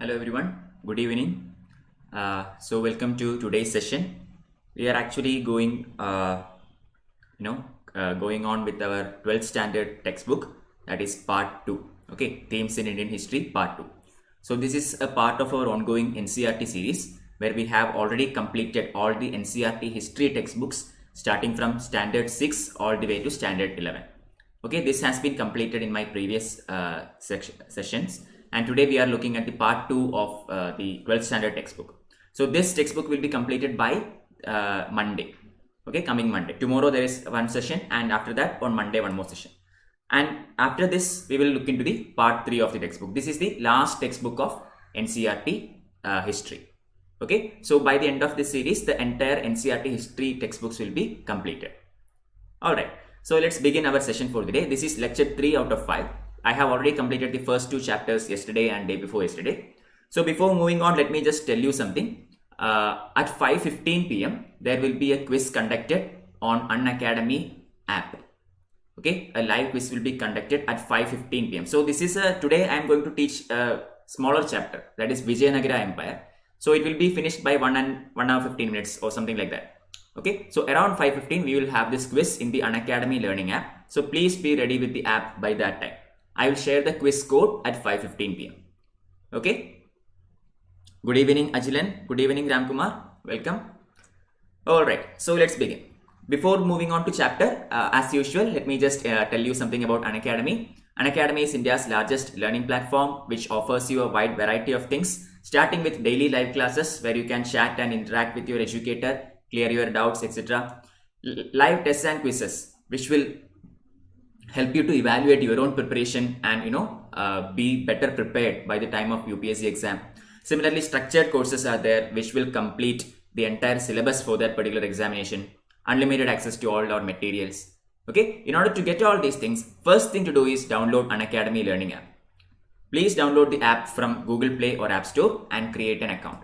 Hello everyone, good evening. Welcome to today's session. We are actually going on with our 12th standard textbook, that is part 2. Okay, Themes in Indian History part 2. So this is a part of our ongoing NCERT series where we have already completed all the NCERT history textbooks starting from standard 6 all the way to standard 11. Okay, this has been completed in my previous sessions. And today we are looking at the part 2 of the 12th standard textbook. So this textbook will be completed by Monday. Okay, coming Monday. Tomorrow there is one session, and after that on Monday one more session. And after this we will look into the part 3 of the textbook. This is the last textbook of NCERT history. Okay, so by the end of this series the entire NCERT history textbooks will be completed. Alright, so let's begin our session for the day. This is lecture 3 out of 5. I have already completed the first 2 chapters yesterday and day before yesterday. So before moving on, let me just tell you something. At 5:15 p.m. there will be a quiz conducted on Unacademy app. Okay, a live quiz will be conducted at 5:15 p.m. So this is today I am going to teach a smaller chapter, that is Vijayanagara Empire. So it will be finished by 1 hour 15 minutes or something like that. Okay, so around 5:15 we will have this quiz in the Unacademy learning app. So please be ready with the app by that time. I will share the quiz code at 5:15 p.m. Okay. Good evening, Ajilan. Good evening, Ramkumar. Welcome. Alright, so let's begin. Before moving on to chapter, as usual, let me just tell you something about Unacademy. Unacademy is India's largest learning platform which offers you a wide variety of things, starting with daily live classes where you can chat and interact with your educator, clear your doubts, etc. Live tests and quizzes which will help you to evaluate your own preparation and be better prepared by the time of UPSC exam. Similarly, structured courses are there which will complete the entire syllabus for that particular examination. Unlimited access to all our materials. Okay, in order to get all these things, first thing to do is download Unacademy learning app. Please download the app from Google Play or App Store and create an account.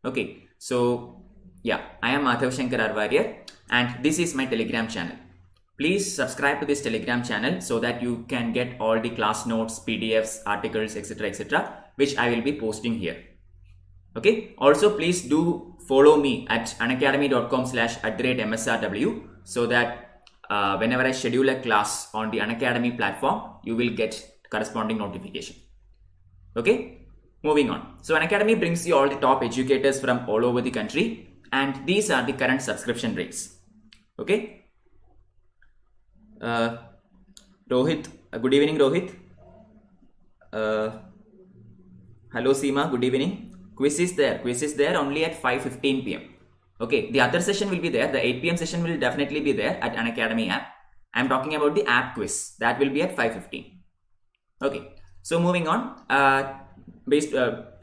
Okay, so yeah, I am Madhav Sankar R Warrier and this is my Telegram channel. Please subscribe to this Telegram channel so that you can get all the class notes, PDFs, articles, etc. which I will be posting here. Okay. Also, please do follow me at unacademy.com/@msrw so that whenever I schedule a class on the Unacademy platform, you will get corresponding notification. Okay. Moving on. So Unacademy brings you all the top educators from all over the country, and these are the current subscription rates. Okay. Rohit, good evening, Rohit. Hello, Seema, good evening. Quiz is there only at 5:15 p.m. Okay, the other session will be there. The 8 p.m. session will definitely be there at Unacademy app. I'm talking about the app quiz that will be at 5:15. Okay, so moving on,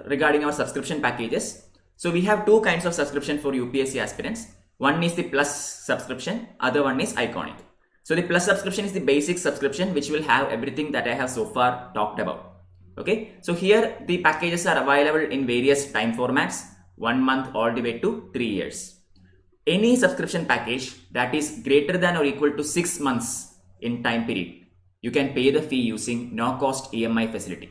regarding our subscription packages. So we have 2 kinds of subscription for UPSC aspirants. One is the Plus subscription, other one is Iconic. So the Plus subscription is the basic subscription which will have everything that I have so far talked about. Okay, so here the packages are available in various time formats, 1 month all the way to 3 years. Any subscription package that is greater than or equal to 6 months in time period, you can pay the fee using no cost EMI facility.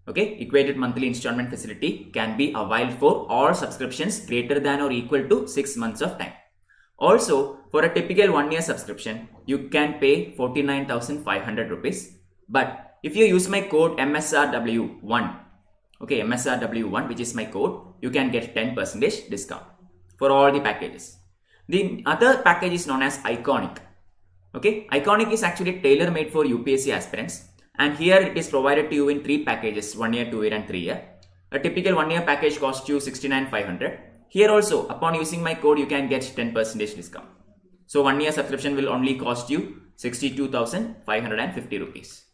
Okay, equated monthly installment facility can be availed for all subscriptions greater than or equal to 6 months of time. Also, for a typical 1-year subscription, you can pay 49,500 rupees. But if you use my code MSRW1, okay, MSRW1, which is my code, you can get 10% discount for all the packages. The other package is known as Iconic. Okay, Iconic is actually tailor-made for UPSC aspirants, and here it is provided to you in 3 packages: 1 year, 2 year, and 3 year. A typical 1-year package costs you 69,500. Here also, upon using my code, you can get 10% discount. So 1-year subscription will only cost you 62,550 rupees.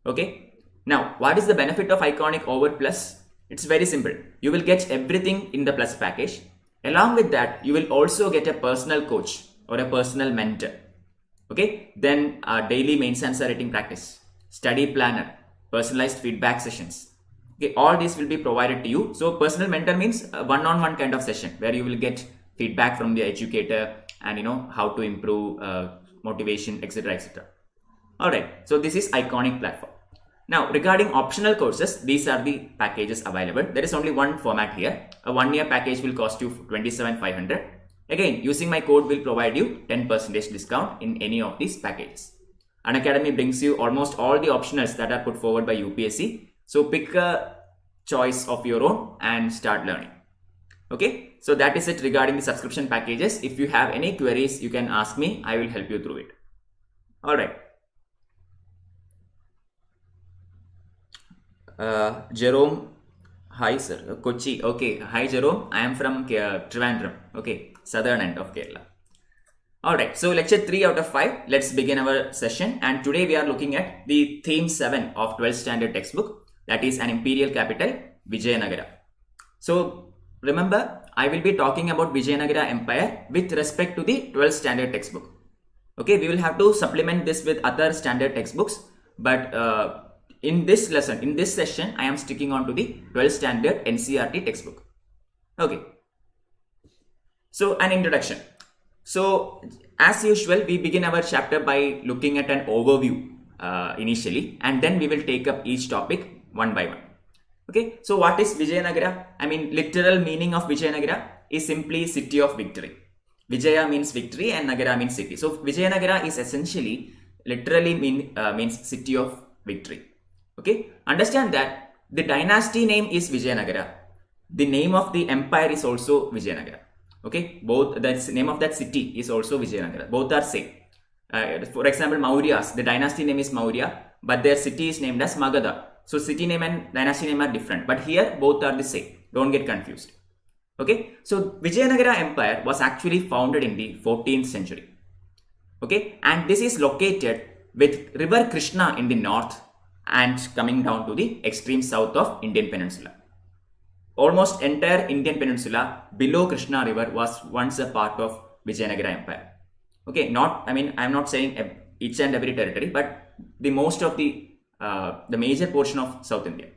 Okay. Now, what is the benefit of Iconic over Plus? It's very simple. You will get everything in the Plus package. Along with that, you will also get a personal coach or a personal mentor. Okay. Then daily mains answer writing practice, study planner, personalized feedback sessions. Okay, all these will be provided to you. So personal mentor means a one-on-one kind of session where you will get feedback from the educator and how to improve motivation, etc. Alright, so this is Iconic platform. Now, regarding optional courses, these are the packages available. There is only one format here. A 1-year package will cost you 27,500. Again, using my code will provide you 10% discount in any of these packages. Unacademy brings you almost all the optionals that are put forward by UPSC. So pick a choice of your own and start learning. Okay, so that is it regarding the subscription packages. If you have any queries, you can ask me. I will help you through it. All right. Jerome, hi sir. Kochi. Okay, hi Jerome. I am from Trivandrum. Okay, southern end of Kerala. Alright, so lecture 3 out of 5. Let's begin our session. And today we are looking at the theme 7 of 12th standard textbook. That is an imperial capital, Vijayanagara. So remember, I will be talking about Vijayanagara Empire with respect to the 12th standard textbook. Okay, we will have to supplement this with other standard textbooks. But in this lesson, in this session, I am sticking on to the 12th standard NCERT textbook. Okay. So an introduction. So as usual, we begin our chapter by looking at an overview initially, and then we will take up each topic one by one. Okay, so what is Vijayanagara? I mean, literal meaning of Vijayanagara is simply city of victory. Vijaya means victory and Nagara means city. So Vijayanagara is essentially literally means city of victory. Okay, understand that the dynasty name is Vijayanagara. The name of the empire is also Vijayanagara. Okay, both the name of that city is also Vijayanagara. Both are same. For example, Mauryas, the dynasty name is Maurya, but their city is named as Magadha. So city name and dynasty name are different, but here both are the same. Don't get confused. Okay, so Vijayanagara Empire was actually founded in the 14th century. Okay, and this is located with River Krishna in the north and coming down to the extreme south of Indian Peninsula. Almost entire Indian Peninsula below Krishna River was once a part of Vijayanagara Empire. Okay, I am not saying each and every territory, but the most of the major portion of South India.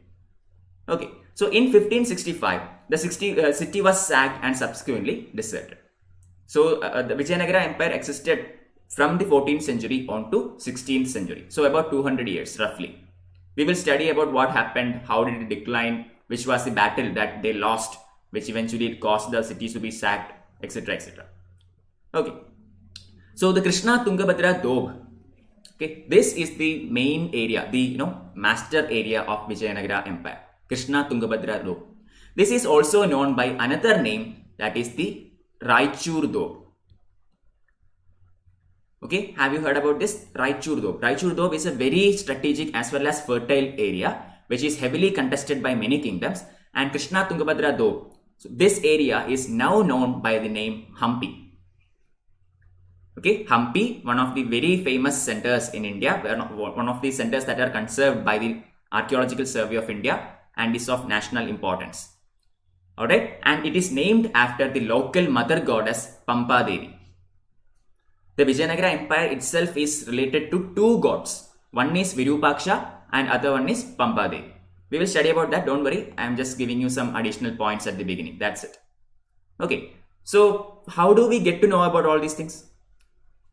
Okay, so in 1565, the city was sacked and subsequently deserted. So the Vijayanagara Empire existed from the 14th century on to 16th century. So about 200 years roughly. We will study about what happened, how did it decline, which was the battle that they lost, which eventually caused the cities to be sacked, etc. etc. Okay. So the Krishna Tungabhadra Doab. Okay, this is the main area, the master area of Vijayanagara Empire. Krishna Tungabhadra Doab. This is also known by another name, that is the Raichur Doab. Okay, have you heard about this? Raichur Doab. Raichur Doab is a very strategic as well as fertile area which is heavily contested by many kingdoms, and Krishna Tungabhadra Doab. So this area is now known by the name Hampi. Okay, Hampi, one of the very famous centers in India, one of the centers that are conserved by the Archaeological Survey of India and is of national importance. Alright, and it is named after the local mother goddess Pampa Devi. The Vijayanagara Empire itself is related to two gods. One is Virupaksha and other one is Pampa Devi. We will study about that, don't worry. I am just giving you some additional points at the beginning. That's it. Okay, so how do we get to know about all these things?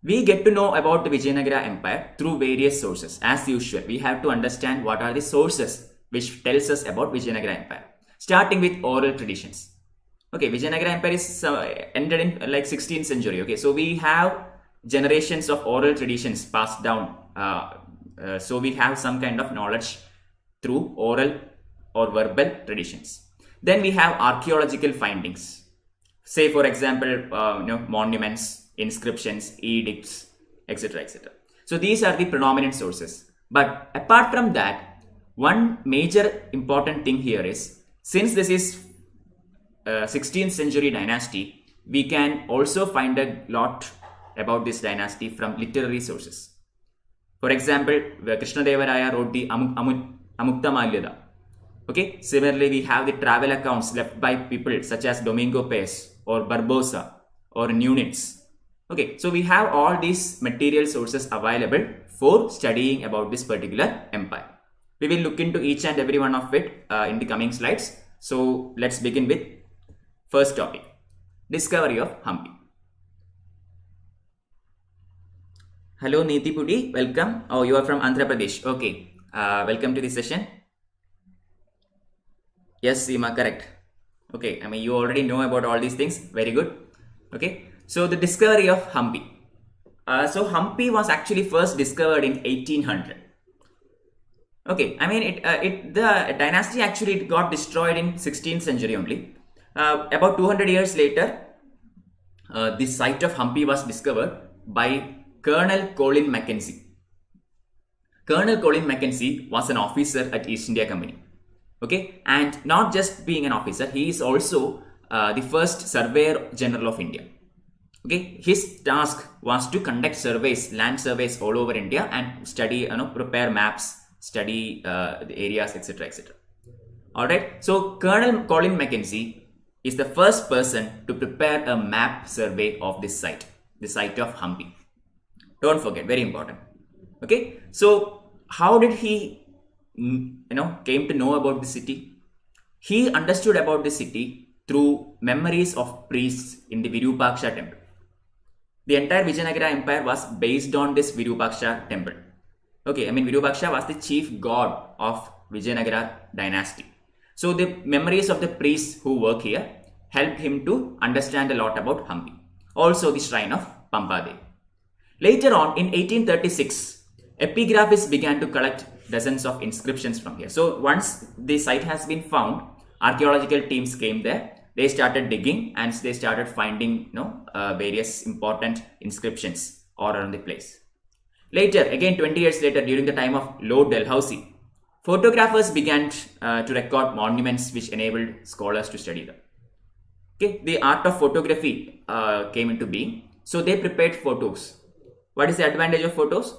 We get to know about the Vijayanagara Empire through various sources. As usual, we have to understand what are the sources which tells us about Vijayanagara Empire. Starting with oral traditions. Okay, Vijayanagara Empire is ended in like 16th century. Okay, so we have generations of oral traditions passed down. So we have some kind of knowledge through oral or verbal traditions. Then we have archaeological findings. Say for example, monuments, inscriptions, edicts, etc. etc. So these are the predominant sources. But apart from that, one major important thing here is, since this is 16th century dynasty, we can also find a lot about this dynasty from literary sources. For example, Krishnadevaraya wrote the Amukta. Okay, similarly we have the travel accounts left by people such as Domingo Pes or Barbosa or Nunitz. Okay, so we have all these material sources available for studying about this particular empire. We will look into each and every one of it in the coming slides. So let's begin with first topic, discovery of Hampi. Hello Niti Pudi, welcome. Oh, you are from Andhra Pradesh. Okay, Welcome to the session. Yes, Seema, correct. Okay, I mean, you already know about all these things. Very good. Okay, so the discovery of Hampi. So Hampi was actually first discovered in 1800. Okay, I mean, the dynasty actually got destroyed in 16th century only. About 200 years later, the site of Hampi was discovered by Colonel Colin Mackenzie. Colonel Colin Mackenzie was an officer at East India Company. Okay, and not just being an officer, he is also the first Surveyor General of India. Okay, his task was to conduct surveys, land surveys all over India and study, prepare maps, study the areas, etc., etc. All right, so Colonel Colin Mackenzie is the first person to prepare a map survey of this site, the site of Hampi. Don't forget, very important. Okay, so how did he came to know about the city? He understood about the city through memories of priests in the Virupaksha temple. The entire Vijayanagara Empire was based on this Virupaksha temple. Okay, I mean, Virupaksha was the chief god of Vijayanagara Dynasty. So the memories of the priests who work here helped him to understand a lot about Hampi. Also the shrine of Pampadevi. Later on, in 1836, epigraphists began to collect dozens of inscriptions from here. So once the site has been found, archaeological teams came there. They started digging and they started finding various important inscriptions all around the place. Later, again 20 years later, during the time of Lord Dalhousie, photographers began to record monuments which enabled scholars to study them. Okay, the art of photography came into being. So they prepared photos. What is the advantage of photos?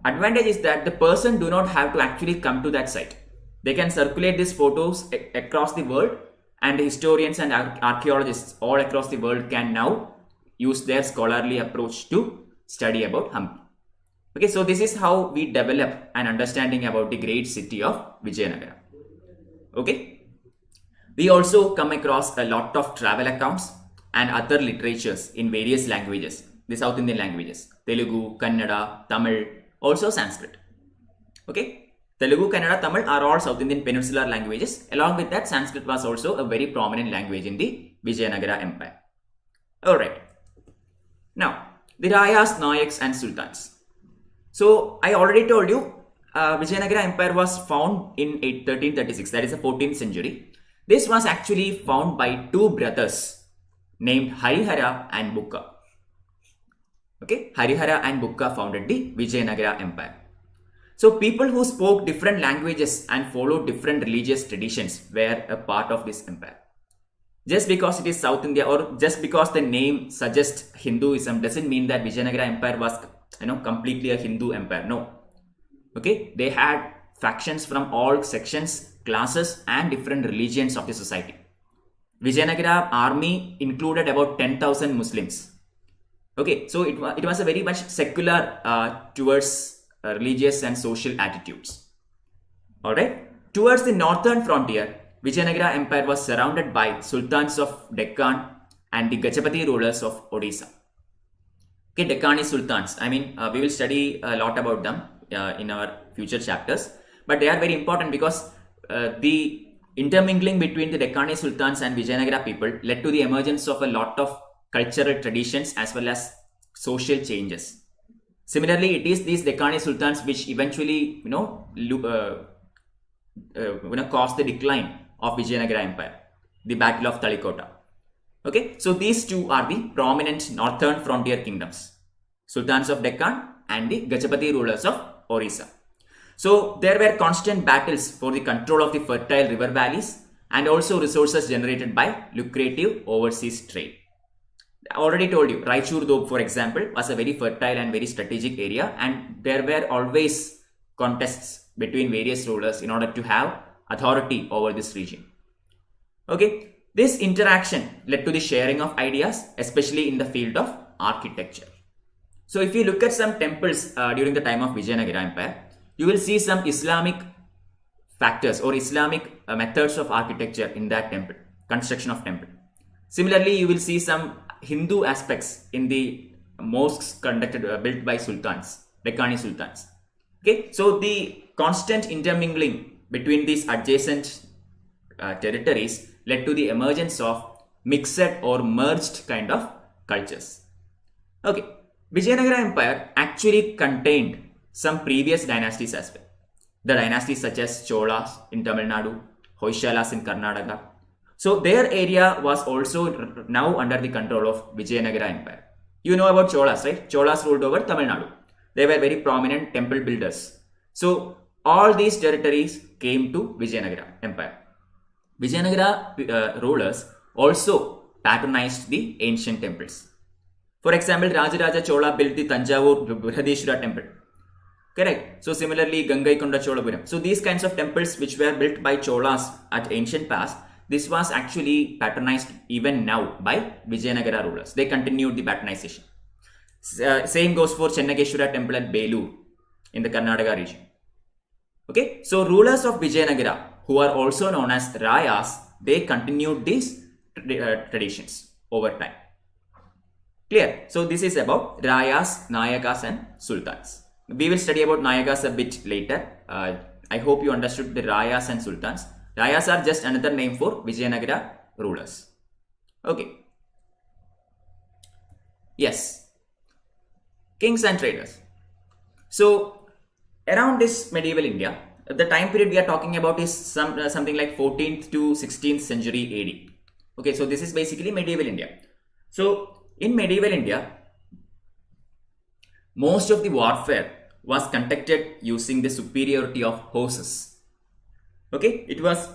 Advantage is that the person do not have to actually come to that site. They can circulate these photos across the world, and the historians and archaeologists all across the world can now use their scholarly approach to study about Hampi. Okay, so this is how we develop an understanding about the great city of Vijayanagara. Okay, we also come across a lot of travel accounts and other literatures in various languages, the South Indian languages, Telugu, Kannada, Tamil, also Sanskrit. Okay, Telugu, Kannada, Tamil are all South Indian peninsular languages. Along with that, Sanskrit was also a very prominent language in the Vijayanagara Empire. Alright, now the Rayas, Nayaks and Sultans. So I already told you Vijayanagara Empire was found in 1336, that is the 14th century. This was actually found by two brothers named Harihara and Bukka. Okay, Harihara and Bukka founded the Vijayanagara Empire. So people who spoke different languages and followed different religious traditions were a part of this empire. Just because it is South India or just because the name suggests Hinduism doesn't mean that Vijayanagara Empire was completely a Hindu empire. No. Okay, they had factions from all sections, classes and different religions of the society. Vijayanagara army included about 10,000 Muslims. Okay, so it was a very much secular towards religious and social attitudes. Alright, towards the northern frontier, Vijayanagara Empire was surrounded by sultans of Deccan and the Gajapati rulers of Odisha. Okay, Deccani sultans, I mean, we will study a lot about them in our future chapters, but they are very important because the intermingling between the Deccani sultans and Vijayanagara people led to the emergence of a lot of cultural traditions as well as social changes. Similarly, it is these Deccani sultans which eventually, caused the decline of Vijayanagara Empire, the Battle of Talikota. Okay, so these two are the prominent northern frontier kingdoms, sultans of Deccan and the Gajapati rulers of Orissa. So there were constant battles for the control of the fertile river valleys and also resources generated by lucrative overseas trade. I already told you, Raichur Doab, for example, was a very fertile and very strategic area, and there were always contests between various rulers in order to have authority over this region. Okay, this interaction led to the sharing of ideas, especially in the field of architecture. So if you look at some temples during the time of Vijayanagara Empire, you will see some Islamic factors or Islamic methods of architecture in that temple, construction of temple. Similarly, you will see some Hindu aspects in the mosques built by sultans, Deccani sultans. Okay, so the constant intermingling between these adjacent territories led to the emergence of mixed or merged kind of cultures. Okay, Vijayanagara Empire actually contained some previous dynasties as well. The dynasties such as Cholas in Tamil Nadu, Hoysalas in Karnataka. So their area was also now under the control of Vijayanagara Empire. You know about Cholas, right? Cholas ruled over Tamil Nadu. They were very prominent temple builders. So all these territories came to Vijayanagara Empire. Vijayanagara rulers also patronized the ancient temples. For example, Rajaraja Chola built the Tanjavur Brihadishwara temple. Correct. So similarly, Gangaikonda Cholapuram. So these kinds of temples which were built by Cholas at ancient past, this was actually patronized even now by Vijayanagara rulers. They continued the patronization. Same goes for Chennageshwara temple at Belur in the Karnataka region. Okay. So rulers of Vijayanagara, who are also known as Rayas, they continued these traditions over time. Clear? So this is about Rayas, Nayakas and Sultans. We will study about Nayakas a bit later. I hope you understood the Rayas and Sultans. Rayas are just another name for Vijayanagara rulers. Okay. Yes. Kings and traders. So around this medieval India, the time period we are talking about is something like 14th to 16th century AD. Okay, so this is basically medieval India. So in medieval India, most of the warfare was conducted using the superiority of horses. Okay, it was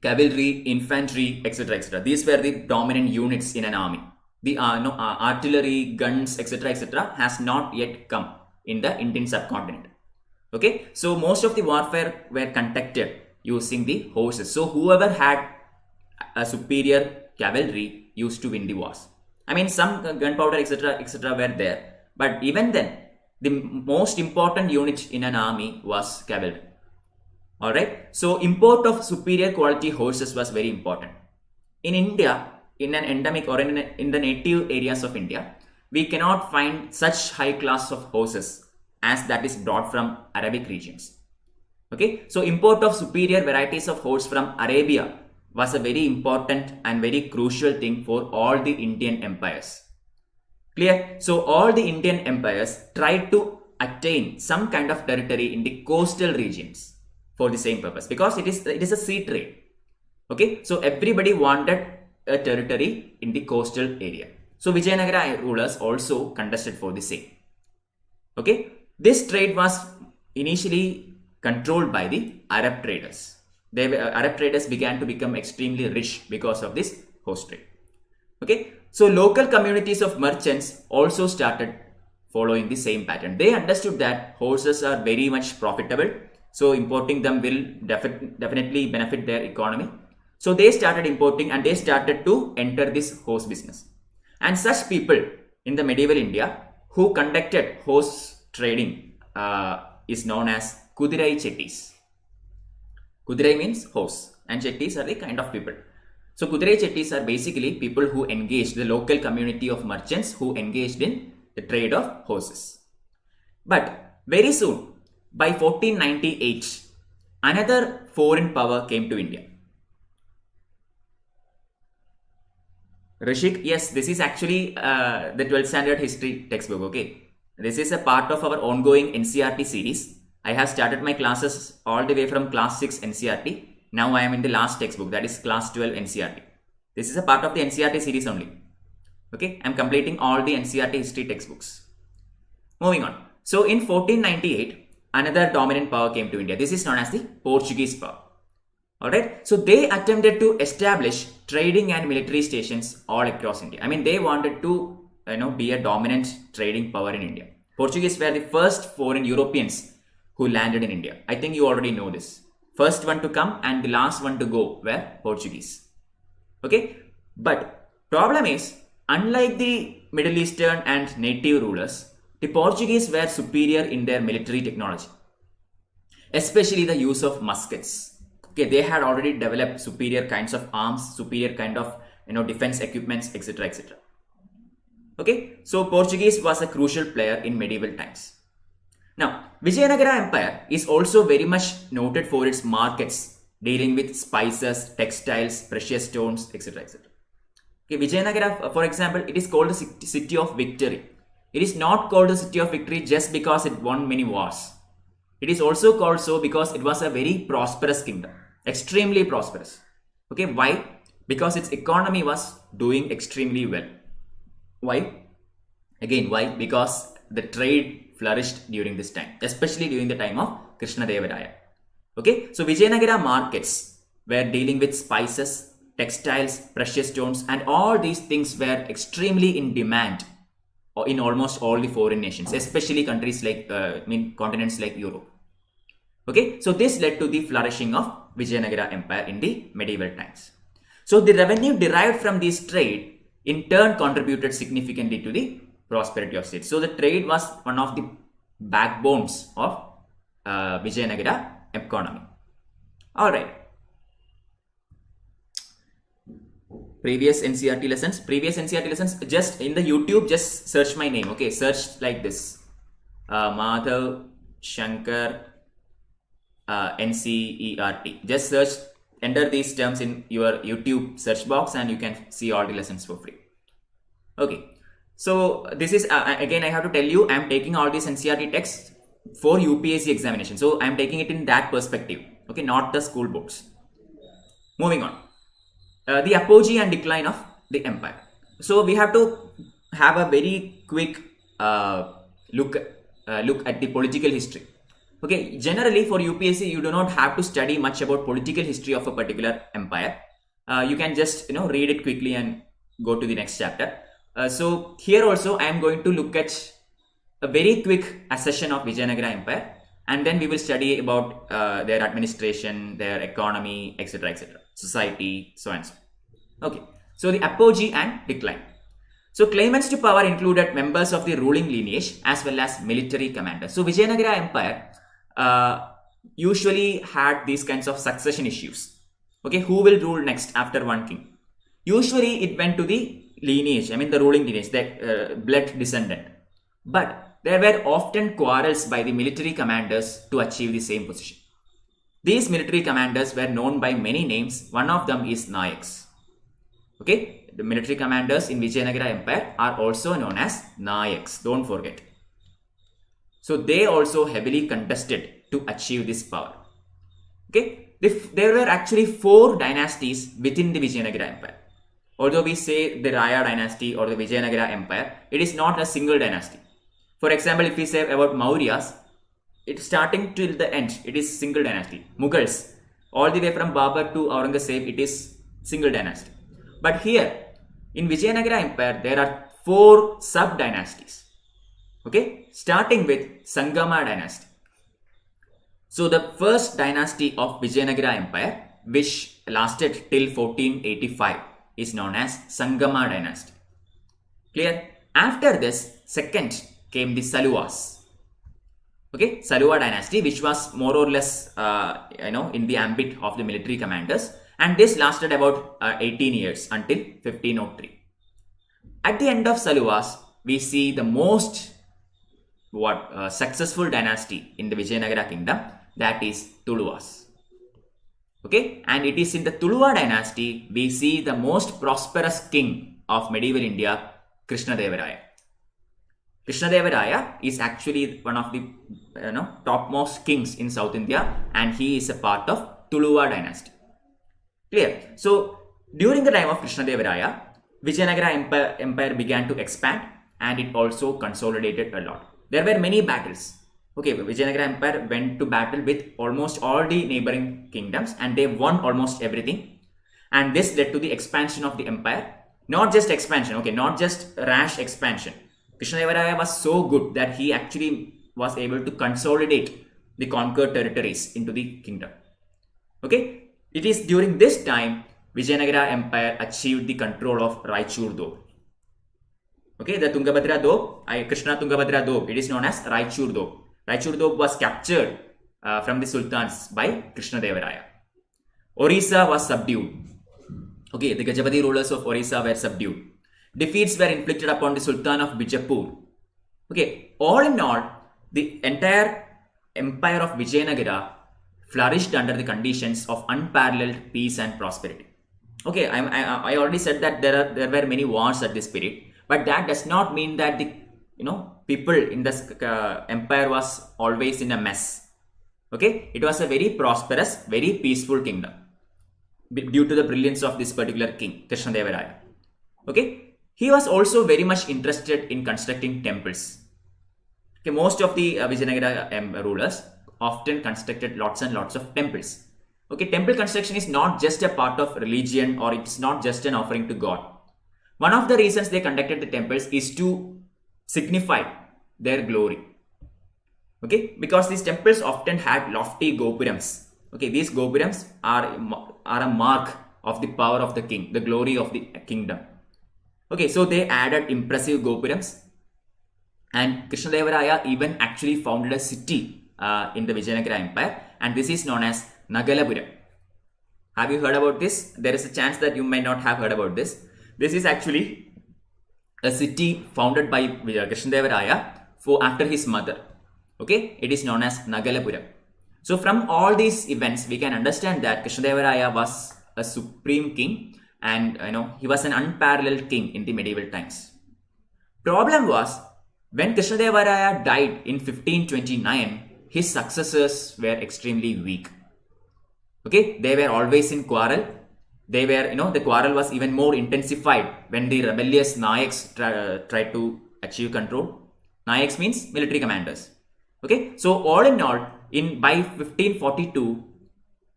cavalry, infantry, etc. etc. These were the dominant units in an army. The artillery, guns, etc. has not yet come in the Indian subcontinent. Okay, so most of the warfare were conducted using the horses. So whoever had a superior cavalry used to win the wars. I mean, some gunpowder, etc. were there, but even then, the most important unit in an army was cavalry. Alright, so import of superior quality horses was very important. In India, in an endemic or in the native areas of India, we cannot find such high class of horses as that is brought from Arabic regions. Okay, so import of superior varieties of horse from Arabia was a very important and very crucial thing for all the Indian empires. Clear? So all the Indian empires tried to attain some kind of territory in the coastal regions for the same purpose, because it is a sea trade. Okay, so everybody wanted a territory in the coastal area. So Vijayanagara rulers also contested for the same. Okay, this trade was initially controlled by the Arab traders. Arab traders began to become extremely rich because of this horse trade. Okay, so local communities of merchants also started following the same pattern. They understood that horses are very much profitable, so importing them will definitely benefit their economy. So they started importing and they started to enter this horse business. And such people in the medieval India who conducted horse trading is known as Kudirai Chettis. Kudirai means horse and Chettis are the kind of people. So Kudirai Chettis are basically people who engaged, the local community of merchants who engaged in the trade of horses. But very soon, by 1498, another foreign power came to India. Rishik, yes, this is actually the 12th standard history textbook, okay. This is a part of our ongoing NCERT series. I have started my classes all the way from class 6 NCERT. Now I am in the last textbook, that is class 12 NCERT. This is a part of the NCERT series only. Okay, I am completing all the NCERT history textbooks. Moving on. So in 1498, another dominant power came to India. This is known as the Portuguese power. Alright, so they attempted to establish trading and military stations all across India. I mean, they wanted to be a dominant trading power in India. Portuguese were the first foreign Europeans who landed in India. I think you already know this. First one to come and the last one to go were Portuguese. Okay, but problem is, unlike the Middle Eastern and native rulers, the Portuguese were superior in their military technology, especially the use of muskets. Okay, they had already developed superior kinds of arms, superior kind of defense equipments, etc. Okay, so Portuguese was a crucial player in medieval times. Now, Vijayanagara Empire is also very much noted for its markets dealing with spices, textiles, precious stones, etc. etc. Okay, Vijayanagara, for example, it is called the city of victory. It is not called the city of victory just because it won many wars. It is also called so because it was a very prosperous kingdom, extremely prosperous. Okay, why? Because its economy was doing extremely well. Why? Again, why? Because the trade flourished during this time, especially during the time of Krishnadevaraya. Okay, so Vijayanagara markets were dealing with spices, textiles, precious stones, and all these things were extremely in demand in almost all the foreign nations, especially countries like, continents like Europe. Okay, so this led to the flourishing of Vijayanagara Empire in the medieval times. So the revenue derived from this trade in turn contributed significantly to the prosperity of state. So the trade was one of the backbones of Vijayanagara economy. All right. Previous NCERT lessons, just in the YouTube, just search my name. Okay, search like this, Madhav Sankar NCERT. Just search, enter these terms in your YouTube search box and you can see all the lessons for free. Okay, so this is again I have to tell you, I am taking all these NCERT texts for UPSC examination. So I am taking it in that perspective. Okay, not the school books. Moving on. The apogee and decline of the empire. So we have to have a very quick look at the political history. Okay, generally for UPSC you do not have to study much about political history of a particular empire. You can just read it quickly and go to the next chapter. So here also I am going to look at a very quick accession of Vijayanagara Empire, and then we will study about their administration, their economy, etc., etc., society, so and so. Okay, so the apogee and decline. So claimants to power included members of the ruling lineage as well as military commanders. So Vijayanagara Empire usually had these kinds of succession issues. Okay, who will rule next after one king? Usually it went to the lineage, the ruling lineage, the blood descendant. But there were often quarrels by the military commanders to achieve the same position. These military commanders were known by many names. One of them is Nayaks. Okay, the military commanders in Vijayanagara Empire are also known as Nayaks. Don't forget. So they also heavily contested to achieve this power. Okay, there were actually 4 dynasties within the Vijayanagara Empire. Although we say the Raya dynasty or the Vijayanagara Empire, it is not a single dynasty. For example, if we say about Mauryas, it's starting till the end, it is single dynasty. Mughals, all the way from Babur to Aurangzeb, it is single dynasty. But here, in Vijayanagara Empire, there are 4 sub-dynasties. Okay, starting with Sangama dynasty. So the first dynasty of Vijayanagara Empire, which lasted till 1485, is known as Sangama dynasty. Clear? After this, second came the Saluvas. Okay, Saluva dynasty, which was more or less in the ambit of the military commanders, and this lasted about 18 years until 1503. At the end of Saluvas, we see the most successful dynasty in the Vijayanagara kingdom, that is Tuluvas. Okay, and it is in the Tuluva dynasty we see the most prosperous king of medieval India, Krishnadevaraya. Krishnadevaraya is actually one of the topmost kings in South India, and he is a part of Tuluva dynasty. Clear? So during the time of Krishnadevaraya, Vijayanagara Empire began to expand, and it also consolidated a lot. There were many battles. Okay, Vijayanagara Empire went to battle with almost all the neighboring kingdoms, and they won almost everything. And this led to the expansion of the empire. Not just expansion, okay, not just rash expansion. Krishnadevaraya was so good that he actually was able to consolidate the conquered territories into the kingdom. Okay, it is during this time Vijayanagara Empire achieved the control of Raichur Doab. Okay, the Tungabhadra Doab, Krishna Tungabhadra Doab, it is known as Raichur Doab. Raichur Doab was captured from the sultans by Krishnadevaraya. Orissa was subdued. Okay, the Gajapati rulers of Orissa were subdued. Defeats were inflicted upon the Sultan of Bijapur. Okay, all in all, the entire empire of Vijayanagara flourished under the conditions of unparalleled peace and prosperity. Okay, I already said that there were many wars at this period, but that does not mean that the people in this empire was always in a mess. Okay, it was a very prosperous, very peaceful kingdom due to the brilliance of this particular king, Krishnadevaraya. Okay, he was also very much interested in constructing temples. Okay, most of the Vijayanagara rulers often constructed lots and lots of temples. Okay, temple construction is not just a part of religion, or it's not just an offering to God. One of the reasons they conducted the temples is to signify their glory. Okay, because these temples often had lofty gopurams. Okay, these gopurams are a mark of the power of the king, the glory of the kingdom. Okay, so they added impressive gopurams, and Krishnadevaraya even actually founded a city in the Vijayanagara Empire, and this is known as Nagalapuram. Have you heard about this? There is a chance that you may not have heard about this. This is actually a city founded by Krishnadevaraya after his mother. Okay, it is known as Nagalapuram. So from all these events, we can understand that Krishnadevaraya was a supreme king, and he was an unparalleled king in the medieval times. Problem was, when Krishnadevaraya died in 1529, his successors were extremely weak. Okay, they were always in quarrel. They were, the quarrel was even more intensified when the rebellious Nayaks tried to achieve control. Nayaks means military commanders. Okay, so all in all, by 1542,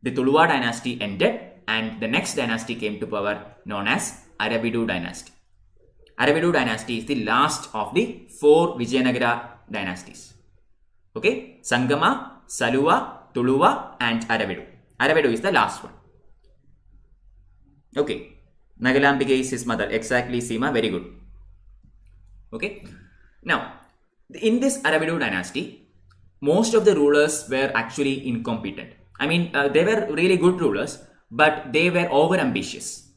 the Tuluva dynasty ended, and the next dynasty came to power, known as Aravidu dynasty. Aravidu dynasty is the last of the 4 Vijayanagara dynasties. Okay, Sangama, Saluva, Tuluva, and Aravidu. Aravidu is the last one. Okay, Nagalambika is his mother. Exactly, Seema. Very good. Okay, now in this Aravidu dynasty, most of the rulers were actually incompetent. I mean, they were really good rulers, but they were over ambitious.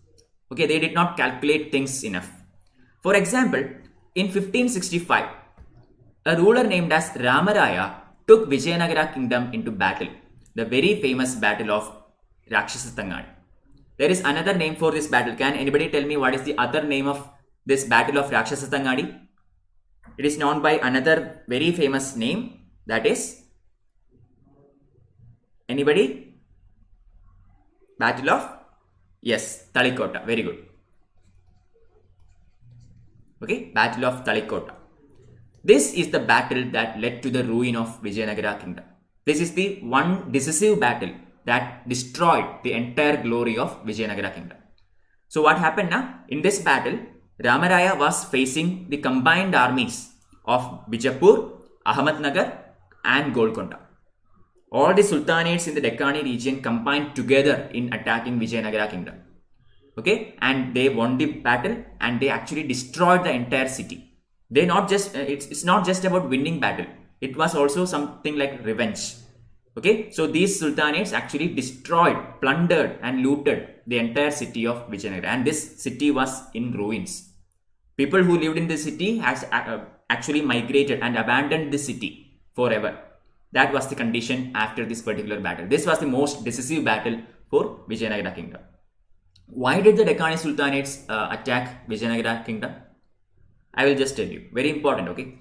Okay, they did not calculate things enough. For example, in 1565, a ruler named as Ramaraya took Vijayanagara kingdom into battle, the very famous battle of Rakshasatangadi. There is another name for this battle. Can anybody tell me what is the other name of this battle of Rakshasatangadi? It is known by another very famous name, that is, anybody? Battle of, yes, Talikota. Very good. Okay, Battle of Talikota. This is the battle that led to the ruin of Vijayanagara kingdom. This is the one decisive battle that destroyed the entire glory of Vijayanagara kingdom. So what happened now? In this battle, Ramaraya was facing the combined armies of Bijapur, Ahmednagar, and Golconda. All the sultanates in the Deccani region combined together in attacking Vijayanagara kingdom. Okay, and they won the battle, and they actually destroyed the entire city. They not just it's not just about winning battle. It was also something like revenge. Okay, so these sultanates actually destroyed, plundered, and looted the entire city of Vijayanagara, and this city was in ruins. People who lived in the city has actually migrated and abandoned the city forever. That was the condition after this particular battle. This was the most decisive battle for Vijayanagara kingdom. Why did the Deccani sultanates attack Vijayanagara kingdom? I will just tell you. Very important, okay?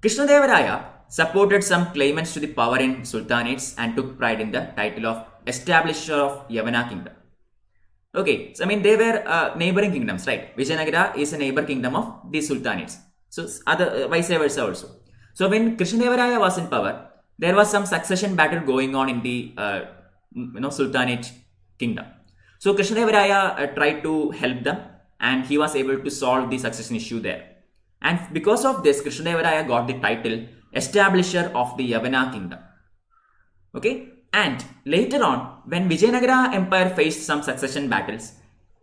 Krishnadevaraya supported some claimants to the power in sultanates and took pride in the title of establisher of Yavana kingdom. Okay, so I mean they were neighboring kingdoms, right? Vijayanagara is a neighbor kingdom of the sultanates. So other vice versa also. So when Krishnadevaraya was in power, there was some succession battle going on in the sultanate kingdom. So Krishnadevaraya tried to help them, and he was able to solve the succession issue there. And because of this, Krishnadevaraya got the title establisher of the Yavana kingdom. Okay, and later on, when Vijayanagara Empire faced some succession battles,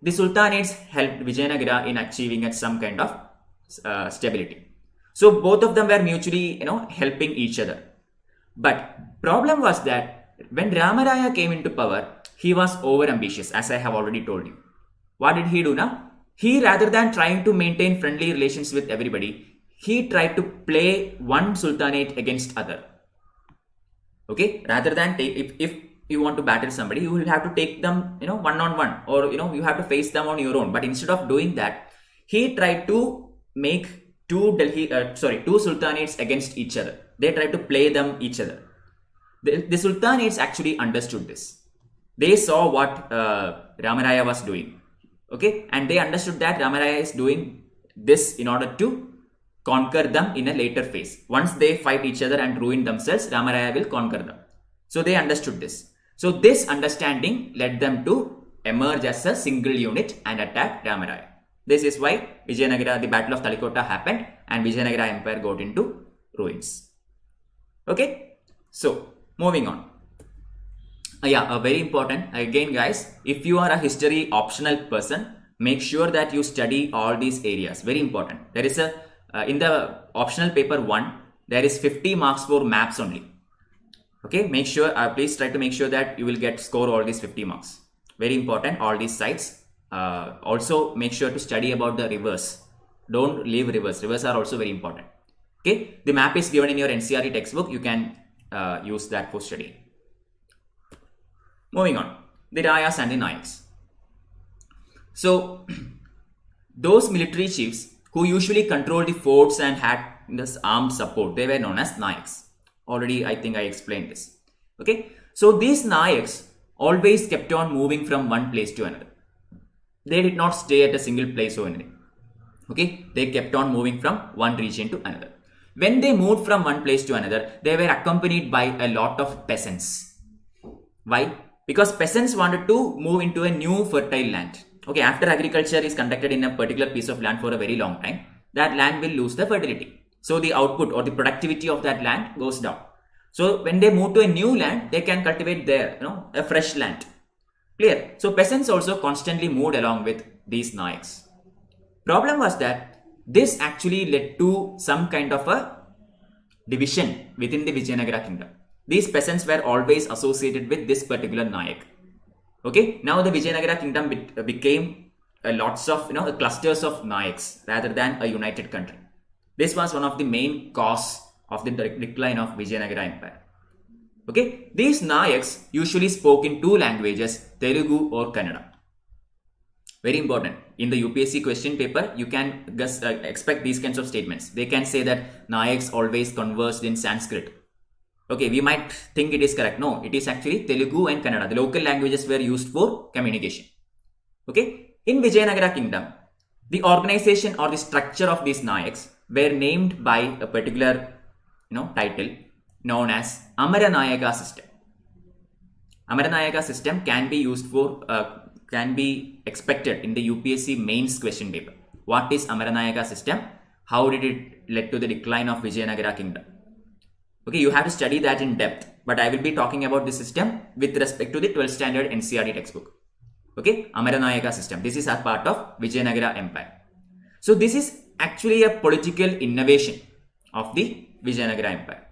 the sultanates helped Vijayanagara in achieving some kind of stability. So both of them were mutually, helping each other. But problem was that when Ramaraya came into power, he was over ambitious, as I have already told you. What did he do now? He, rather than trying to maintain friendly relations with everybody, he tried to play one sultanate against other. Okay, rather than if you want to battle somebody, you will have to take them, one on one, or you have to face them on your own. But instead of doing that, he tried to make two sultanates against each other. They tried to play them each other. The sultanates actually understood this. They saw what Ramaraya was doing. Okay, and they understood that Ramaraya is doing this in order to conquer them in a later phase. Once they fight each other and ruin themselves, Ramaraya will conquer them. So they understood this. So this understanding led them to emerge as a single unit and attack Ramaraya. This is why the Battle of Talikota happened and Vijayanagara Empire got into ruins. Okay, so moving on. Very important. Again, guys, if you are a history optional person, make sure that you study all these areas. Very important. There is in the optional paper 1, there is 50 marks for maps only. Okay, make sure, please try to make sure that you will score all these 50 marks. Very important, all these sites. Also, make sure to study about the rivers. Don't leave rivers. Rivers are also very important. Okay, the map is given in your NCERT textbook. You can use that for studying. Moving on, the Rayas and the Nayaks. So, those military chiefs who usually controlled the forts and had this armed support, they were known as Nayaks. Already, I think I explained this. Okay, so these Nayaks always kept on moving from one place to another. They did not stay at a single place or anything. Okay, they kept on moving from one region to another. When they moved from one place to another, they were accompanied by a lot of peasants. Why? Because peasants wanted to move into a new fertile land. Okay, after agriculture is conducted in a particular piece of land for a very long time, that land will lose the fertility. So the output or the productivity of that land goes down. So when they move to a new land, they can cultivate there, a fresh land. Clear? So peasants also constantly moved along with these Nayaks. Problem was that this actually led to some kind of a division within the Vijayanagara kingdom. These peasants were always associated with this particular Nayak. Okay, now the Vijayanagara kingdom became lots of clusters of Nayaks rather than a united country. This was one of the main cause of the decline of Vijayanagara Empire. Okay, these Nayaks usually spoke in two languages, Telugu or Kannada. Very important. In the UPSC question paper, you can expect these kinds of statements. They can say that Nayaks always conversed in Sanskrit. Okay, we might think it is correct. No, it is actually Telugu and Kannada. The local languages were used for communication. Okay, in Vijayanagara kingdom, the organization or the structure of these Nayaks were named by a particular title known as Amaranayaka system. Amaranayaka system can be used for can be expected in the UPSC mains question paper. What is Amaranayaka system? How did it lead to the decline of Vijayanagara kingdom? Okay, you have to study that in depth, but I will be talking about the system with respect to the 12th standard NCERT textbook. Okay, Amaranayaka system. This is a part of Vijayanagara Empire. So this is actually a political innovation of the Vijayanagara Empire.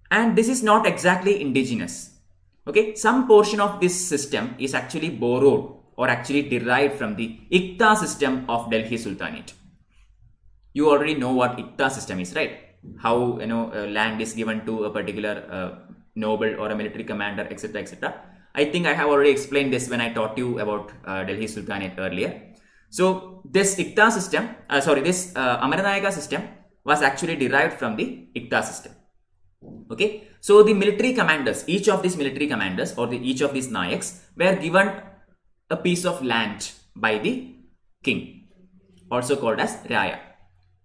And this is not exactly indigenous. Okay, some portion of this system is actually borrowed or actually derived from the Ikta system of Delhi Sultanate. You already know what Ikta system is, right? How land is given to a particular noble or a military commander, etc., etc. I think I have already explained this when I taught you about Delhi Sultanate earlier. So this Ikta system, this Amaranayaka system was actually derived from the Ikta system. Okay, so the military commanders, each of these military commanders or each of these Nayaks were given a piece of land by the king, also called as Raya.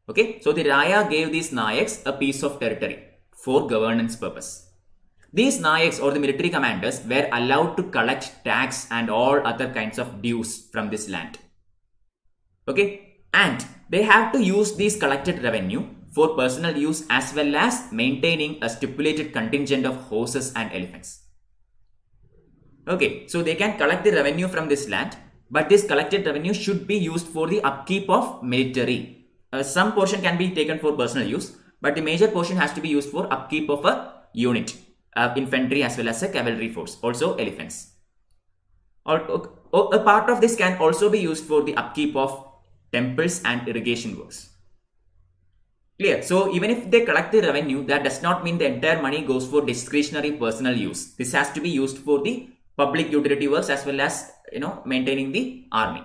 Okay, so the Raya gave these Nayaks a piece of territory for governance purpose. These Nayaks or the military commanders were allowed to collect tax and all other kinds of dues from this land. Okay, and they have to use these collected revenue for personal use as well as maintaining a stipulated contingent of horses and elephants. Okay, so they can collect the revenue from this land, but this collected revenue should be used for the upkeep of military. Some portion can be taken for personal use, but the major portion has to be used for upkeep of a unit, infantry as well as a cavalry force, also elephants. A part of this can also be used for the upkeep of temples and irrigation works. Clear? So even if they collect the revenue, that does not mean the entire money goes for discretionary personal use. This has to be used for the public utility works as well as maintaining the army.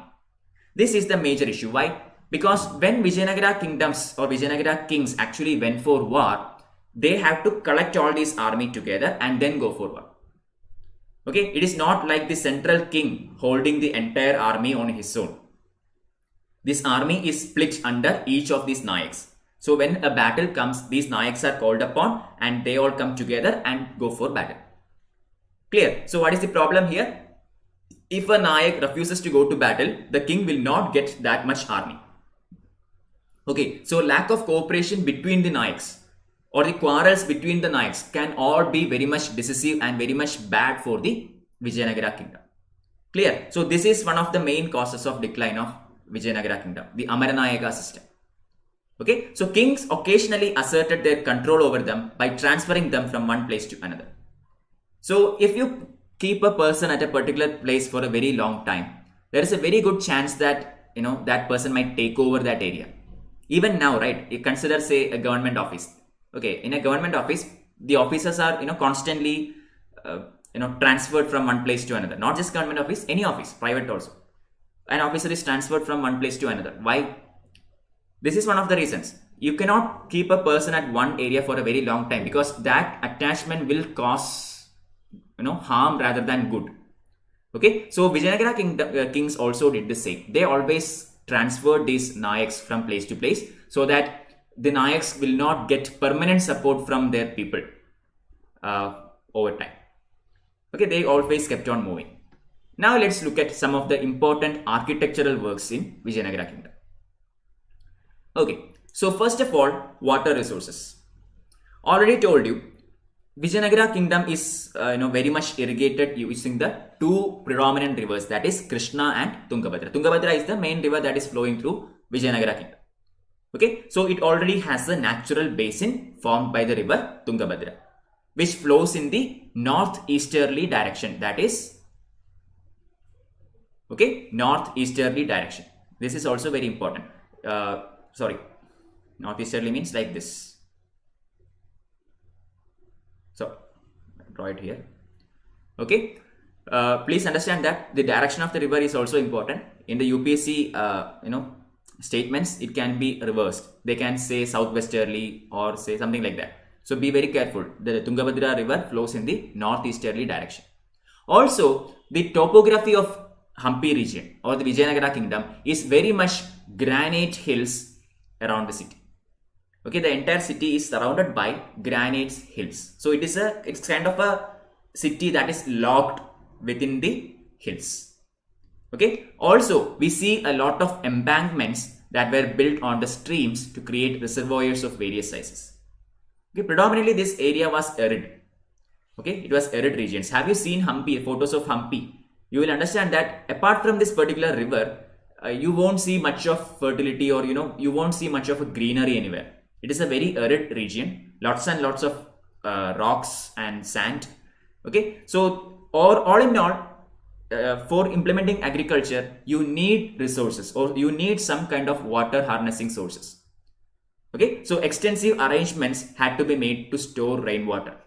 This is the major issue. Why? Because when Vijayanagara kingdoms or Vijayanagara kings actually went for war, they have to collect all these army together and then go for war. Okay, it is not like the central king holding the entire army on his own. This army is split under each of these Nayaks. So when a battle comes, these Nayaks are called upon and they all come together and go for battle. Clear? So what is the problem here? If a Nayak refuses to go to battle, the king will not get that much army. Okay, so lack of cooperation between the Nayaks or the quarrels between the Nayaks can all be very much decisive and very much bad for the Vijayanagara kingdom. Clear? So this is one of the main causes of decline of Vijayanagara kingdom, the Amaranayaka system. Okay, so kings occasionally asserted their control over them by transferring them from one place to another. So if you keep a person at a particular place for a very long time, there is a very good chance that that person might take over that area. Even now, right? You consider, say, a government office. Okay, in a government office, the officers are constantly transferred from one place to another. Not just government office, any office, private also. An officer is transferred from one place to another. Why? This is one of the reasons. You cannot keep a person at one area for a very long time because that attachment will cause harm rather than good. Okay, so Vijayanagara kings also did the same. They always transferred these Nayaks from place to place so that the Nayaks will not get permanent support from their people over time. Okay, they always kept on moving. Now let's look at some of the important architectural works in Vijayanagara kingdom. Okay, so first of all, water resources. Already told you, Vijayanagara kingdom is very much irrigated using the two predominant rivers, that is Krishna and Tungabhadra. Tungabhadra is the main river that is flowing through Vijayanagara kingdom. Okay, so it already has a natural basin formed by the river Tungabhadra, which flows in the northeasterly direction, that is northeasterly direction. This is also very important. Northeasterly means like this. So draw it here. Okay, please understand that the direction of the river is also important. In the UPSC statements, it can be reversed. They can say southwesterly or say something like that. So be very careful. The Tungabhadra river flows in the northeasterly direction. Also, the topography of Hampi region or the Vijayanagara kingdom is very much granite hills around the city. Okay, the entire city is surrounded by granite hills. So it's kind of a city that is locked within the hills. Okay, also we see a lot of embankments that were built on the streams to create reservoirs of various sizes. Okay, predominantly this area was arid. Okay, it was arid regions. Have you seen Hampi, photos of Hampi? You will understand that apart from this particular river, you won't see much of fertility or you won't see much of a greenery anywhere. It is a very arid region, lots and lots of rocks and sand. Okay, so all in all, for implementing agriculture, you need resources or you need some kind of water harnessing sources. Okay, so extensive arrangements had to be made to store rainwater.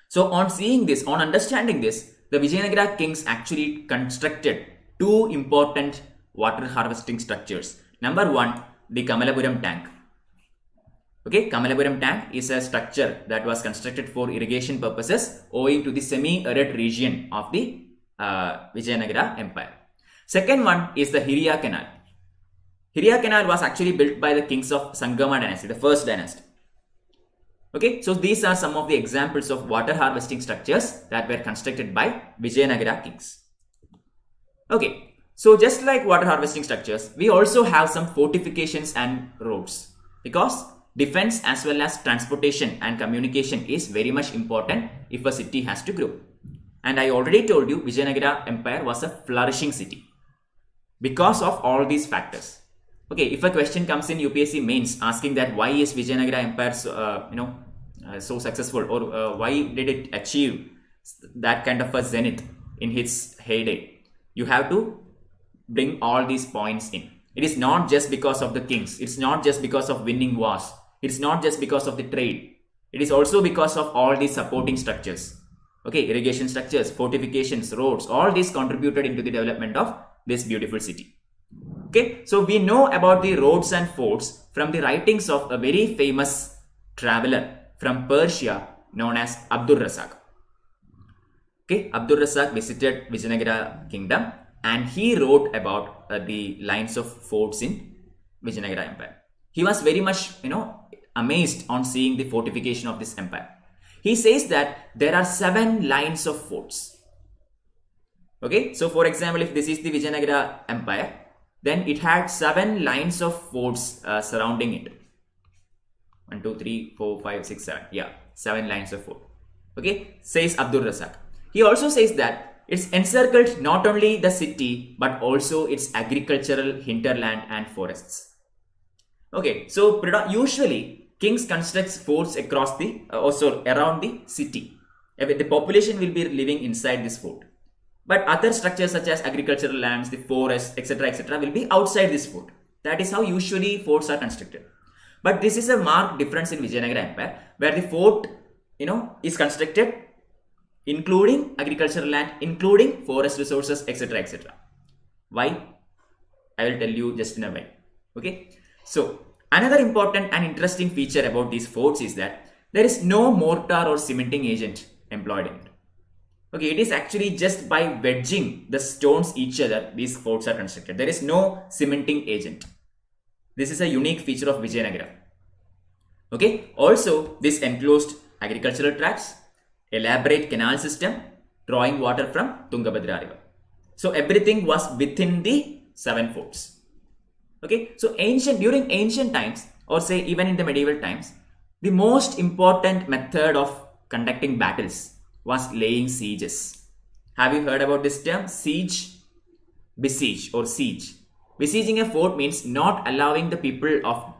So on seeing this, on understanding this, the Vijayanagara kings actually constructed two important water harvesting structures. Number one, the Kamalapuram tank. Okay, Kamalapuram tank is a structure that was constructed for irrigation purposes owing to the semi-arid region of the Vijayanagara Empire. Second one is the Hiriya Canal. Hiriya Canal was actually built by the kings of Sangama Dynasty, the first dynasty. Okay, so these are some of the examples of water harvesting structures that were constructed by Vijayanagara kings. Okay, so just like water harvesting structures, we also have some fortifications and roads because defense as well as transportation and communication is very much important if a city has to grow. And I already told you Vijayanagara Empire was a flourishing city because of all these factors. Okay, if a question comes in UPSC mains asking that why is Vijayanagara Empire so successful or why did it achieve that kind of a zenith in its heyday, you have to bring all these points in. It is not just because of the kings. It's not just because of winning wars. It's not just because of the trade. It is also because of all these supporting structures. Okay, irrigation structures, fortifications, roads, all these contributed into the development of this beautiful city. Okay, so we know about the roads and forts from the writings of a very famous traveler from Persia known as Abdul Razak. Okay, Abdul Razak visited Vijayanagara kingdom and he wrote about the lines of forts in Vijayanagara Empire. He was very much, amazed on seeing the fortification of this empire. He says that there are 7 lines of forts. Okay, so for example, if this is the Vijayanagara Empire, then it had 7 lines of forts surrounding it. 1, 2, 3, 4, 5, 6, 7. Yeah, 7 lines of fort. Okay, says Abdul Razak. He also says that it's encircled not only the city but also its agricultural hinterland and forests. Okay, so usually kings construct forts across the around the city. The population will be living inside this fort. But other structures such as agricultural lands, the forests, etc., will be outside this fort. That is how usually forts are constructed. But this is a marked difference in Vijayanagara Empire, where the fort, is constructed including agricultural land, including forest resources, etc. Why? I will tell you just in a while. Okay. So another important and interesting feature about these forts is that there is no mortar or cementing agent employed in it. Okay, it is actually just by wedging the stones each other, these forts are constructed. There is no cementing agent. This is a unique feature of Vijayanagara. Okay, also this enclosed agricultural tracts, elaborate canal system, drawing water from Tungabhadra river. So everything was within the 7 forts. Okay, so during ancient times, or say even in the medieval times, the most important method of conducting battles was laying sieges. Have you heard about this term? Siege, besiege or siege. Besieging a fort means not allowing the people of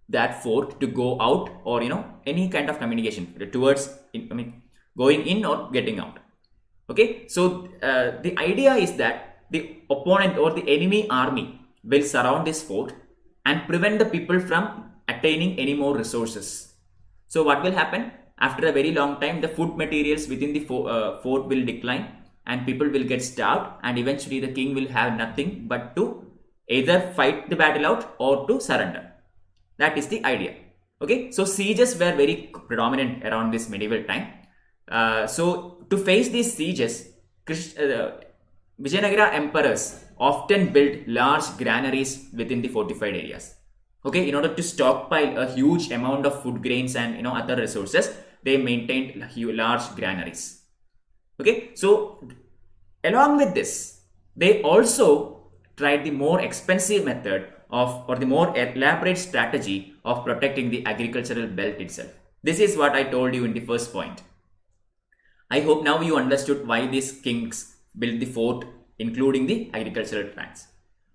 that fort to go out or any kind of communication towards going in or getting out. Okay, so the idea is that the opponent or the enemy army will surround this fort and prevent the people from attaining any more resources. So what will happen? After a very long time, the food materials within the fort will decline and people will get starved, and eventually the king will have nothing but to either fight the battle out or to surrender. That is the idea. Okay, so sieges were very predominant around this medieval time. So to face these sieges, Vijayanagara emperors often built large granaries within the fortified areas. Okay, in order to stockpile a huge amount of food grains and other resources, they maintained large granaries. Okay, so along with this, they also tried the more expensive method or the more elaborate strategy of protecting the agricultural belt itself. This is what I told you in the first point. I hope now you understood why these kings built the fort, including the agricultural tracts.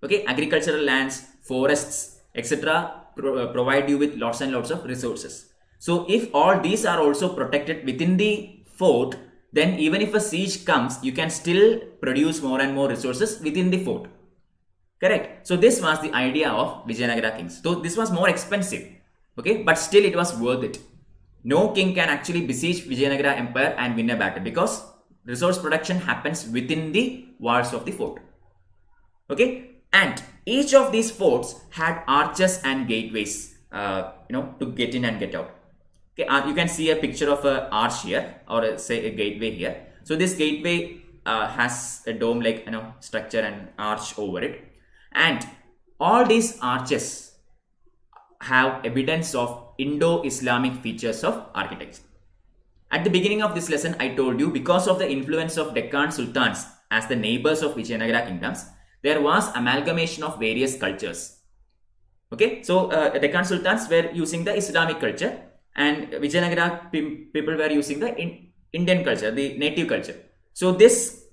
Okay, agricultural lands, forests, etc. provide you with lots and lots of resources. So if all these are also protected within the fort, then even if a siege comes, you can still produce more and more resources within the fort. Correct. So this was the idea of Vijayanagara kings. So this was more expensive. Okay, but still it was worth it. No king can actually besiege Vijayanagara Empire and win a battle because resource production happens within the walls of the fort. Okay, and each of these forts had arches and gateways, to get in and get out. Okay, you can see a picture of an arch here, or say a gateway here. So this gateway has a dome-like structure and arch over it, and all these arches have evidence of Indo-Islamic features of architecture. At the beginning of this lesson, I told you because of the influence of Deccan Sultans as the neighbors of Vijayanagara kingdoms, there was amalgamation of various cultures. Okay, so Deccan Sultans were using the Islamic culture, and Vijayanagara people were using the Indian culture, the native culture. So this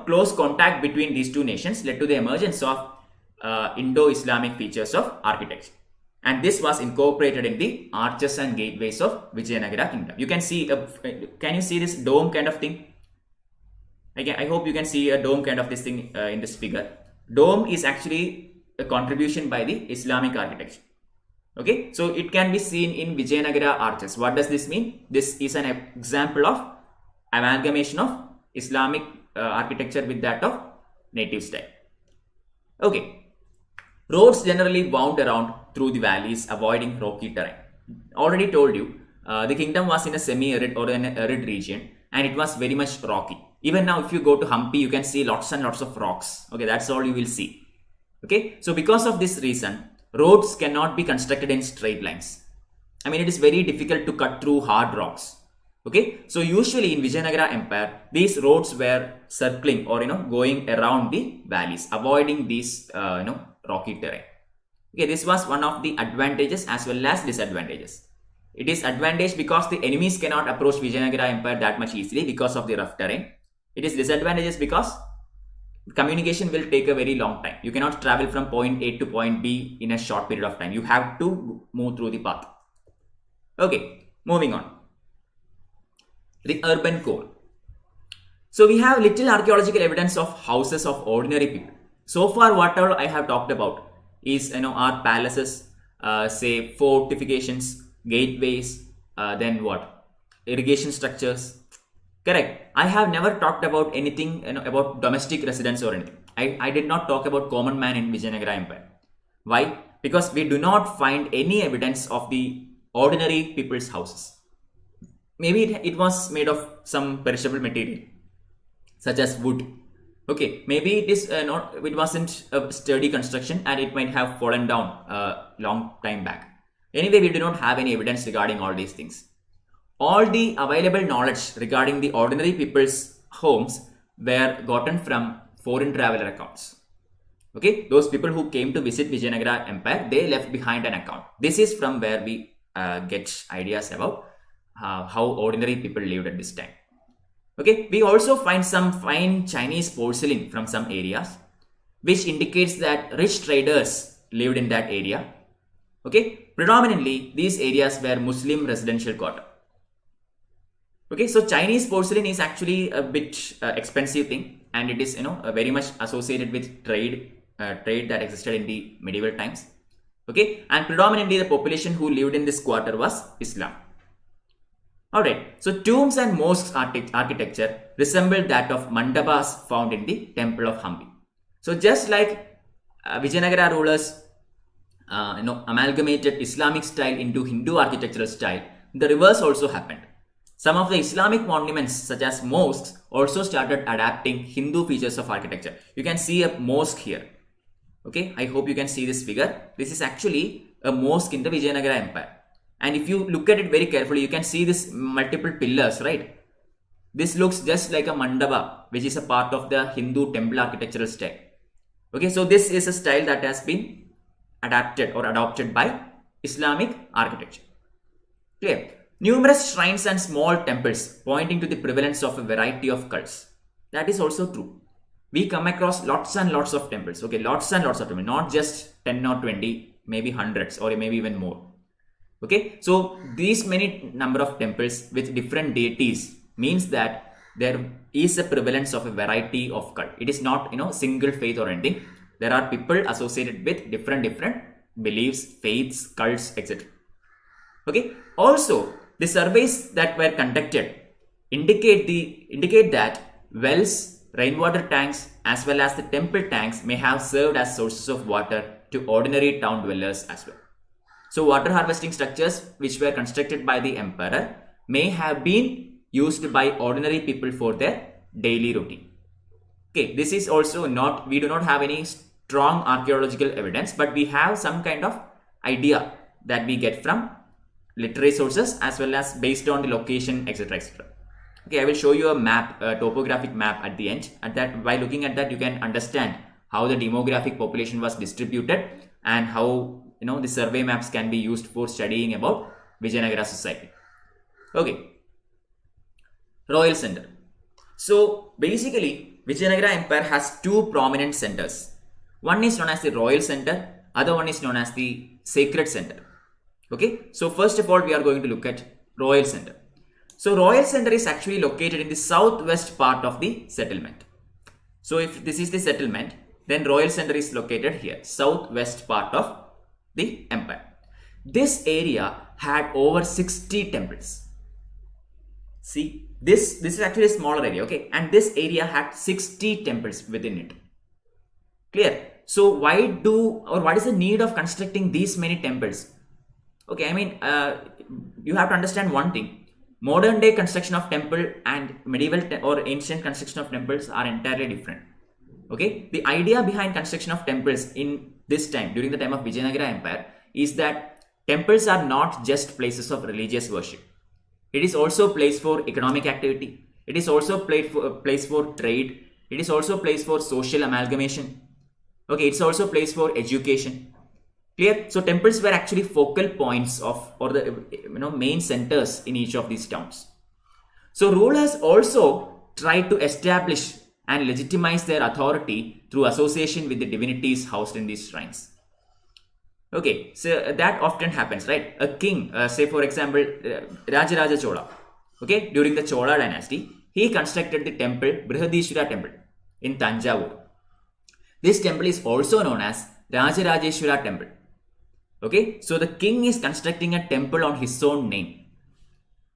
close contact between these two nations led to the emergence of Indo-Islamic features of architecture. And this was incorporated in the arches and gateways of Vijayanagara kingdom. You can see, can you see this dome kind of thing? Again, I hope you can see a dome kind of this thing in this figure. Dome is actually a contribution by the Islamic architecture. Okay, so it can be seen in Vijayanagara arches. What does this mean? This is an example of amalgamation of Islamic architecture with that of native style. Okay, roads generally wound around through the valleys, avoiding rocky terrain. Already told you, the kingdom was in a semi-arid or an arid region, and it was very much rocky. Even now, if you go to Hampi, you can see lots and lots of rocks. Okay, that's all you will see. Okay, so because of this reason, roads cannot be constructed in straight lines. I mean, it is very difficult to cut through hard rocks. Okay, so usually in Vijayanagara Empire, these roads were circling or going around the valleys, avoiding these rocky terrain. Okay, this was one of the advantages as well as disadvantages. It is advantage because the enemies cannot approach Vijayanagara Empire that much easily because of the rough terrain. It is disadvantages because communication will take a very long time. You cannot travel from point A to point B in a short period of time. You have to move through the path. Okay, moving on. The urban core. So we have little archaeological evidence of houses of ordinary people. So far, whatever I have talked about is our palaces, say fortifications, gateways, then what? Irrigation structures. Correct. I have never talked about anything about domestic residence or anything. I did not talk about common man in Vijayanagara Empire. Why? Because we do not find any evidence of the ordinary people's houses. Maybe it was made of some perishable material, such as wood. Okay, maybe it is it wasn't a sturdy construction and it might have fallen down a long time back. Anyway, we do not have any evidence regarding all these things. All the available knowledge regarding the ordinary people's homes were gotten from foreign traveler accounts. Okay, those people who came to visit Vijayanagara Empire, they left behind an account. This is from where we get ideas about how ordinary people lived at this time. Okay, we also find some fine Chinese porcelain from some areas, which indicates that rich traders lived in that area. Okay, predominantly these areas were Muslim residential quarter. Okay, so Chinese porcelain is actually a bit expensive thing, and it is very much associated with trade that existed in the medieval times. Okay, and predominantly the population who lived in this quarter was Islam. Alright, so tombs and mosques architecture resembled that of mandapas found in the temple of Hampi. So just like Vijayanagara rulers amalgamated Islamic style into Hindu architectural style, the reverse also happened. Some of the Islamic monuments such as mosques also started adapting Hindu features of architecture. You can see a mosque here. Okay, I hope you can see this figure. This is actually a mosque in the Vijayanagara Empire. And if you look at it very carefully, you can see this multiple pillars, right? This looks just like a mandapa, which is a part of the Hindu temple architectural style. Okay, so this is a style that has been adapted or adopted by Islamic architecture. Clear? Numerous shrines and small temples pointing to the prevalence of a variety of cults. That is also true. We come across lots and lots of temples. Okay, lots and lots of temples, not just 10 or 20, maybe hundreds or maybe even more. Okay, so these many number of temples with different deities means that there is a prevalence of a variety of cult. It is not single faith or anything. There are people associated with different beliefs, faiths, cults, etc. Okay, also the surveys that were conducted indicate that wells, rainwater tanks as well as the temple tanks may have served as sources of water to ordinary town dwellers as well. So water harvesting structures which were constructed by the emperor may have been used by ordinary people for their daily routine. Okay, this is also we do not have any strong archaeological evidence, but we have some kind of idea that we get from literary sources as well as based on the location, etc. etc. Okay, I will show you a map, a topographic map at the end. By looking at that, you can understand how the demographic population was distributed and how the survey maps can be used for studying about Vijayanagara society. Okay, Royal Center. So basically, Vijayanagara Empire has two prominent centers. One is known as the Royal Center, other one is known as the Sacred Center. Okay, so first of all, we are going to look at Royal Center. So Royal Center is actually located in the southwest part of the settlement. So if this is the settlement, Then royal center is located here, southwest part of the empire. This area had over 60 temples. See, this is actually a smaller area, okay? And this area had 60 temples within it. Clear? So what is the need of constructing these many temples? Okay, I mean, you have to understand one thing. Modern day construction of temple and medieval or ancient construction of temples are entirely different. Okay, the idea behind construction of temples in this time, during the time of Vijayanagara Empire, is that temples are not just places of religious worship. It is also a place for economic activity. It is also a place for trade. It is also a place for social amalgamation. Okay, it's also a place for education. Clear? So temples were actually focal points of, or the main centers in each of these towns. So rulers also tried to establish and legitimize their authority through association with the divinities housed in these shrines. Okay, so that often happens, right? A king, say for example, Rajaraja Chola, okay, during the Chola dynasty, he constructed the temple, Brihadishwara temple in Tanjavur. This temple is also known as Rajarajeshwara temple. Okay, so the king is constructing a temple on his own name.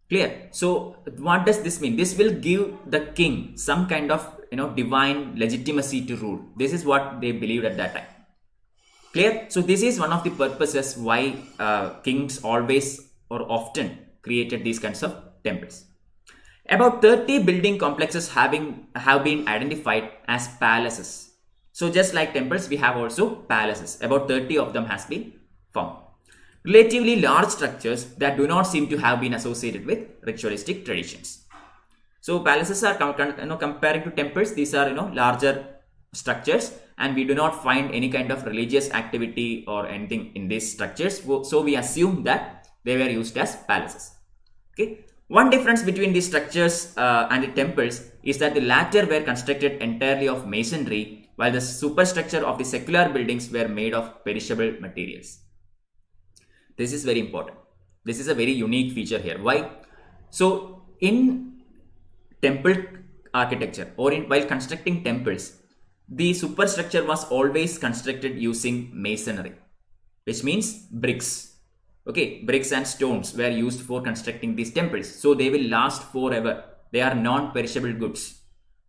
Clear? So what does this mean? This will give the king some kind of divine legitimacy to rule. This is what they believed at that time. Clear? So this is one of the purposes why kings always or often created these kinds of temples. About 30 building complexes have been identified as palaces. So just like temples, we have also palaces. About 30 of them has been found. Relatively large structures that do not seem to have been associated with ritualistic traditions. So palaces are comparing to temples, these are larger structures, and we do not find any kind of religious activity or anything in these structures. So we assume that they were used as palaces. Okay. One difference between these structures and the temples is that the latter were constructed entirely of masonry, while the superstructure of the secular buildings were made of perishable materials. This is very important. This is a very unique feature here. Why? So in temple architecture or while constructing temples, the superstructure was always constructed using masonry, which means bricks. Okay, bricks and stones were used for constructing these temples. So they will last forever. They are non-perishable goods.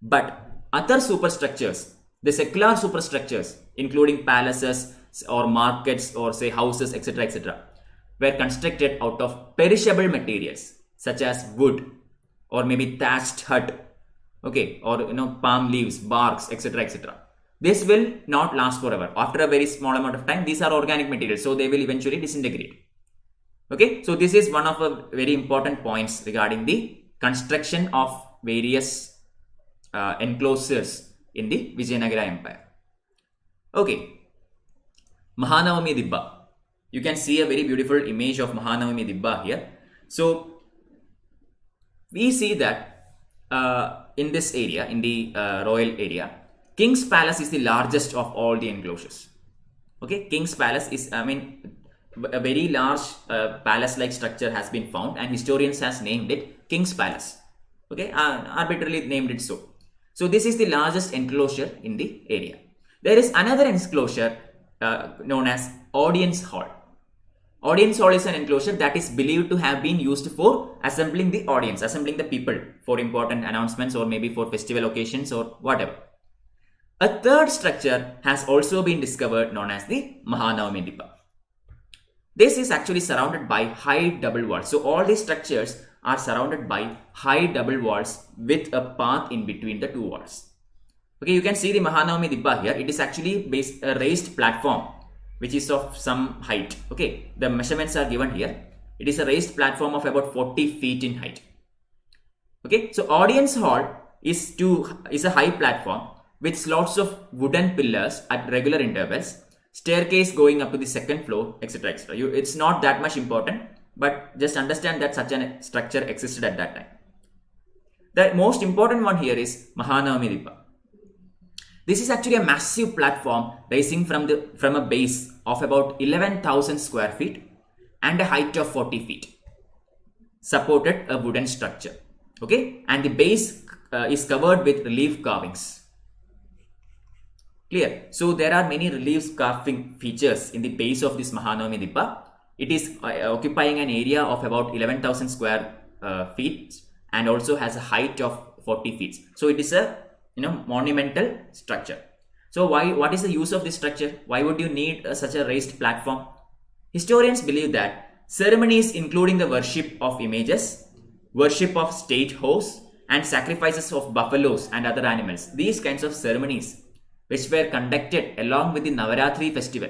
But other superstructures, the secular superstructures, including palaces or markets or say houses, etc., were constructed out of perishable materials such as wood or maybe thatched hut, okay, or palm leaves, barks, etc. This will not last forever. After a very small amount of time, these are organic materials, so they will eventually disintegrate. Okay, so this is one of the very important points regarding the construction of various enclosures in the Vijayanagara Empire. Okay, Mahamani Dipa. You can see a very beautiful image of Mahamani Dipa here. So we see that in this area, in the royal area, King's Palace is the largest of all the enclosures. Okay, King's Palace is, a very large palace-like structure has been found, and historians has named it King's Palace. Okay, arbitrarily named it so. So this is the largest enclosure in the area. There is another enclosure known as Audience Hall. Audience hall is an enclosure that is believed to have been used for assembling the audience, assembling the people for important announcements or maybe for festival occasions or whatever. A third structure has also been discovered known as the Mahamani Dipa. This is actually surrounded by high double walls. So all these structures are surrounded by high double walls with a path in between the two walls. Okay, you can see the Mahamani Dipa here. It is actually a raised platform which is of some height. Okay, the measurements are given here. It is a raised platform of about 40 feet in height. Okay, so audience hall is a high platform with slots of wooden pillars at regular intervals, staircase going up to the second floor, etc. It's not that much important, but just understand that such a structure existed at that time. The most important one here is Mahamani Dipa. This is actually a massive platform rising from a base of about 11,000 square feet and a height of 40 feet. Supported a wooden structure. Okay, and the base is covered with relief carvings. Clear? So there are many relief carving features in the base of this Mahamani Dipa. It is occupying an area of about 11,000 square feet and also has a height of 40 feet. So it is a monumental structure. So what is the use of this structure? Why would you need such a raised platform? Historians believe that ceremonies including the worship of images, worship of state hosts, and sacrifices of buffaloes and other animals, these kinds of ceremonies which were conducted along with the Navaratri festival.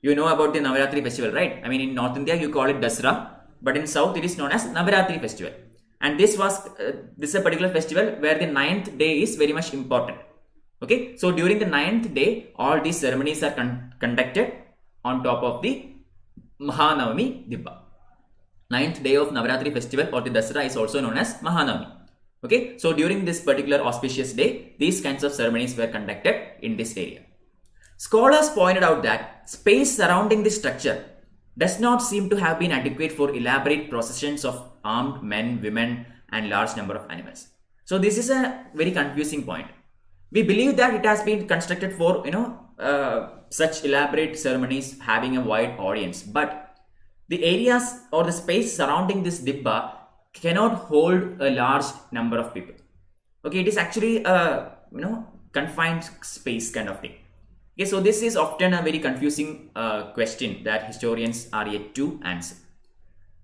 You know about the Navaratri festival, right? I mean, in North India you call it Dasra, but in South it is known as Navaratri festival. And this is a particular festival where the 9th day is very much important. Okay, so during the 9th day, all these ceremonies are conducted on top of the Mahamani Dipa. 9th day of Navaratri festival or the Dasara is also known as Mahamani. Okay, so during this particular auspicious day, these kinds of ceremonies were conducted in this area. Scholars pointed out that space surrounding this structure does not seem to have been adequate for elaborate processions of armed men, women, and large number of animals. So this is a very confusing point. We believe that it has been constructed for such elaborate ceremonies having a wide audience, but the areas or the space surrounding this Dibba cannot hold a large number of people. Okay, it is actually a confined space kind of thing. Okay, so this is often a very confusing question that historians are yet to answer.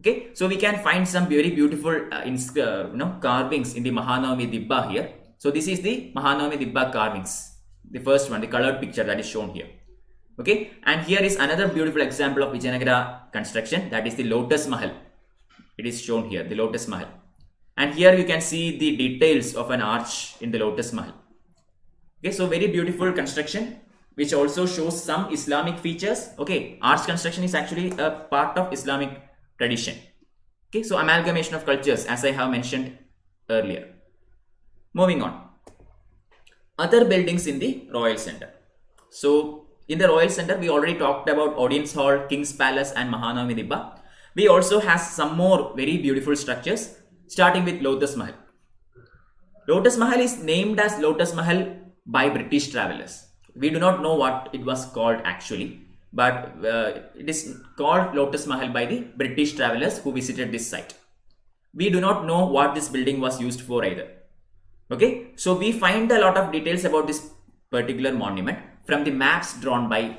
Okay, so we can find some very beautiful carvings in the Mahamani Dibba here. So this is the Mahamani Dibba carvings, the first one, the colored picture that is shown here. Okay, and here is another beautiful example of Vijayanagara construction, that is the Lotus Mahal. It is shown here, the Lotus Mahal. And here you can see the details of an arch in the Lotus Mahal. Okay, so very beautiful construction, which also shows some Islamic features. Okay, arch construction is actually a part of Islamic tradition. Okay, so amalgamation of cultures, as I have mentioned earlier. Moving on. Other buildings in the Royal Center. So in the Royal Center, we already talked about Audience Hall, King's Palace, and Mahamani Dipa. We also have some more very beautiful structures, starting with Lotus Mahal. Lotus Mahal is named as Lotus Mahal by British travelers. We do not know what it was called actually, but it is called Lotus Mahal by the British travelers who visited this site. We do not know what this building was used for either. Okay, so we find a lot of details about this particular monument from the maps drawn by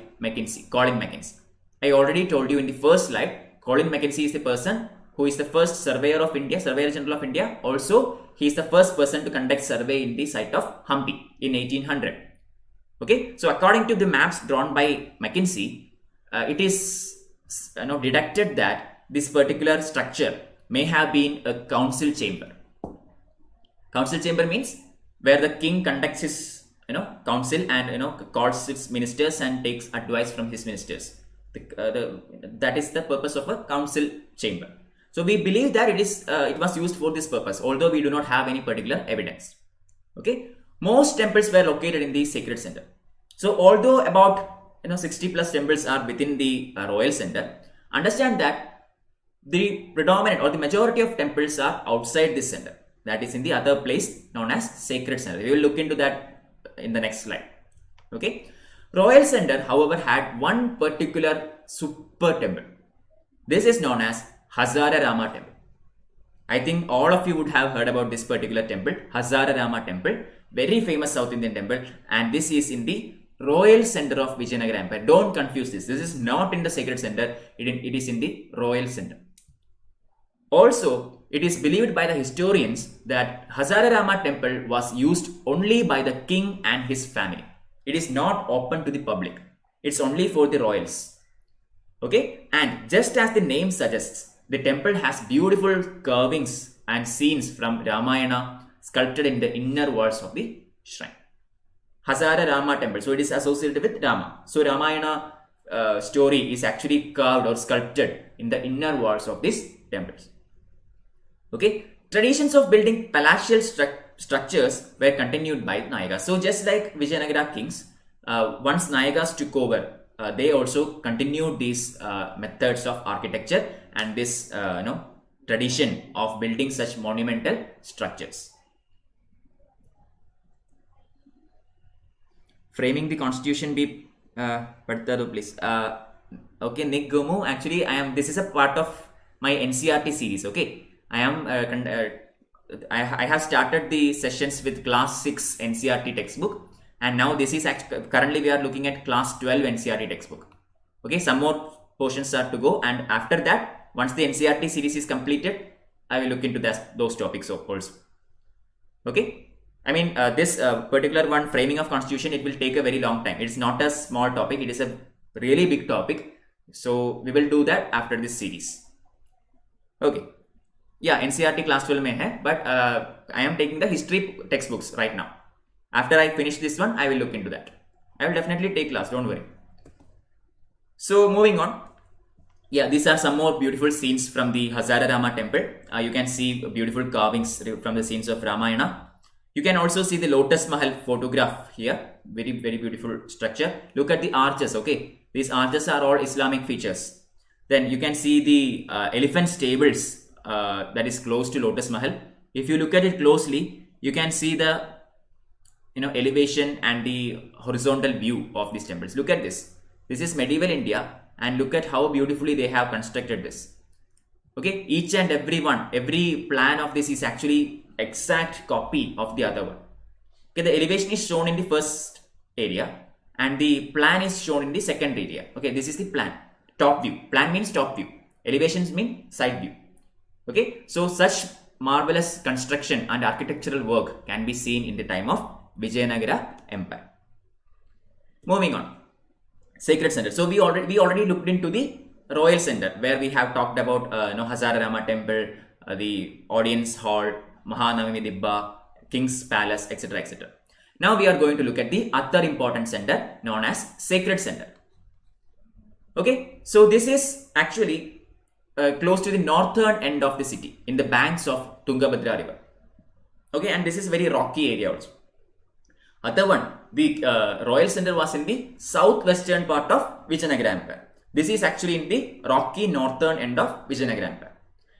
Colin Mackenzie. I already told you in the first slide, Colin Mackenzie is the person who is the first surveyor of India, Surveyor General of India. Also, he is the first person to conduct survey in the site of Hampi in 1800. Okay, so according to the maps drawn by Mackenzie, it is deducted that this particular structure may have been a council chamber. Council chamber means where the king conducts his council and calls its ministers and takes advice from his ministers. That is the purpose of a council chamber. So we believe that it was used for this purpose, although we do not have any particular evidence. Okay, most temples were located in the sacred center. So although about 60 plus temples are within the Royal Center, understand that the predominant or the majority of temples are outside this center, that is in the other place known as sacred center. We will look into that in the next slide. Okay, Royal Center, however, had one particular super temple. This is known as Hazara Rama temple. I think all of you would have heard about this particular temple, Hazara Rama temple, very famous South Indian temple, and this is in the Royal Center of Vijayanagara Empire. Don't confuse this. This is not in the sacred center. It is in the Royal Center. Also, it is believed by the historians that Hazara Rama temple was used only by the king and his family. It is not open to the public. It's only for the royals. Okay, and just as the name suggests, the temple has beautiful carvings and scenes from Ramayana sculpted in the inner walls of the shrine. Hazara Rama temple, so it is associated with Rama. So Ramayana story is actually carved or sculpted in the inner walls of these temples. Okay, traditions of building palatial structures were continued by Nayakas. So just like Vijayanagara kings, once Nayakas took over, they also continued these methods of architecture and this tradition of building such monumental structures. framing the constitution be padtadu please. Okay, Nick Gomu, actually this is a part of my NCERT series. Okay, I have started the sessions with class 6 NCERT textbook, and now this is currently we are looking at class 12 NCERT textbook. Okay, some more portions are to go, and after that, once the NCERT series is completed, I will look into those topics also. Okay, I mean this particular one, framing of constitution, it will take a very long time. It's not a small topic, it is a really big topic. So we will do that after this series. Okay, yeah, NCERT class 12 mein hai, but I am taking the history textbooks right now. After I finish this one, I will look into that. I will definitely take class, don't worry. So moving on, yeah, these are some more beautiful scenes from the Hazara Rama temple. You can see beautiful carvings from the scenes of Ramayana. You can also see the Lotus Mahal photograph here. Very, very beautiful structure. Look at the arches, okay? These arches are all Islamic features. Then you can see the elephant stables that is close to Lotus Mahal. If you look at it closely, you can see the elevation and the horizontal view of these temples. Look at this. This is medieval India, and look at how beautifully they have constructed this. Okay, each and every plan of this is actually exact copy of the other one. Okay, the elevation is shown in the first area and the plan is shown in the second area. Okay, this is the plan, top view. Plan means top view, elevations mean side view. Okay, so such marvelous construction and architectural work can be seen in the time of Vijayanagara Empire. Moving on, Sacred Center. So we already looked into the Royal Center, where we have talked about Hazara Rama temple, the audience hall, Mahamani Dipa, King's Palace, etc., etc. Now we are going to look at the other important center known as Sacred Center. Okay, so this is actually close to the northern end of the city, in the banks of Tungabhadra river. Okay, and this is very rocky area also. Other one, the Royal Center was in the southwestern part of Vijayanagara Empire. This is actually in the rocky northern end of Vijayanagara Empire.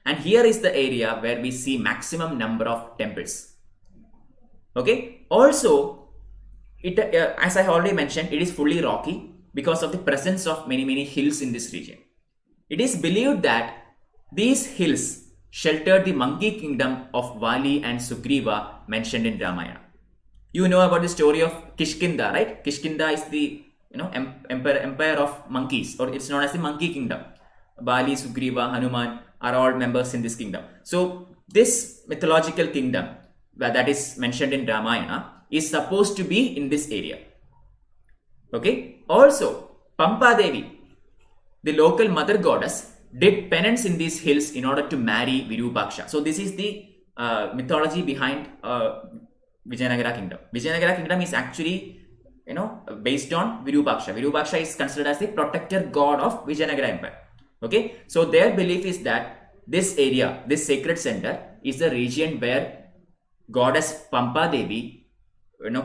And here is the area where we see maximum number of temples. Okay, also, as I already mentioned, it is fully rocky because of the presence of many hills in this region. It is believed that these hills sheltered the monkey kingdom of Vali and Sugriva mentioned in Ramayana. You know about the story of Kishkinda, right? Kishkinda is the empire of monkeys, or it's known as the monkey kingdom. Bali, Sugriva, Hanuman are all members in this kingdom. So this mythological kingdom that is mentioned in Ramayana is supposed to be in this area. Okay. Also, Pampa Devi, the local mother goddess, did penance in these hills in order to marry Virupaksha. So this is the mythology behind Vijayanagara kingdom. Vijayanagara kingdom is actually based on Virupaksha. Virupaksha is considered as the protector god of Vijayanagara Empire. Okay, so their belief is that this area, this sacred center, is the region where goddess Pampa Devi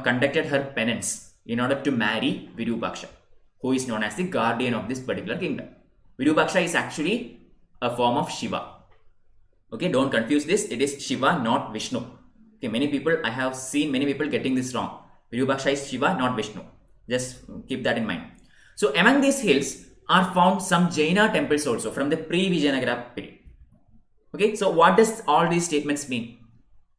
conducted her penance in order to marry Virupaksha, who is known as the guardian of this particular kingdom. Virupaksha is actually a form of Shiva. Okay, don't confuse this. It is Shiva, not Vishnu. Okay, I have seen many people getting this wrong. Virupaksha is Shiva, not Vishnu. Just keep that in mind. So among these hills are found some Jaina temples also from the pre-Vijayanagara period. Okay, so what does all these statements mean?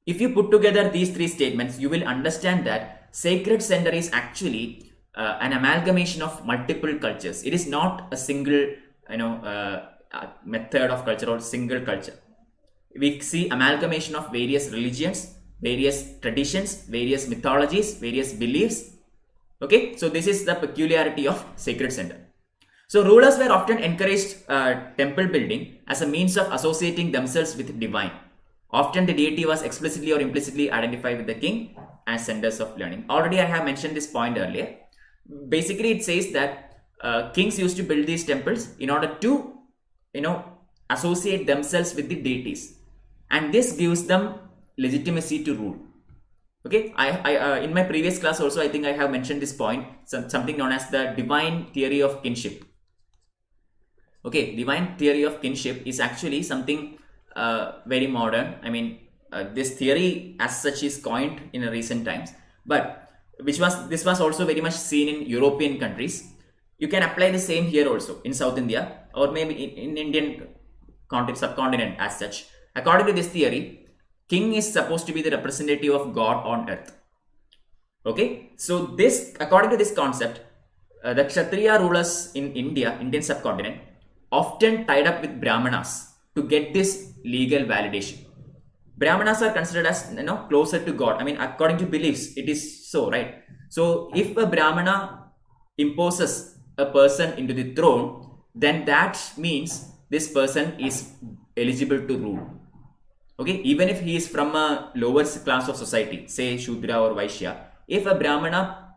If you put together these three statements, you will understand that Sacred Center is actually an amalgamation of multiple cultures. It is not a single method of culture or single culture. We see amalgamation of various religions, various traditions, various mythologies, various beliefs. Okay, so this is the peculiarity of Sacred Center. So rulers were often encouraged temple building as a means of associating themselves with divine. Often the deity was explicitly or implicitly identified with the king as centers of learning. Already I have mentioned this point earlier. Basically it says that kings used to build these temples in order to associate themselves with the deities, and this gives them legitimacy to rule. Okay, I in my previous class also I think I have mentioned this point, something known as the divine theory of kinship. Okay, divine theory of kinship is actually something very modern. I mean, this theory as such is coined in recent times, but this was also very much seen in European countries. You can apply the same here also in South India, or maybe in Indian subcontinent as such. According to this theory, king is supposed to be the representative of God on earth. Okay, so this, according to this concept, the Kshatriya rulers in Indian subcontinent, often tied up with Brahmanas to get this legal validation. Brahmanas are considered as closer to God. I mean, according to beliefs, it is so, right? So if a Brahmana imposes a person into the throne, then that means this person is eligible to rule. Okay, even if he is from a lower class of society, say Shudra or Vaishya, if a Brahmana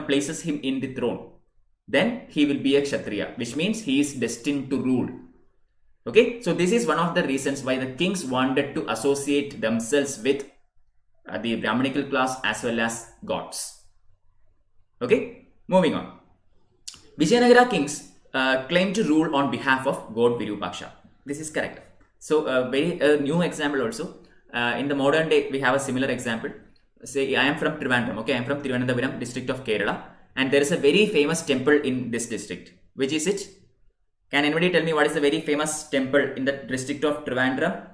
places him in the throne, then he will be a Kshatriya, which means he is destined to rule. Okay, so this is one of the reasons why the kings wanted to associate themselves with the Brahmanical class as well as gods. Okay, moving on. Vijayanagara kings claimed to rule on behalf of God Virupaksha. This is correct. So a new example also. In the modern day, we have a similar example. Say I am from Trivandrum. Okay, I am from Thiruvananthapuram district of Kerala, and there is a very famous temple in this district. Which is it? Can anybody tell me what is the very famous temple in the district of Trivandrum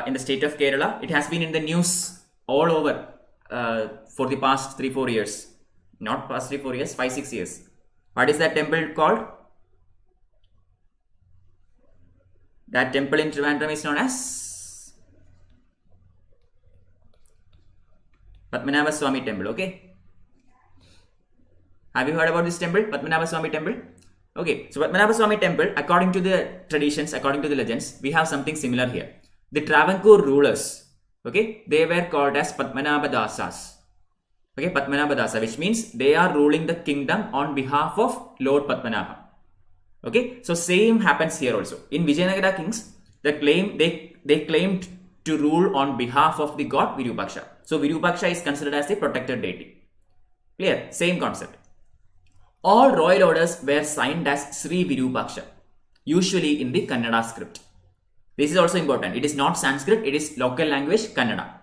in the state of Kerala? It has been in the news all over for the past 3-4 years. Not past 3-4 years, 5-6 years. What is that temple called? That temple in Trivandrum is known as Padmanabha Swami temple. Okay. Have you heard about this temple, Padmanabha Swami temple? Okay, so Padmanabha Swami temple, according to the traditions, according to the legends, we have something similar here. The Travancore rulers, okay, they were called as Padmanabha Dasas. Okay, Padmanabha Dasa, which means they are ruling the kingdom on behalf of Lord Padmanabha. Okay, so same happens here also. In Vijayanagara kings, they claimed to rule on behalf of the god Virupaksha. So Virupaksha is considered as the protector deity. Clear? Same concept. All royal orders were signed as Sri Virupaksha, usually in the Kannada script. This is also important. It is not Sanskrit, it is local language Kannada.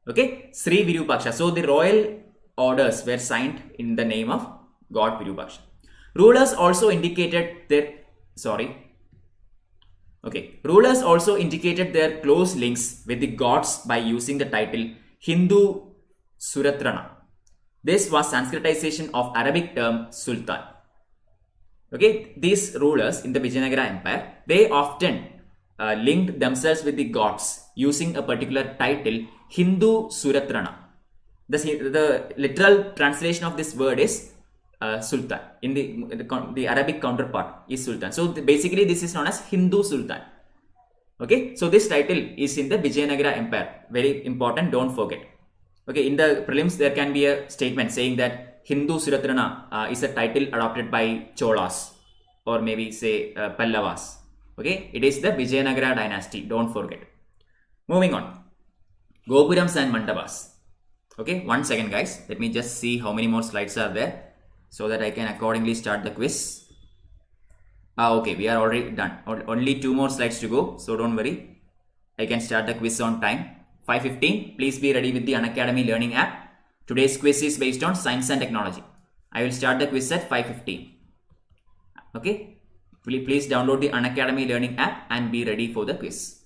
Okay, Sri Virupaksha. So the royal orders were signed in the name of God Virupaksha. Rulers also indicated their close links with the gods by using the title Hindu Suratrana. This was Sanskritization of Arabic term Sultan. Okay, these rulers in the Vijayanagara Empire, they often linked themselves with the gods using a particular title Hindu Suratrana. The literal translation of this word is Sultan. In the Arabic counterpart is Sultan. So basically this is known as Hindu Sultan. Okay, so this title is in the Vijayanagara Empire. Very important, don't forget. Okay, in the prelims there can be a statement saying that Hindu Suratrana is a title adopted by Cholas or maybe say Pallavas. Okay, it is the Vijayanagara Dynasty, don't forget. Moving on. Gopurams and Mandavas. Okay, 1 second guys. Let me just see how many more slides are there so that I can accordingly start the quiz. Okay, we are already done. Only 2 more slides to go, so don't worry. I can start the quiz on time. 5:15. Please be ready with the Unacademy learning app. Today's quiz is based on science and technology. I will start the quiz at 5:15. Okay, please download the Unacademy learning app and be ready for the quiz.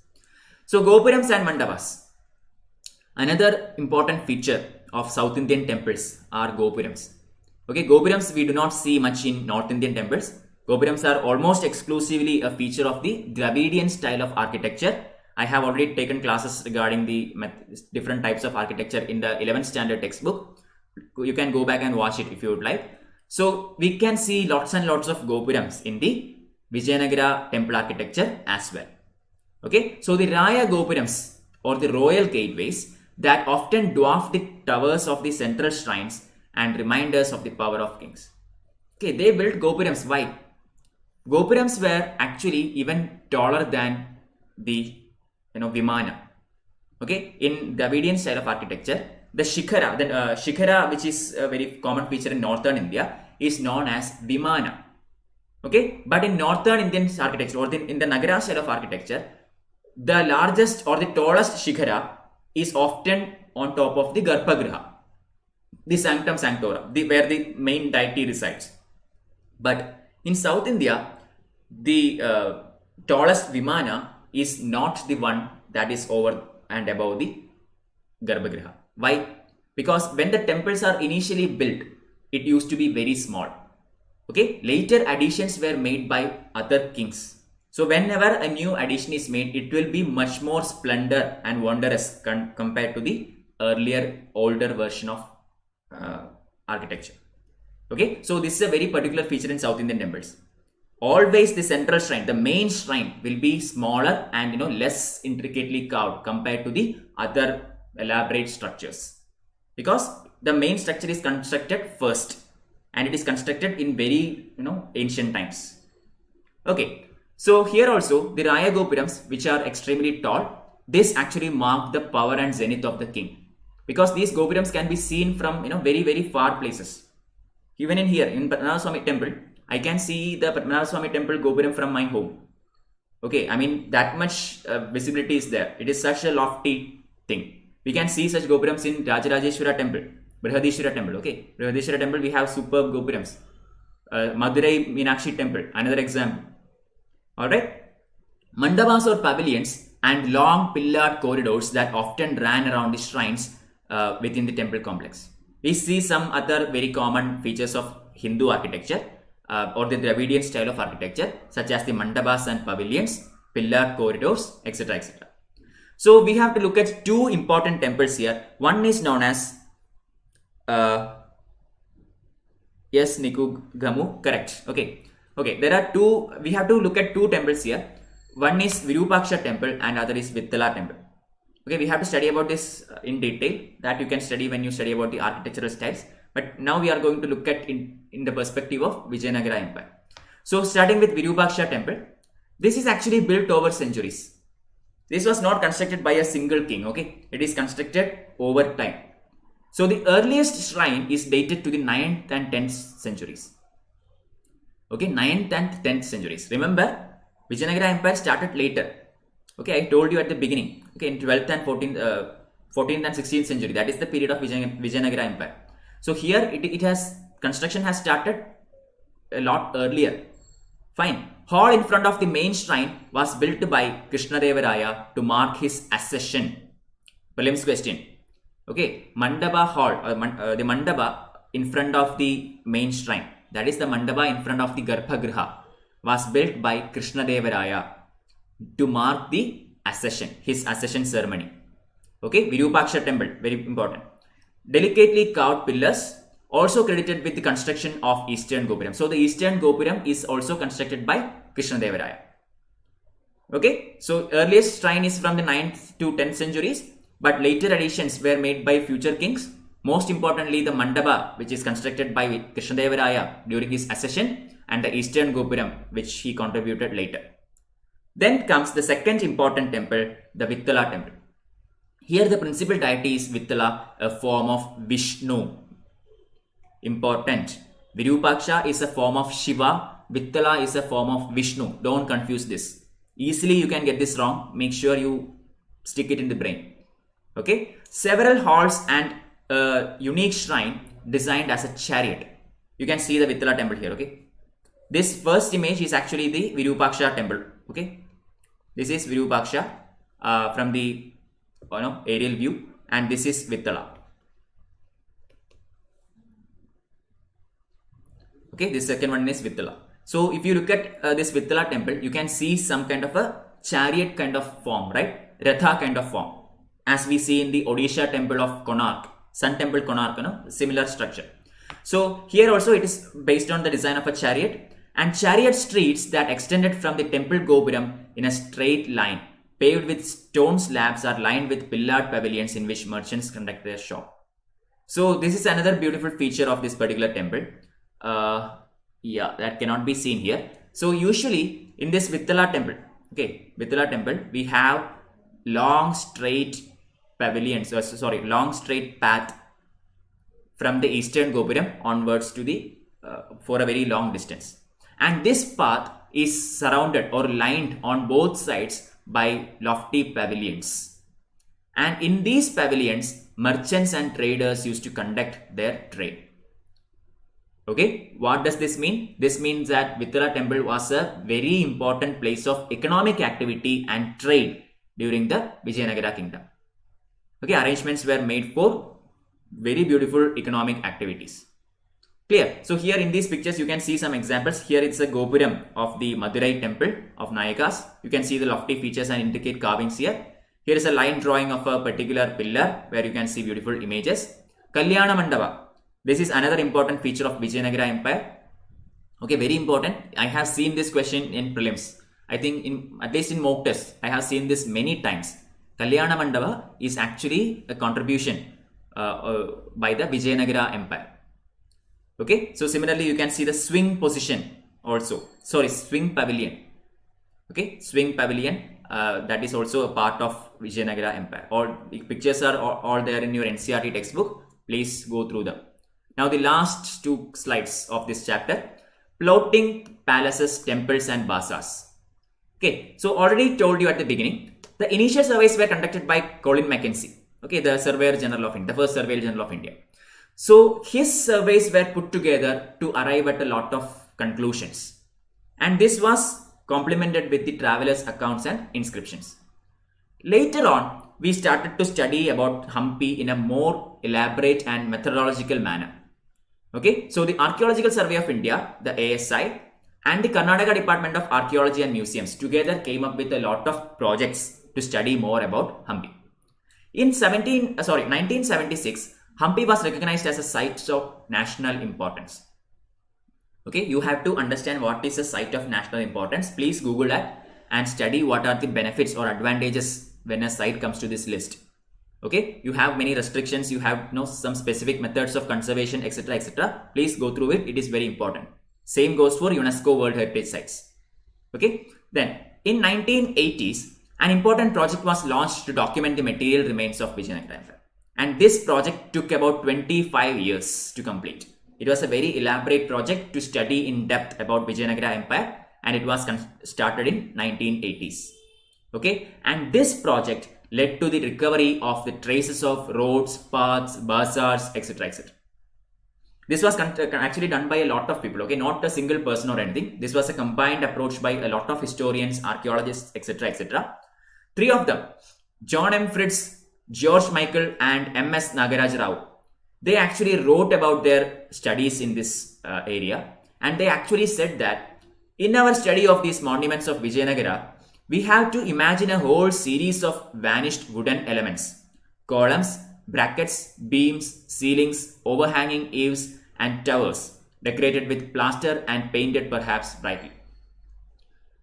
So Gopurams and Mandavas. Another important feature of South Indian temples are Gopurams. Okay, Gopurams we do not see much in North Indian temples. Gopurams are almost exclusively a feature of the Dravidian style of architecture. I have already taken classes regarding the different types of architecture in the 11th standard textbook. You can go back and watch it if you would like. So we can see lots and lots of Gopurams in the Vijayanagara temple architecture as well. Okay, so the Raya Gopurams or the royal gateways that often dwarf the towers of the central shrines and remind us of the power of kings. Okay, they built Gopurams. Why? Gopurams were actually even taller than the Vimana. Okay, in Dravidian style of architecture, the Shikhara, which is a very common feature in northern India, is known as Vimana. Okay, but in northern Indian architecture or in the Nagara style of architecture, the largest or the tallest Shikhara is often on top of the Garbhagriha. the Sanctum Sanctorum, where the main deity resides. But in South India, the tallest Vimana is not the one that is over and above the Garbhagriha. Why? Because when the temples are initially built, it used to be very small. Okay, later additions were made by other kings. So whenever a new addition is made, it will be much more splendor and wondrous compared to the earlier, older version of architecture. Okay, so this is a very particular feature in South Indian temples. Always the central shrine, the main shrine, will be smaller and less intricately carved compared to the other elaborate structures, because the main structure is constructed first, and it is constructed in very ancient times. Okay, so here also the Raya Gopurams, which are extremely tall, this actually mark the power and zenith of the king, because these Gopurams can be seen from very, very far places. Even in here in Padmanabha temple, I can see the Padmanabha temple Gopuram from my home. Okay, I mean that much visibility is there. It is such a lofty thing. We can see such Gopurams in Rajarajeshwara temple, Brihadishwara temple. Okay, Brihadishwara temple we have superb Gopurams. Madurai Meenakshi temple, another example. Alright, mandabas or pavilions and long pillared corridors that often ran around the shrines within the temple complex. We see some other very common features of Hindu architecture or the Dravidian style of architecture, such as the mandabas and pavilions, pillared corridors, etc. etc. So we have to look at two important temples here. One is known as yes, Niku Gamu, correct. Okay, there are two. We have to look at two temples here. One is Virupaksha temple and other is Vittala temple. Okay, we have to study about this in detail. That you can study when you study about the architectural styles. But now we are going to look at in the perspective of Vijayanagara Empire. So starting with Virupaksha temple, this is actually built over centuries. This was not constructed by a single king. Okay, it is constructed over time. So the earliest shrine is dated to the 9th and 10th centuries. Okay, 9th and 10th centuries. Remember, Vijayanagara Empire started later. Okay, I told you at the beginning. Okay, in 12th and 14th and 16th century, that is the period of Vijayanagara Empire. So here construction has started a lot earlier. Fine. Hall in front of the main shrine was built by Krishnadevaraya to mark his accession. Prelims question. Okay, Mandapa hall, the Mandapa in front of the main shrine, that is the Mandapa in front of the Garbhagriha, was built by Krishnadevaraya to mark the accession, his accession ceremony. Okay, Virupaksha temple, very important. Delicately carved pillars, also credited with the construction of Eastern Gopuram. So the Eastern Gopuram is also constructed by Krishnadevaraya. Okay, so earliest shrine is from the 9th to 10th centuries, but later additions were made by future kings. Most importantly, the Mandapa, which is constructed by Krishnadevaraya during his accession, and the Eastern Gopuram, which he contributed later. Then comes the second important temple, the Vittala temple. Here the principal deity is Vittala, a form of Vishnu. Important. Virupaksha is a form of Shiva. Vittala is a form of Vishnu. Don't confuse this. Easily you can get this wrong. Make sure you stick it in the brain. Okay. Several halls and a unique shrine designed as a chariot. You can see the Vittala temple here. Okay. This first image is actually the Virupaksha temple. Okay. This is Virupaksha from the aerial view, and this is Vittala. Okay, this second one is Vittala. So if you look at this Vittala temple, you can see some kind of a chariot kind of form, right? Ratha kind of form, as we see in the Odisha temple of Konark, Sun Temple Konark, similar structure. So here also it is based on the design of a chariot, and chariot streets that extended from the temple Gopuram in a straight line, paved with stone slabs, are lined with pillared pavilions in which merchants conduct their shop. So this is another beautiful feature of this particular temple. Yeah, that cannot be seen here. So usually in this Vittala temple, okay, Vittala temple, we have long straight pavilions, long straight path from the Eastern Gopuram onwards to the for a very long distance. And this path is surrounded or lined on both sides by lofty pavilions. And in these pavilions, merchants and traders used to conduct their trade. Okay, what does this mean? This means that Vithala temple was a very important place of economic activity and trade during the Vijayanagara kingdom. Okay, arrangements were made for very beautiful economic activities. Clear? So here in these pictures you can see some examples. Here it's a Gopuram of the Madurai temple of Nayakas. You can see the lofty features and intricate carvings here. Here is a line drawing of a particular pillar where you can see beautiful images. Kalyana Mandapa. This is another important feature of Vijayanagara Empire. Okay, very important. I have seen this question in prelims. I think at least in mock tests, I have seen this many times. Kalyana Mandapa is actually a contribution by the Vijayanagara Empire. Okay, so similarly you can see the swing position also. Sorry, swing pavilion. Okay, swing pavilion. That is also a part of Vijayanagara Empire. All the pictures are all there in your NCERT textbook. Please go through them. Now the last two slides of this chapter. Plotting palaces, temples and bazaars. Okay, so already told you at the beginning, the initial surveys were conducted by Colin Mackenzie. Okay, the Surveyor General of India, the first Surveyor General of India. So his surveys were put together to arrive at a lot of conclusions. And this was complemented with the travelers' accounts and inscriptions. Later on, we started to study about Hampi in a more elaborate and methodological manner. Okay, so the Archaeological Survey of India, the ASI, and the Karnataka Department of Archaeology and Museums together came up with a lot of projects to study more about Hampi. In 1976, Hampi was recognized as a site of national importance. Okay, you have to understand what is a site of national importance. Please Google that and study what are the benefits or advantages when a site comes to this list. Okay, you have many restrictions, you have some specific methods of conservation, etc., etc. Please go through it. It is very important. Same goes for UNESCO World Heritage Sites. Okay, then in 1980s, an important project was launched to document the material remains of Vijayanagara Empire. And this project took about 25 years to complete. It was a very elaborate project to study in depth about Vijayanagara Empire, and it was started in 1980s. Okay, and this project led to the recovery of the traces of roads, paths, bazaars, etc., etc. This was actually done by a lot of people, okay, not a single person or anything. This was a combined approach by a lot of historians, archaeologists, etc., etc. Three of them, John M. Fritz, George Michael and M.S. Nagaraj Rao, they actually wrote about their studies in this area, and they actually said that in our study of these monuments of Vijayanagara, we have to imagine a whole series of vanished wooden elements, columns, brackets, beams, ceilings, overhanging eaves and towers decorated with plaster and painted perhaps brightly.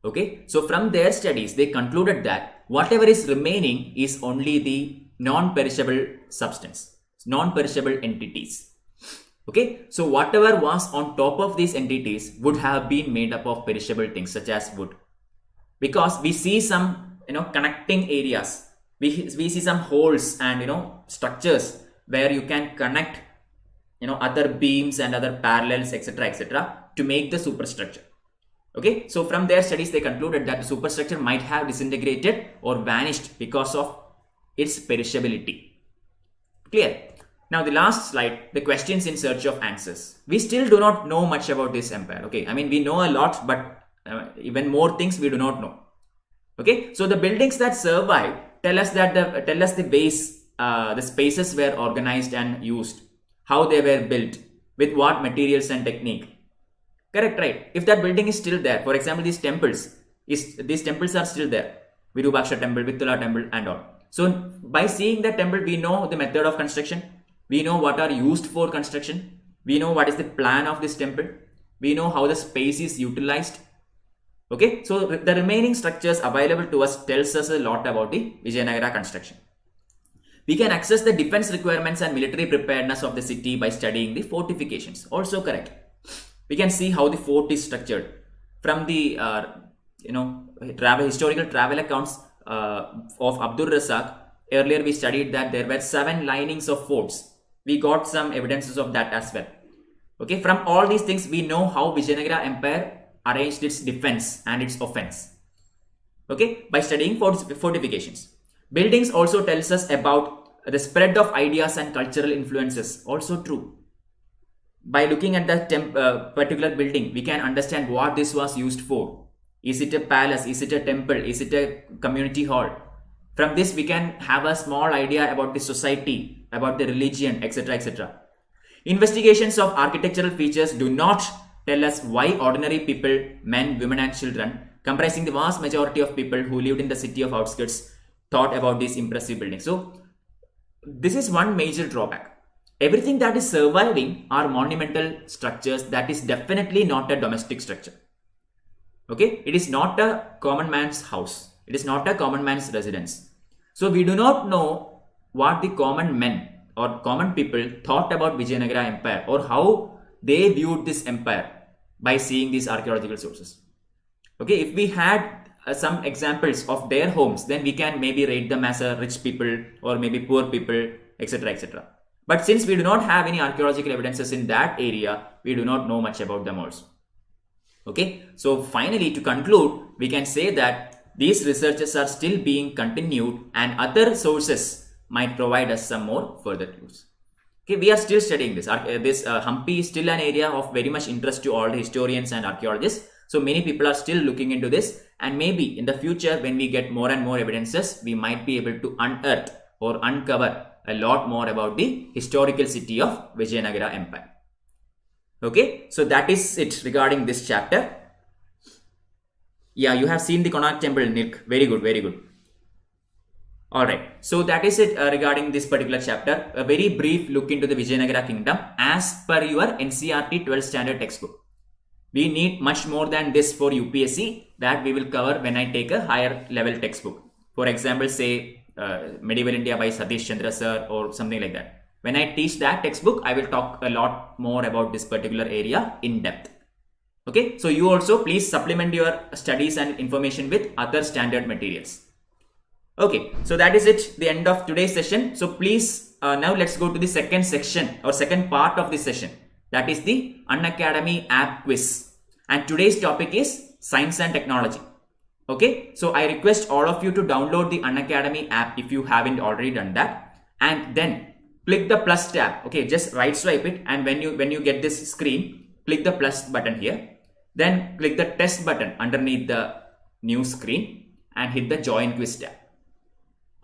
Okay, so from their studies, they concluded that whatever is remaining is only the non-perishable substance, non-perishable entities. Okay, so whatever was on top of these entities would have been made up of perishable things such as wood. Because we see some connecting areas, we see some holes and structures where you can connect other beams and other parallels, etc., etc., to make the superstructure. Okay, so from their studies they concluded that the superstructure might have disintegrated or vanished because of its perishability. Clear? Now the last slide, the questions in search of answers. We still do not know much about this empire. Okay, I mean we know a lot, but even more things we do not know. Okay, so the buildings that survive tell us the ways, the spaces were organized and used, how they were built, with what materials and technique. Correct, right? If that building is still there, for example, these temples are still there. Virupaksha temple, Vithala temple and all. So by seeing the temple, we know the method of construction. We know what are used for construction. We know what is the plan of this temple. We know how the space is utilized. Okay, so the remaining structures available to us tells us a lot about the Vijayanagara construction. We can access the defense requirements and military preparedness of the city by studying the fortifications. Also correct. We can see how the fort is structured from the historical travel accounts of Abdur Razak. Earlier we studied that there were 7 linings of forts. We got some evidences of that as well. Okay, from all these things we know how Vijayanagara Empire arranged its defense and its offense. Okay, by studying fortifications. Buildings also tells us about the spread of ideas and cultural influences. Also true. By looking at the particular building, we can understand what this was used for. Is it a palace? Is it a temple? Is it a community hall? From this, we can have a small idea about the society, about the religion, etc. etc. Investigations of architectural features do not tell us why ordinary people, men, women and children, comprising the vast majority of people who lived in the city of outskirts, thought about these impressive buildings. So, this is one major drawback. Everything that is surviving are monumental structures. That is definitely not a domestic structure. Okay, it is not a common man's house. It is not a common man's residence. So we do not know what the common men or common people thought about Vijayanagara Empire or how they viewed this empire by seeing these archaeological sources. Okay, if we had some examples of their homes, then we can maybe rate them as a rich people or maybe poor people, etc. etc. But since we do not have any archaeological evidences in that area, we do not know much about them also. Okay, so finally, to conclude, we can say that these researches are still being continued and other sources might provide us some more further clues. Okay, we are still studying this. Hampi is still an area of very much interest to all the historians and archaeologists. So many people are still looking into this, and maybe in the future when we get more and more evidences, we might be able to unearth or uncover a lot more about the historical city of Vijayanagara Empire. Okay, so that is it regarding this chapter. Yeah, you have seen the Konark temple, Nick. Very good, very good. Alright, so that is it regarding this particular chapter. A very brief look into the Vijayanagara kingdom as per your NCERT 12th standard textbook. We need much more than this for UPSC, that we will cover when I take a higher level textbook. For example, say Medieval India by Satish Chandra sir or something like that. When I teach that textbook, I will talk a lot more about this particular area in depth. Okay, so you also please supplement your studies and information with other standard materials. Okay, so that is it, the end of today's session. So please, now let's go to the second section or second part of this session. That is the Unacademy app quiz. And today's topic is science and technology. Okay, so I request all of you to download the Unacademy app if you haven't already done that. And then click the plus tab. Okay, just right swipe it, and when you get this screen, click the plus button here. Then click the test button underneath the new screen and hit the join quiz tab.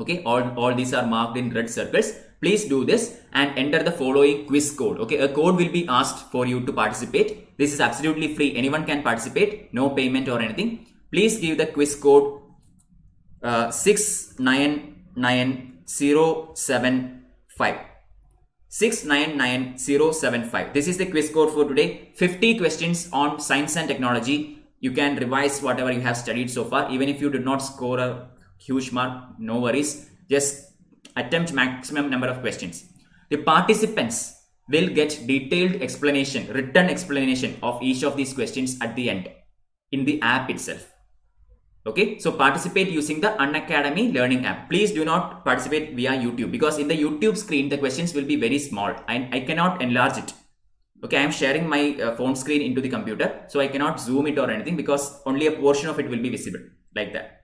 Okay, all these are marked in red circles. Please do this and enter the following quiz code. Okay, a code will be asked for you to participate. This is absolutely free. Anyone can participate. No payment or anything. Please give the quiz code 699075. 699075. This is the quiz code for today. 50 questions on science and technology. You can revise whatever you have studied so far. Even if you did not score a huge mark, no worries. Just attempt maximum number of questions. The participants will get detailed explanation, written explanation of each of these questions at the end in the app itself. Okay, so participate using the Unacademy learning app. Please do not participate via YouTube, because in the YouTube screen the questions will be very small. I cannot enlarge it. Okay, I am sharing my phone screen into the computer, so I cannot zoom it or anything because only a portion of it will be visible like that.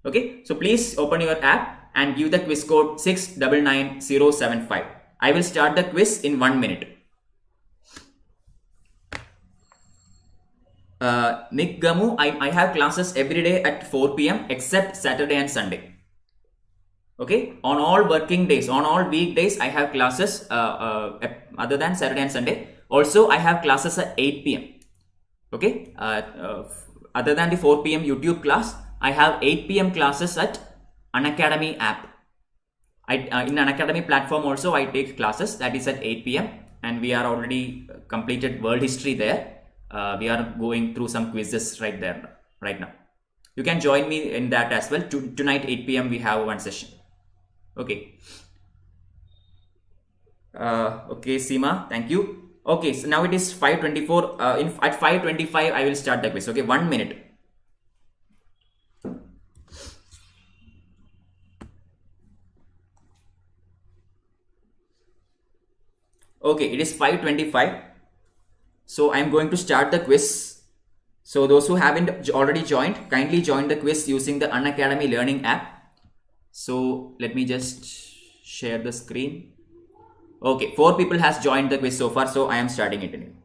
Okay, so please open your app and give the quiz code 699075. I will start the quiz in 1 minute. Nick Gamu, I have classes every day at 4 p.m. except Saturday and Sunday. Okay, on all working days, on all weekdays, I have classes other than Saturday and Sunday. Also, I have classes at 8 p.m. Okay, other than the 4 p.m. YouTube class, I have 8 p.m. classes at Unacademy app. In Unacademy platform also I take classes, that is at 8 p.m. and we are already completed world history there. We are going through some quizzes right now. You can join me in that as well. Tonight 8 p.m. we have one session. Okay. Okay, Seema, thank you. Okay, so now it is 5:24. At 5:25 I will start the quiz. Okay, 1 minute. Okay, it is 5:25. So I am going to start the quiz. So those who haven't already joined, kindly join the quiz using the Unacademy learning app. So let me just share the screen. Okay, 4 people has joined the quiz so far, so I am starting it in.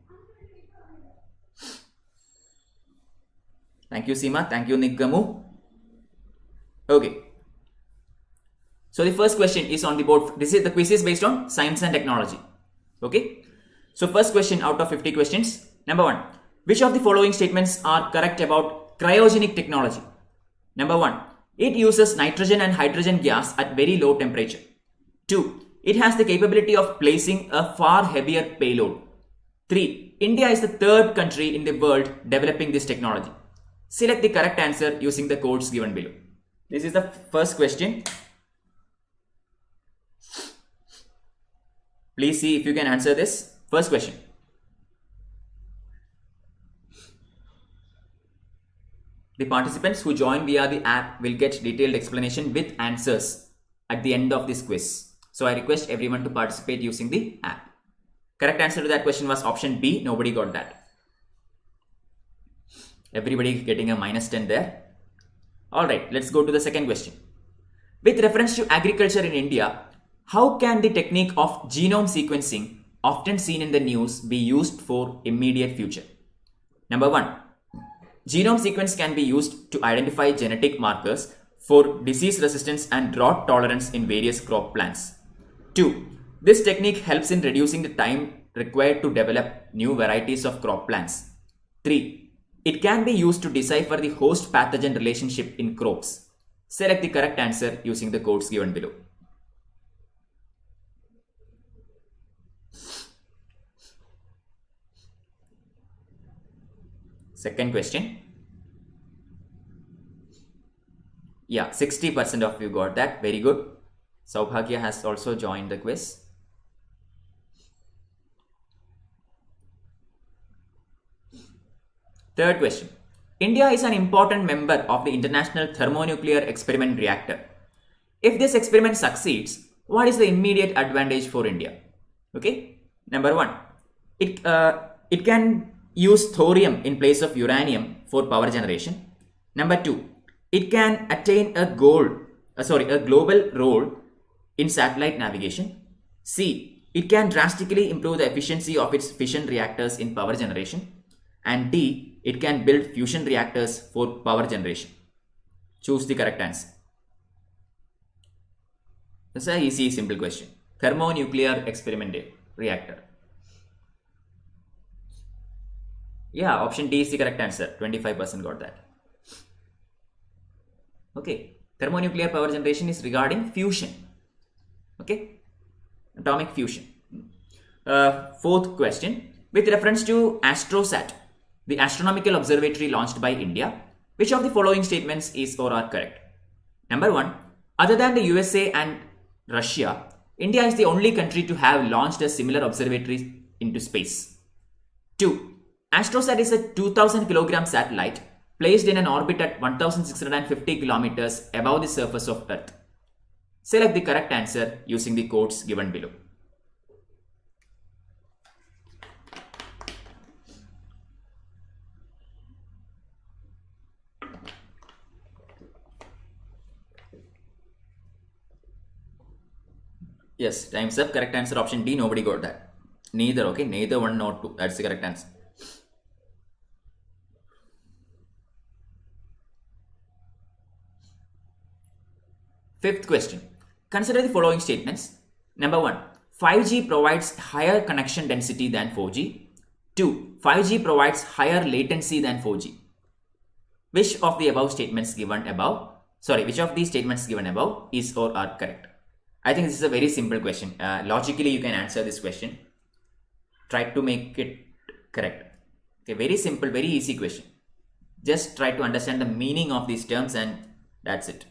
Thank you, Seema. Thank you, Nikamu. Okay. So the first question is on the board. The quiz is based on science and technology. Okay. So first question out of 50 questions. Number 1. Which of the following statements are correct about cryogenic technology? Number 1. It uses nitrogen and hydrogen gas at very low temperature. 2. It has the capability of placing a far heavier payload. 3. India is the 3rd country in the world developing this technology. Select the correct answer using the codes given below. This is the first question. Please see if you can answer this. First question. The participants who join via the app will get detailed explanation with answers at the end of this quiz. So I request everyone to participate using the app. Correct answer to that question was option B. Nobody got that. Everybody getting a -10 there. Alright, let's go to the second question. With reference to agriculture in India, how can the technique of genome sequencing, often seen in the news, be used for immediate future? Number 1. Genome sequence can be used to identify genetic markers for disease resistance and drought tolerance in various crop plants. 2. This technique helps in reducing the time required to develop new varieties of crop plants. 3. It can be used to decipher the host pathogen relationship in crops. Select the correct answer using the codes given below. Second question. Yeah, 60% of you got that. Very good. Saubhagya has also joined the quiz. Third question. India is an important member of the International Thermonuclear Experiment Reactor. If this experiment succeeds, what is the immediate advantage for India? Okay. Number 1. It can use thorium in place of uranium for power generation. Number 2. It can attain a global role in satellite navigation. C. It can drastically improve the efficiency of its fission reactors in power generation. And D. It can build fusion reactors for power generation. Choose the correct answer. This is an easy, simple question. Thermonuclear experiment reactor. Yeah, option D is the correct answer. 25% got that. Okay. Thermonuclear power generation is regarding fusion. Okay. Atomic fusion. Fourth question. With reference to AstroSat, the astronomical observatory launched by India, which of the following statements is or are correct? Number 1. Other than the USA and Russia, India is the only country to have launched a similar observatory into space. 2. AstroSat is a 2000 kg satellite placed in an orbit at 1650 kilometers above the surface of Earth. Select the correct answer using the codes given below. Yes, time's up. Correct answer option D. Nobody got that. Neither, okay? Neither 1 nor 2. That's the correct answer. Fifth question. Consider the following statements. Number 1. 5G provides higher connection density than 4G. 2. 5G provides higher latency than 4G. Which of the statements given above is or are correct? I think this is a very simple question. Logically, you can answer this question. Try to make it correct. Okay, very simple, very easy question. Just try to understand the meaning of these terms and that's it.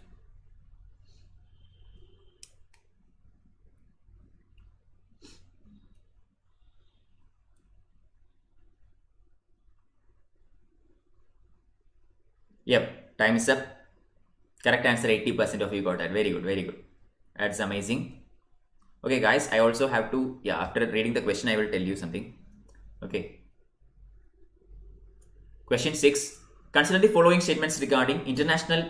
Yep, time is up. Correct answer 80% of you got that. Very good, very good. That's amazing. Okay guys, I also have to, after reading the question, I will tell you something. Okay. Question 6. Consider the following statements regarding International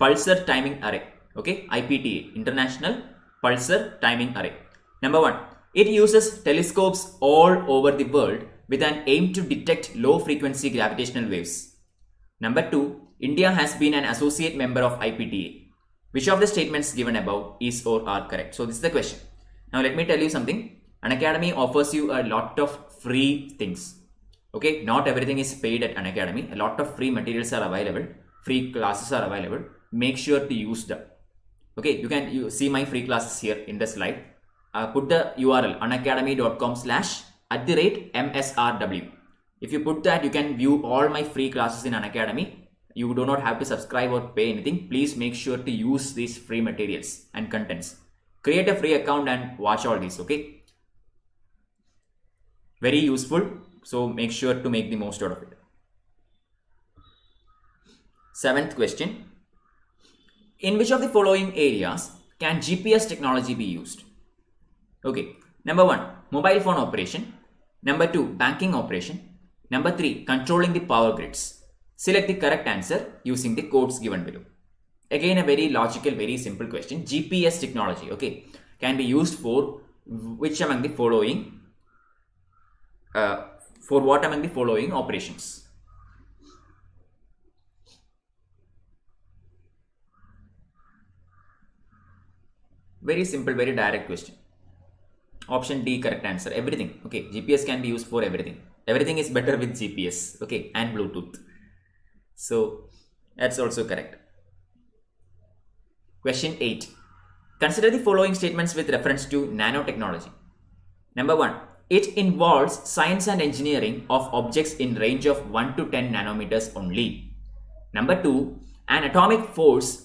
Pulsar Timing Array. Okay, IPTA, International Pulsar Timing Array. Number 1, it uses telescopes all over the world with an aim to detect low frequency gravitational waves. Number 2, India has been an associate member of IPTA. Which of the statements given above is or are correct? So this is the question. Now let me tell you something. Unacademy offers you a lot of free things. Okay, not everything is paid at Unacademy. A lot of free materials are available. Free classes are available. Make sure to use them. Okay, you see my free classes here in the slide. Put the URL unacademy.com/@MSRW. If you put that, you can view all my free classes in Unacademy. You do not have to subscribe or pay anything. Please make sure to use these free materials and contents. Create a free account and watch all these. Okay, very useful. So make sure to make the most out of it. 7th question. In which of the following areas can GPS technology be used? Okay, number 1, mobile phone operation. Number 2, banking operation. Number 3, controlling the power grids. Select the correct answer using the codes given below. Again, a very logical, very simple question. GPS technology, okay, can be used for which among the following, for what among the following operations? Very simple, very direct question. Option D, correct answer. Everything. Okay, GPS can be used for everything. Everything is better with GPS. Okay, and Bluetooth. So that's also correct. Question 8. Consider the following statements with reference to nanotechnology. Number 1. It involves science and engineering of objects in range of 1 to 10 nanometers only. Number 2. An atomic force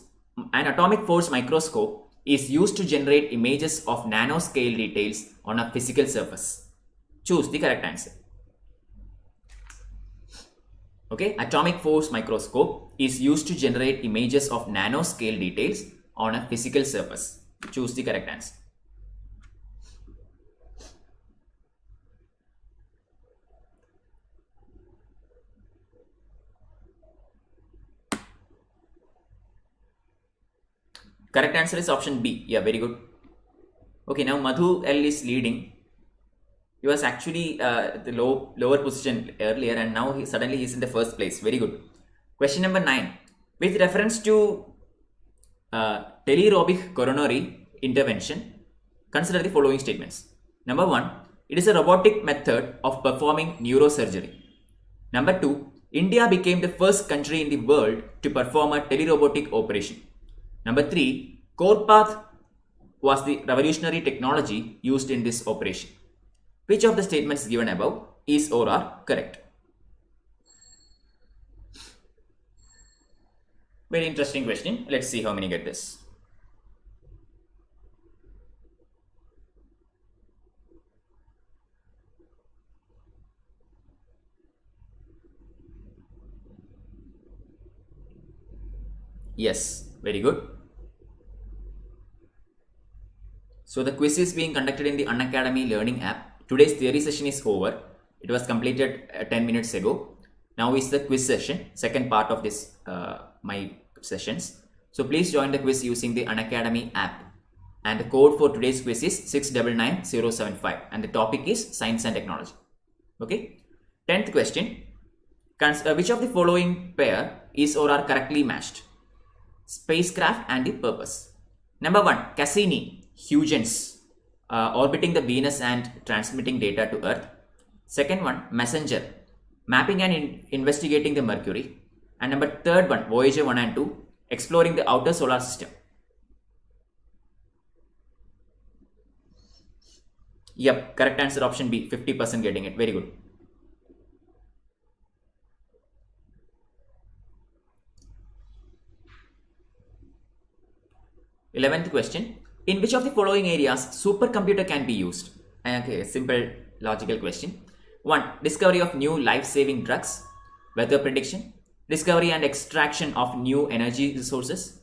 microscope is used to generate images of nanoscale details on a physical surface. Choose the correct answer. Okay, atomic force microscope is used to generate images of nanoscale details on a physical surface. Choose the correct answer. Correct answer is option B. Yeah, very good. Okay, now Madhu L is leading. He was actually the lower position earlier, and now suddenly he's in the first place. Very good. Question number 9. With reference to telerobic coronary intervention, consider the following statements. Number 1. It is a robotic method of performing neurosurgery. Number 2. India became the first country in the world to perform a telerobotic operation. Number 3. CorePath was the revolutionary technology used in this operation. Which of the statements given above is or are correct? Very interesting question. Let's see how many get this. Yes, very good. So the quiz is being conducted in the Unacademy learning app. Today's theory session is over. It was completed 10 minutes ago. Now is the quiz session, second part of this my sessions. So please join the quiz using the Unacademy app. And the code for today's quiz is 699075 and the topic is science and technology. Okay. 10th question. Which of the following pair is or are correctly matched? Spacecraft and the purpose. Number 1, Cassini-Huygens, orbiting the Venus and transmitting data to Earth. Second one, Messenger, mapping and investigating the Mercury. And number 3rd one, Voyager 1 and 2, exploring the outer solar system. Yep, correct answer option B, 50% getting it. Very good. Eleventh question. In which of the following areas supercomputer can be used? Okay, simple logical question. 1. Discovery of new life-saving drugs, weather prediction, discovery and extraction of new energy resources,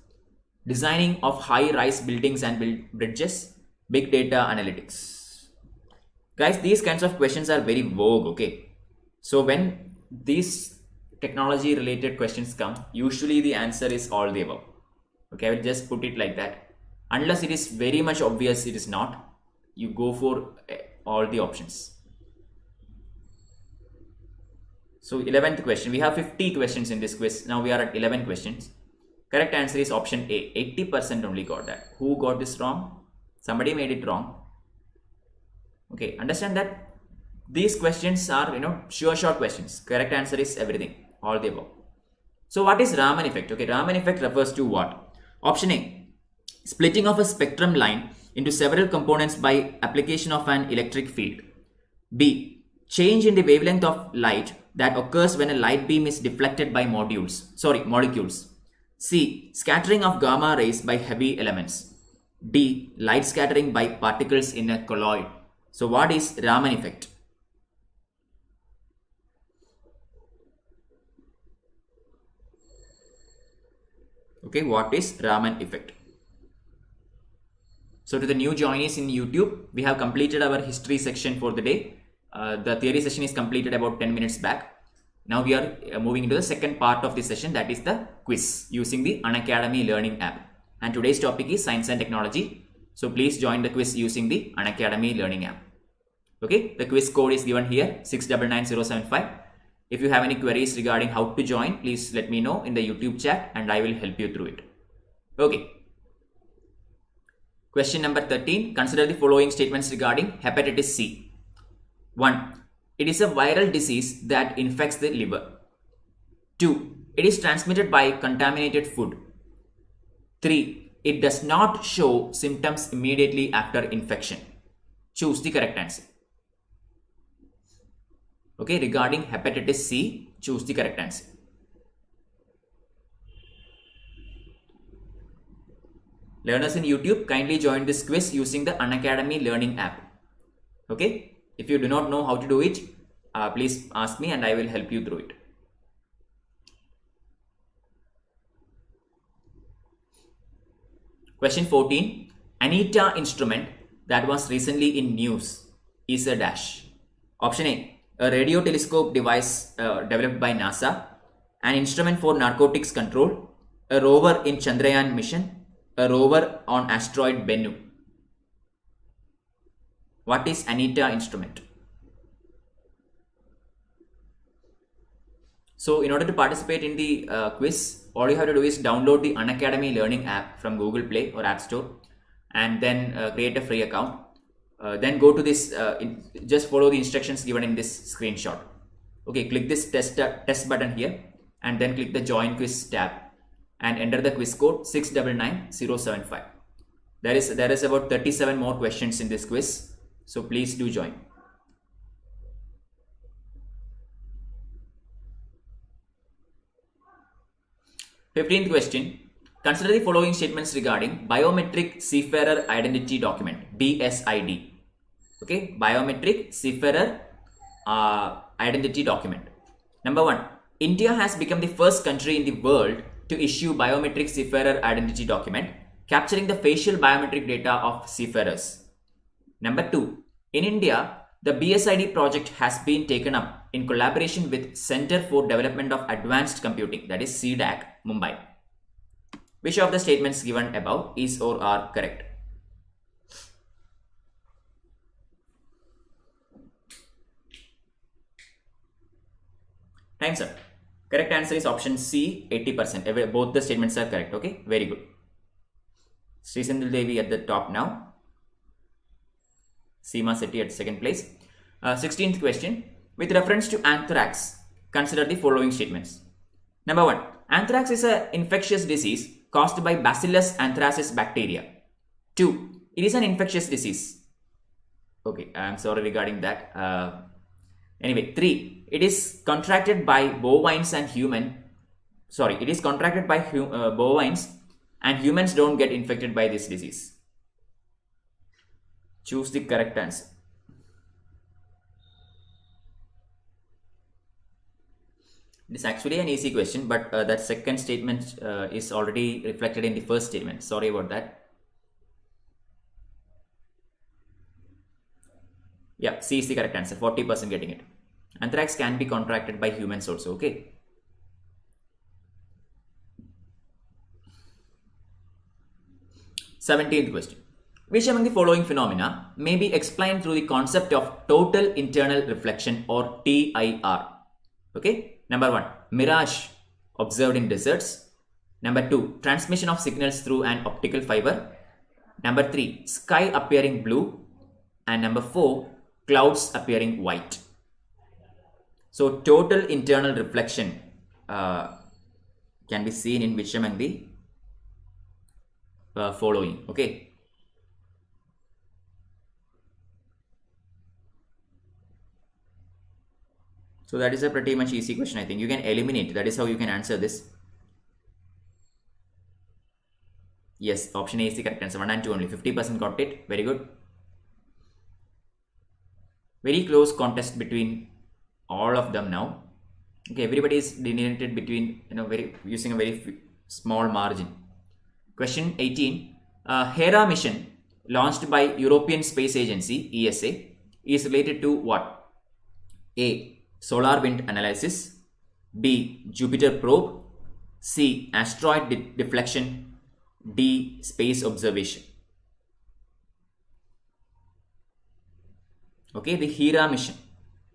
designing of high-rise buildings and bridges, big data analytics. Guys, these kinds of questions are very vague, okay? So when these technology related questions come, usually the answer is all the above. Okay, I will just put it like that. Unless it is very much obvious it is not, you go for all the options. So 11th question, we have 50 questions in this quiz. Now we are at 11 questions. Correct answer is option A. 80% only got that. Who got this wrong? Somebody made it wrong. Okay, understand that these questions are, sure shot questions. Correct answer is everything, all the above. So what is Raman effect? Okay, Raman effect refers to what? Option A, splitting of a spectrum line into several components by application of an electric field. B, change in the wavelength of light that occurs when a light beam is deflected by molecules. C, scattering of gamma rays by heavy elements. D, light scattering by particles in a colloid. So what is Raman effect? Okay, what is Raman effect? So to the new joinees in YouTube, we have completed our history section for the day. The theory session is completed about 10 minutes back. Now we are moving into the second part of this session, that is the quiz using the Unacademy learning app. And today's topic is science and technology. So please join the quiz using the Unacademy learning app. Okay, the quiz code is given here, 699075. If you have any queries regarding how to join, please let me know in the YouTube chat and I will help you through it. Okay. Question number 13. Consider the following statements regarding hepatitis C. 1. It is a viral disease that infects the liver. 2. It is transmitted by contaminated food. 3. It does not show symptoms immediately after infection. Choose the correct answer. Okay, regarding hepatitis C, choose the correct answer. Learners in YouTube, kindly join this quiz using the Unacademy learning app. Okay, if you do not know how to do it, please ask me and I will help you through it. Question 14. Anita instrument that was recently in news is a dash. Option A, radio telescope device developed by NASA, an instrument for narcotics control, a rover in Chandrayaan mission, a rover on asteroid Bennu. What is Anita instrument? So in order to participate in the quiz, all you have to do is download the Unacademy learning app from Google Play or App Store and then create a free account. Then go to this, just follow the instructions given in this screenshot. Okay, click this test button here and then click the join quiz tab and enter the quiz code 699075. There is about 37 more questions in this quiz, so please do join. 15th question. Consider the following statements regarding biometric seafarer identity document, BSID. Okay, biometric seafarer identity document. Number 1. India has become the first country in the world to issue biometric seafarer identity document capturing the facial biometric data of seafarers. Number 2. In India, the BSID project has been taken up in collaboration with Center for Development of Advanced Computing, that is CDAC, Mumbai. Which of the statements given above is or are correct? Time's up. Correct answer is option C, 80%. Both the statements are correct. Okay, very good. Sri Sindhu Devi at the top now. Seema Sethi at second place. 16th question. With reference to anthrax, consider the following statements. Number 1. Anthrax is an infectious disease caused by Bacillus anthracis bacteria. 2. It is an infectious disease. Okay, I am sorry regarding that. Anyway, 3. It is contracted by bovines and it is contracted by bovines and humans don't get infected by this disease. Choose the correct answer. It is actually an easy question, but that second statement is already reflected in the first statement. Sorry about that. Yeah, C is the correct answer. 40% getting it. Anthrax can be contracted by humans also. Okay. 17th question. Which among the following phenomena may be explained through the concept of total internal reflection or TIR? Okay. Number 1, mirage observed in deserts. Number 2, transmission of signals through an optical fiber. Number 3, sky appearing blue. And number 4, clouds appearing white. So total internal reflection can be seen in which among the following? Okay. So that is a pretty much easy question. I think you can eliminate. That is how you can answer this. Yes, option A is the correct answer. 1 and 2 only. 50% got it. Very good. Very close contest between all of them now. Okay, everybody is delineated between, using a very small margin. Question 18. Hera mission launched by European Space Agency ESA is related to what? A. Solar wind analysis. B. Jupiter probe. C. Asteroid deflection. D. Space observation. Okay, the Hera mission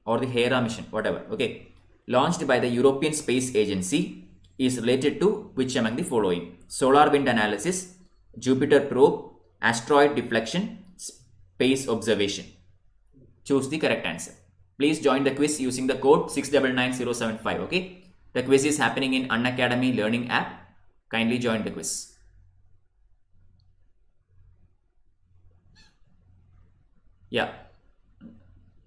or the Hera mission, whatever. Okay, launched by the European Space Agency is related to which among the following? Solar wind analysis, Jupiter probe, asteroid deflection, space observation. Choose the correct answer. Please join the quiz using the code 699075. Okay, the quiz is happening in Unacademy learning app. Kindly join the quiz. Yeah.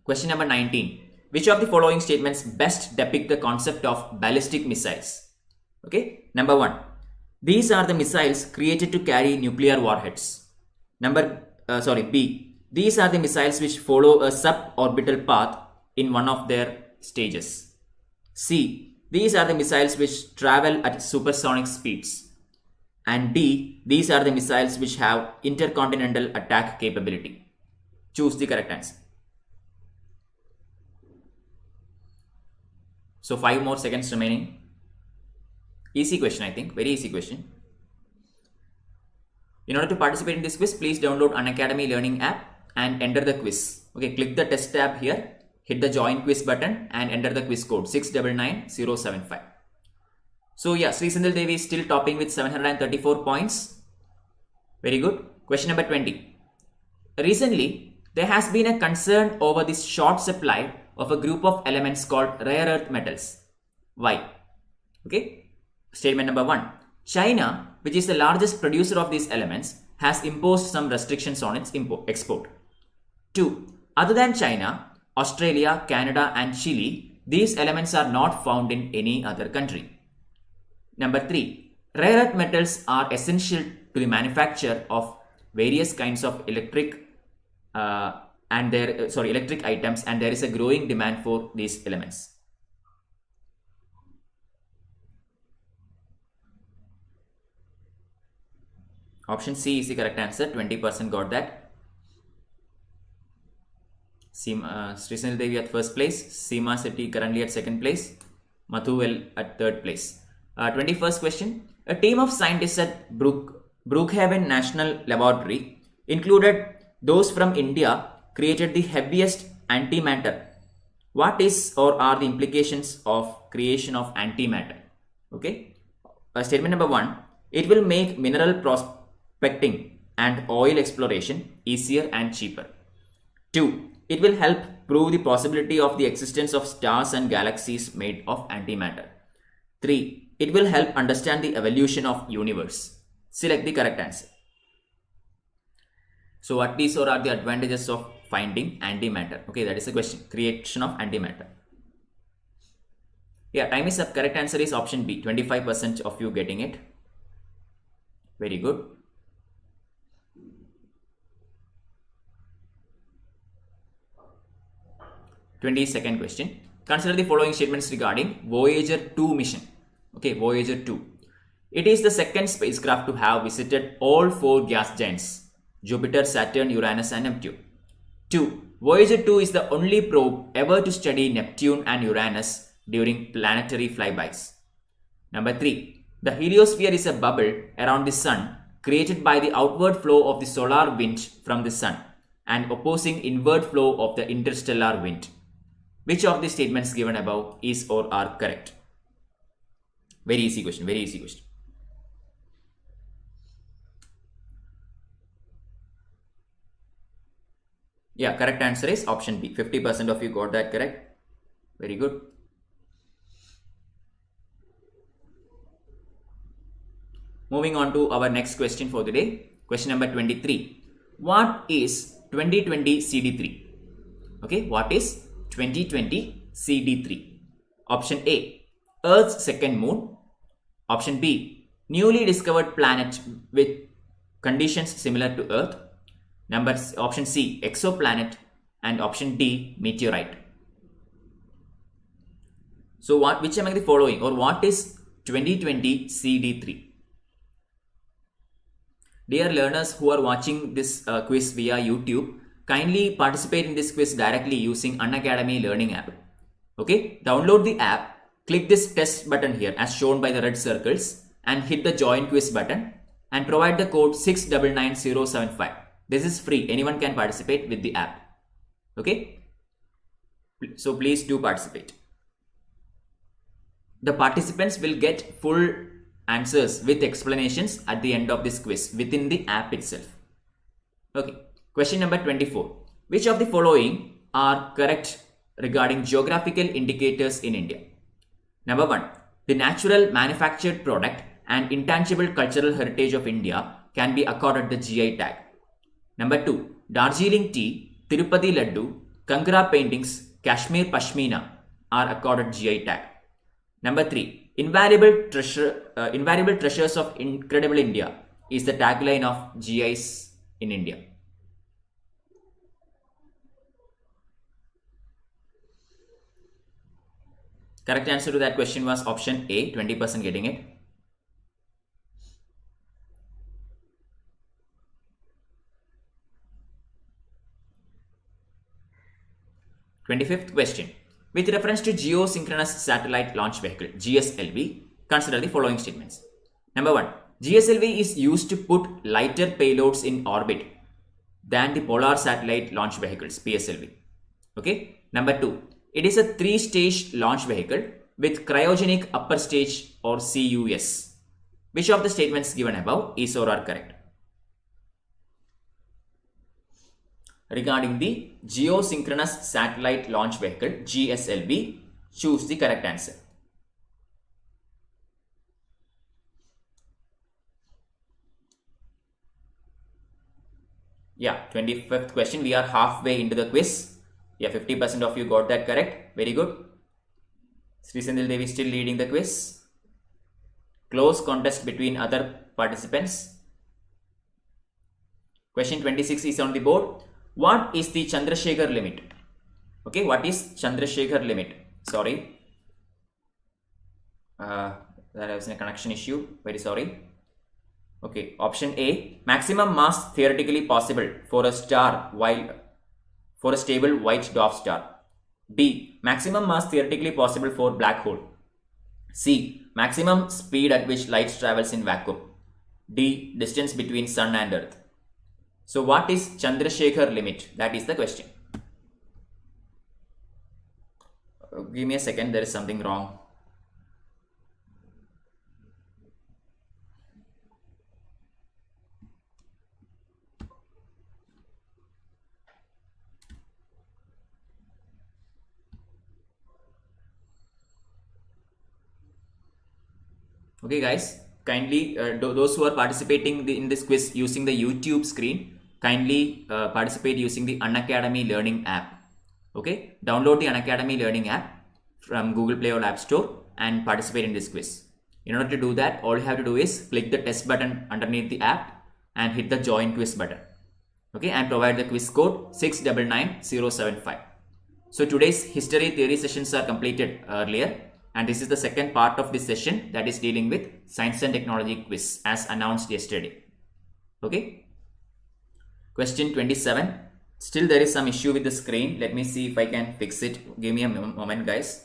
Question number 19. Which of the following statements best depict the concept of ballistic missiles? Okay. Number 1. These are the missiles created to carry nuclear warheads. B. These are the missiles which follow a suborbital path in one of their stages. C. These are the missiles which travel at supersonic speeds. And D. These are the missiles which have intercontinental attack capability. Choose the correct answer. So 5 more seconds remaining. Easy question, I think. Very easy question. In order to participate in this quiz, please download Unacademy learning app and enter the quiz. Okay, click the test tab here, hit the join quiz button and enter the quiz code 699075. So yeah, Sri Sindhil Devi is still topping with 734 points. Very good. Question number 20. Recently, there has been a concern over this short supply of a group of elements called rare earth metals. Why? Okay. Statement number 1. China, which is the largest producer of these elements, has imposed some restrictions on its export. 2. Other than China, Australia, Canada and Chile, these elements are not found in any other country. Number 3. Rare earth metals are essential to the manufacture of various kinds of electric items, and there is a growing demand for these elements. Option C is the correct answer. 20% got that. Sri Sindhil Devi at first place, Seema Sethi currently at second place, Madhu at third place. 21st question. A team of scientists at Brookhaven National Laboratory, included those from India, created the heaviest antimatter. What is or are the implications of creation of antimatter? Okay. Statement number 1. It will make mineral prospecting and oil exploration easier and cheaper. 2. It will help prove the possibility of the existence of stars and galaxies made of antimatter. 3. It will help understand the evolution of universe. Select the correct answer. So what these are the advantages of finding antimatter? Okay, that is the question. Creation of antimatter. Yeah, time is up. Correct answer is option B. 25% of you getting it. Very good. Twenty-second question. Consider the following statements regarding Voyager 2 mission. Okay, Voyager 2. It is the second spacecraft to have visited all 4 gas giants: Jupiter, Saturn, Uranus and Neptune. 2. Voyager 2 is the only probe ever to study Neptune and Uranus during planetary flybys. Number 3. The heliosphere is a bubble around the sun created by the outward flow of the solar wind from the sun and opposing inward flow of the interstellar wind. Which of the statements given above is or are correct? Very easy question, very easy question. Yeah, correct answer is option B. 50% of you got that correct. Very good. Moving on to our next question for the day. Question number 23. What is 2020 CD3? Okay, what is 2020 CD3? Option A, Earth's second moon. Option B, newly discovered planet with conditions similar to Earth. Option C, exoplanet. And option D, meteorite. So which among the following, or what is 2020 CD3? Dear learners who are watching this quiz via YouTube, kindly participate in this quiz directly using Unacademy learning app. Okay, download the app, click this test button here as shown by the red circles and hit the join quiz button and provide the code 699075. This is free. Anyone can participate with the app. Okay, so please do participate. The participants will get full answers with explanations at the end of this quiz within the app itself. Okay, question number 24. Which of the following are correct regarding geographical indicators in India? Number 1. The natural manufactured product and intangible cultural heritage of India can be accorded the GI tag. Number 2. Darjeeling tea, Tirupati laddu, Kangra paintings, Kashmir pashmina are accorded GI tag. Number 3. Invaluable treasures of incredible India is the tagline of GIs in India. Correct answer to that question was option A, 20% getting it. Twenty-fifth question. With reference to Geosynchronous Satellite Launch Vehicle, GSLV, consider the following statements. Number 1. GSLV is used to put lighter payloads in orbit than the Polar Satellite Launch Vehicles, PSLV. Okay. Number 2. It is a 3-stage launch vehicle with cryogenic upper stage or CUS. Which of the statements given above is or are correct? Regarding the Geosynchronous Satellite Launch Vehicle, GSLV, choose the correct answer. Yeah, 25th question. We are halfway into the quiz. Yeah, 50% of you got that correct. Very good. Sri Sendil Devi still leading the quiz. Close contest between other participants. Question 26 is on the board. What is the Chandrasekhar limit? Okay, what is Chandrasekhar limit? Sorry. There was a connection issue. Very sorry. Okay, option A. Maximum mass theoretically possible for a star for a stable white dwarf star. B. Maximum mass theoretically possible for black hole. C. Maximum speed at which light travels in vacuum. D. Distance between sun and earth. So what is Chandrasekhar limit? That is the question. Give me a second, there is something wrong. Okay guys, kindly those who are participating in this quiz using the YouTube screen, kindly participate using the Unacademy learning app. Okay, download the Unacademy learning app from Google Play or App Store and participate in this quiz. In order to do that, all you have to do is click the test button underneath the app and hit the join quiz button. Okay, and provide the quiz code 699075. So today's history theory sessions are completed earlier, and this is the second part of this session that is dealing with science and technology quiz as announced yesterday. Okay. Question 27. Still there is some issue with the screen. Let me see if I can fix it. Give me a moment guys.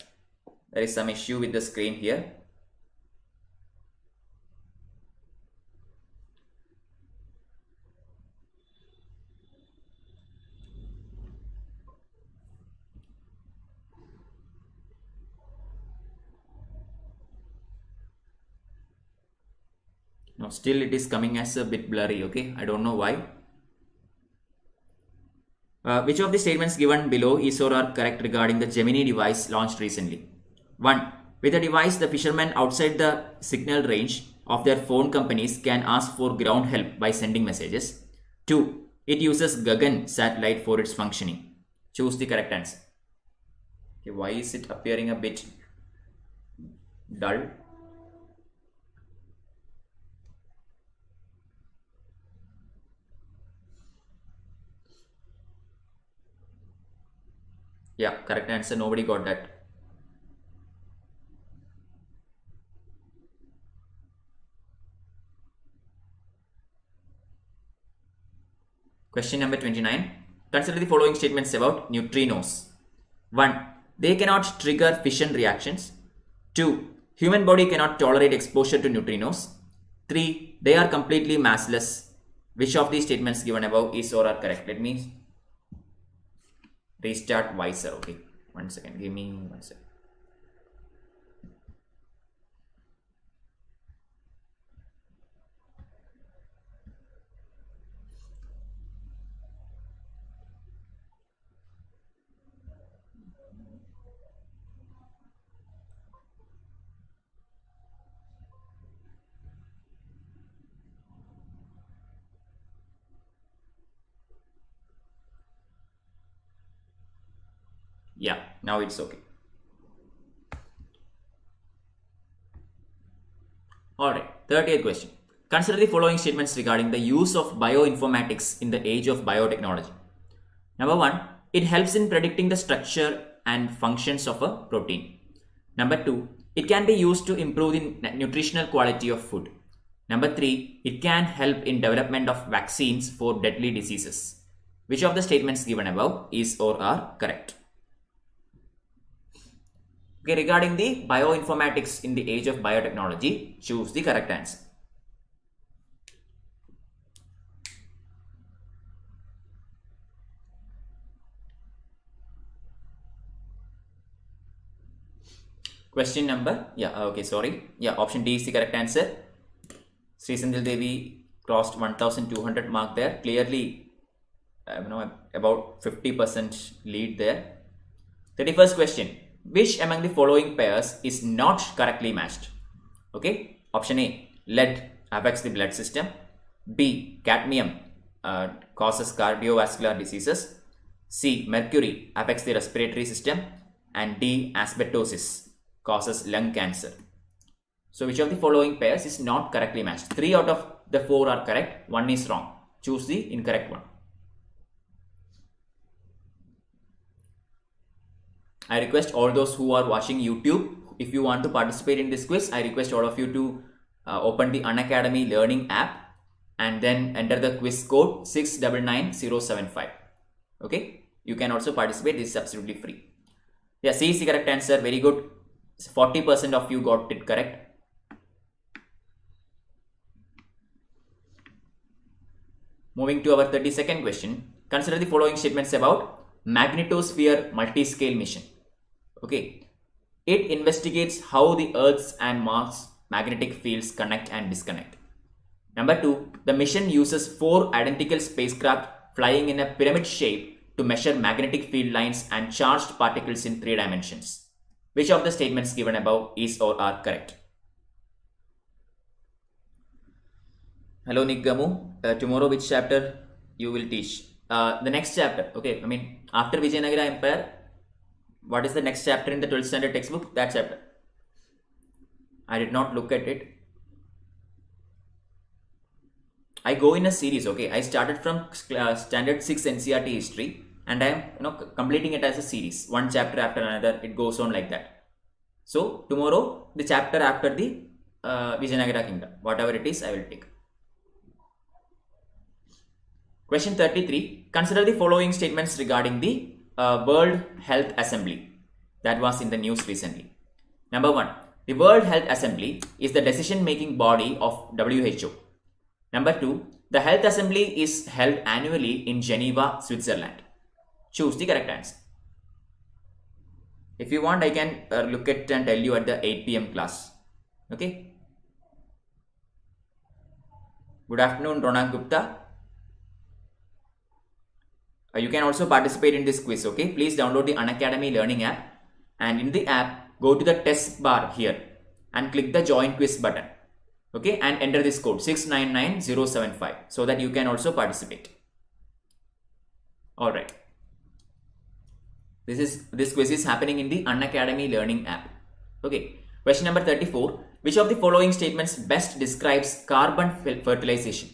There is some issue with the screen here. still it is coming as a bit blurry. Okay, I don't know why. Which of the statements given below is or are correct regarding the Gemini device launched recently? 1. With the device, the fishermen outside the signal range of their phone companies can ask for ground help by sending messages. 2. It uses Gagan satellite for its functioning. Choose the correct answer. Okay, why is it appearing a bit dull? Yeah, correct answer. Nobody got that. Question number 29. Consider the following statements about neutrinos. 1. They cannot trigger fission reactions. 2. Human body cannot tolerate exposure to neutrinos. 3. They are completely massless. Which of these statements given above is or are correct? Let me restart Visor. Okay, 1 second. Give me 1 second. Yeah, now it's okay. Alright, 30th question. Consider the following statements regarding the use of bioinformatics in the age of biotechnology. Number 1, it helps in predicting the structure and functions of a protein. Number 2, it can be used to improve the nutritional quality of food. Number 3, it can help in development of vaccines for deadly diseases. Which of the statements given above is or are correct? Okay, regarding the bioinformatics in the age of biotechnology, choose the correct answer. Question number, option D is the correct answer. Sri Sandhil Devi crossed 1200 mark there. Clearly, about 50% lead there. 31st question. Which among the following pairs is not correctly matched? Okay, option A, lead affects the blood system. B, cadmium causes cardiovascular diseases. C, mercury affects the respiratory system. And D, asbestosis causes lung cancer. So which of the following pairs is not correctly matched? 3 out of the 4 are correct, 1 is wrong. Choose the incorrect one. I request all those who are watching YouTube, if you want to participate in this quiz, I request all of you to open the Unacademy learning app and then enter the quiz code 699075. Okay, you can also participate. This is absolutely free. Yeah, C is the correct answer. Very good. 40% of you got it correct. Moving to our 32nd question. Consider the following statements about magnetosphere multiscale mission. Okay, it investigates how the Earth's and Mars magnetic fields connect and disconnect. Number 2, the mission uses 4 identical spacecraft flying in a pyramid shape to measure magnetic field lines and charged particles in 3 dimensions. Which of the statements given above is or are correct? Hello Niggamu, tomorrow which chapter you will teach? The next chapter, okay, after Vijayanagara Empire, what is the next chapter in the 12th standard textbook? That chapter. I did not look at it. I go in a series, okay. I started from standard 6 NCERT history and I am completing it as a series. One chapter after another, it goes on like that. So tomorrow, the chapter after the Vijayanagara kingdom, whatever it is, I will take. Question 33. Consider the following statements regarding the World Health Assembly that was in the news recently. Number 1. The World Health Assembly is the decision-making body of WHO. Number 2. The Health Assembly is held annually in Geneva, Switzerland. Choose the correct answer. If you want, I can look at and tell you at the 8 PM class. Okay. Good afternoon, Ronak Gupta. You can also participate in this quiz, okay? Please download the Unacademy learning app, and in the app, go to the test bar here and click the join quiz button, okay? And enter this code 699075 so that you can also participate. Alright. This quiz is happening in the Unacademy learning app. Okay. Question number 34. Which of the following statements best describes carbon fertilization?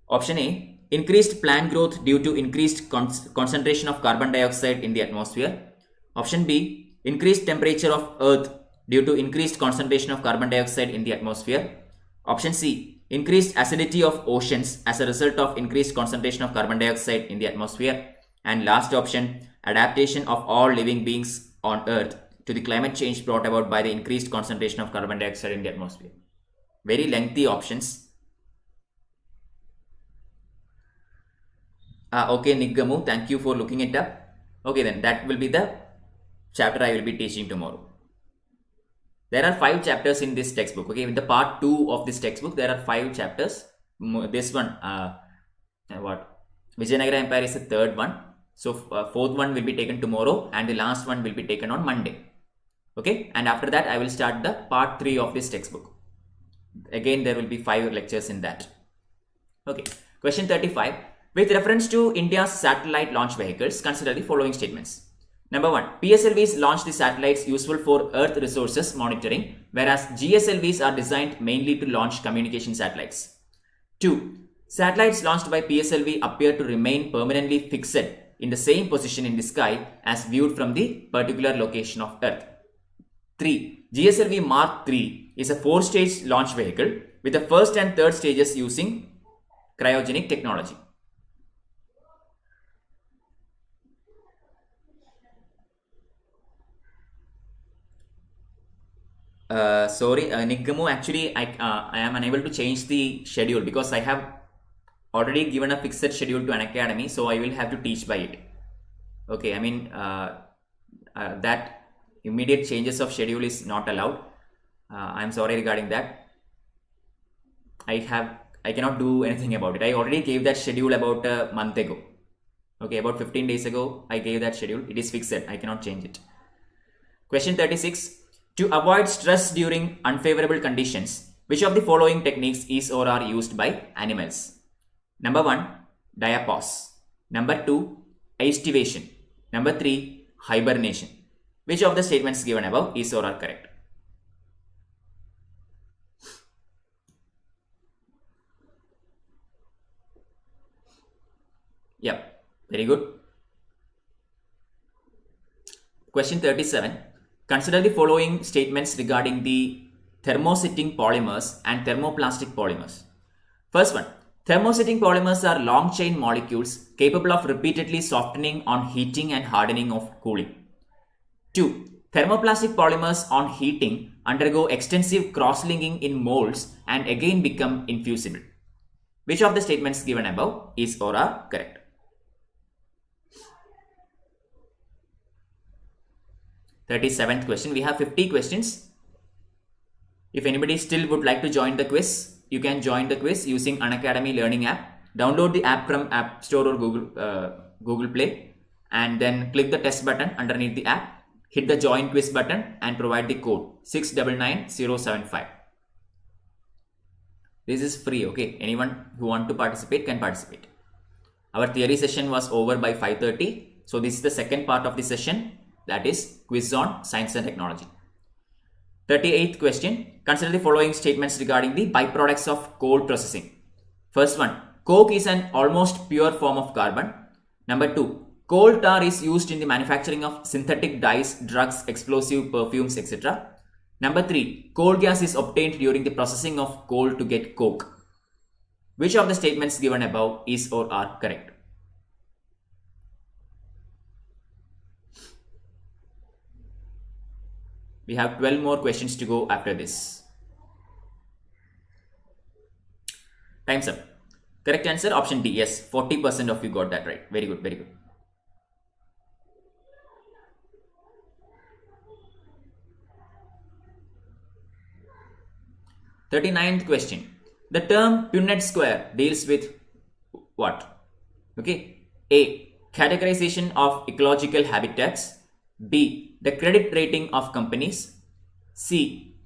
Option A. Increased plant growth due to increased concentration of carbon dioxide in the atmosphere. Option B. Increased temperature of earth due to increased concentration of carbon dioxide in the atmosphere. Option C. Increased acidity of oceans as a result of increased concentration of carbon dioxide in the atmosphere. And last option, adaptation of all living beings on earth to the climate change brought about by the increased concentration of carbon dioxide in the atmosphere. Very lengthy options. Okay, Niggamu, thank you for looking it up. Okay, then that will be the chapter I will be teaching tomorrow. There are 5 chapters in this textbook. Okay, in the part 2 of this textbook, there are 5 chapters. This one, Vijayanagara Empire is the 3rd one. So 4th one will be taken tomorrow, and the last one will be taken on Monday. Okay, and after that I will start the part 3 of this textbook. Again, there will be 5 lectures in that. Okay, question 35. With reference to India's satellite launch vehicles, consider the following statements. Number 1. PSLVs launch the satellites useful for Earth resources monitoring, whereas GSLVs are designed mainly to launch communication satellites. 2. Satellites launched by PSLV appear to remain permanently fixed in the same position in the sky as viewed from the particular location of Earth. 3. GSLV Mark III is a 4-stage launch vehicle with the first and third stages using cryogenic technology. Sorry, Niggamu, actually I am unable to change the schedule because I have already given a fixed schedule to Unacademy, so I will have to teach by it. Okay, I mean that immediate changes of schedule is not allowed. I am sorry regarding that. I cannot do anything about it. I already gave that schedule about a month ago. Okay, about 15 days ago I gave that schedule. It is fixed. I cannot change it. Question 36. To avoid stress during unfavorable conditions, which of the following techniques is or are used by animals? Number 1, diapause. Number 2, aestivation. Number 3, hibernation. Which of the statements given above is or are correct? Yep, very good. Question 37. Consider the following statements regarding the thermosetting polymers and thermoplastic polymers. First one, thermosetting polymers are long chain molecules capable of repeatedly softening on heating and hardening of cooling. 2. Thermoplastic polymers on heating undergo extensive cross-linking in molds and again become infusible. Which of the statements given above is or are correct? Thirty-seventh question. We have 50 questions. If anybody still would like to join the quiz, you can join the quiz using Unacademy learning app. Download the app from App Store or Google Play, and then click the test button underneath the app. Hit the join quiz button and provide the code 699075. This is free. Okay, anyone who want to participate can participate. Our theory session was over by 5:30, so this is the second part of the session. That is quiz on science and technology. 38th question. Consider the following statements regarding the byproducts of coal processing. First one, coke is an almost pure form of carbon. Number 2, coal tar is used in the manufacturing of synthetic dyes, drugs, explosive perfumes, etc. Number 3, coal gas is obtained during the processing of coal to get coke. Which of the statements given above is or are correct? We have 12 more questions to go after this. Time's up. Correct answer option D. Yes, 40% of you got that right. Very good, very good. Thirty-ninth question. The term Punnett square deals with what? Okay. A. Categorization of ecological habitats. B. The credit rating of companies. C.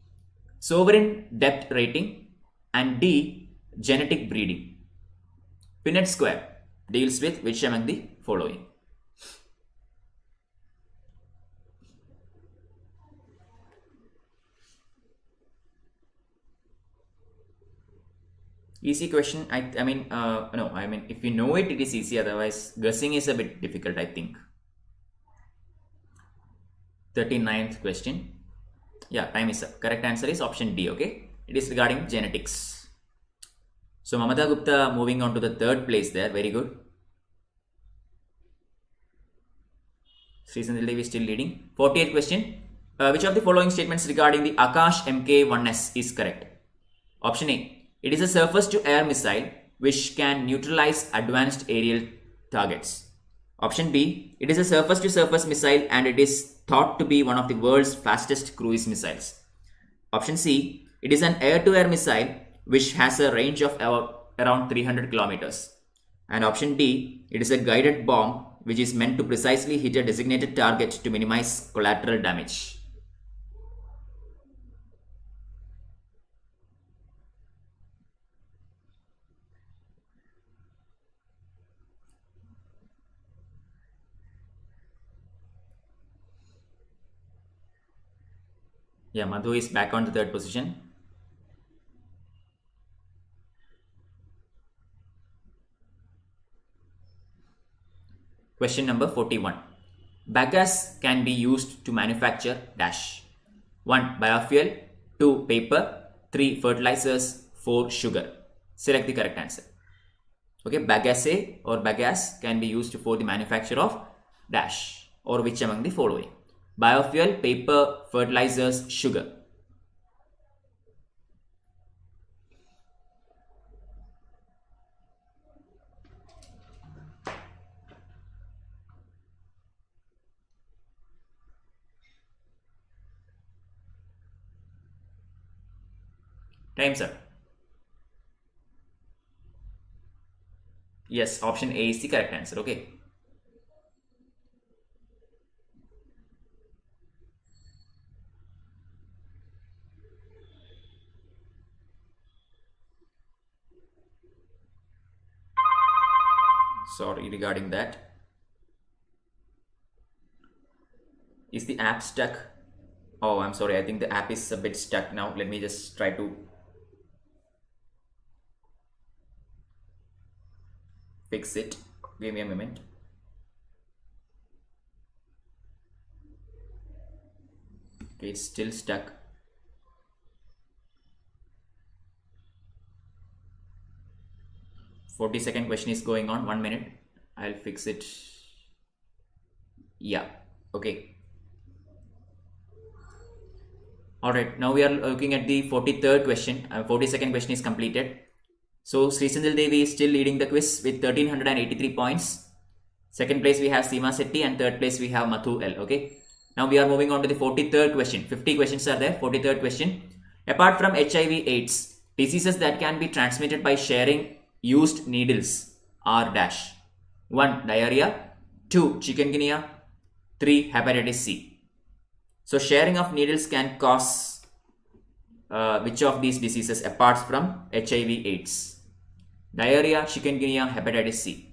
Sovereign debt rating. And D. Genetic breeding. Punnett square deals with which among the following? Easy question. I mean, no, I mean, if you know it, it is easy. Otherwise, guessing is a bit difficult, I think. 39th question. Yeah, time is up. Correct answer is option D, okay? It is regarding genetics. So, Mamata Gupta moving on to the third place there. Very good. Sri Sandhil Devi still leading. 48th question. Which of the following statements regarding the Akash Mk1S is correct? Option A. It is a surface-to-air missile which can neutralize advanced aerial targets. Option B. It is a surface-to-surface missile and it is thought to be one of the world's fastest cruise missiles. Option C. It is an air-to-air missile which has a range of around 300 kilometers. And option D. It is a guided bomb which is meant to precisely hit a designated target to minimize collateral damage. Yeah, Madhu is back on the third position. Question number 41. Bagasse can be used to manufacture dash. 1. Biofuel. 2. Paper. 3. Fertilizers. 4. Sugar. Select the correct answer. Okay, bagasse or bagasse can be used for the manufacture of dash or which among the following? Biofuel, paper, fertilizers, sugar. Time's up. Yes, option A is the correct answer. Okay. Sorry regarding that. Is the app stuck? Oh, I'm sorry. I think the app is a bit stuck now. Let me just try to fix it. Give me a moment. Okay, it's still stuck. "40-second question is going on. 1 minute. I'll fix it. Yeah. Okay. Alright, now we are looking at the 43rd question. 40-second question is completed. So Sri Sandhil Devi is still leading the quiz with 1383 points. Second place we have Seema Setti and third place we have Mathu L. Okay. Now we are moving on to the 43rd question. 50 questions are there. 43rd question. Apart from HIV/AIDS, diseases that can be transmitted by sharing used needles are dash. 1. Diarrhea. 2. Chikungunya. 3. Hepatitis C. So sharing of needles can cause which of these diseases apart from HIV/AIDS? Diarrhea, chikungunya, hepatitis C.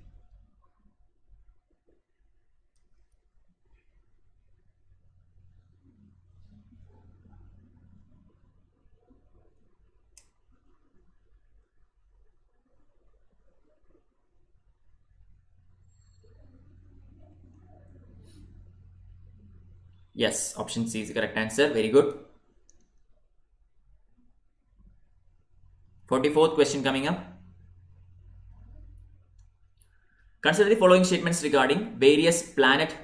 Yes, option C is the correct answer. Very good. 44th question coming up. Consider the following statements regarding various plant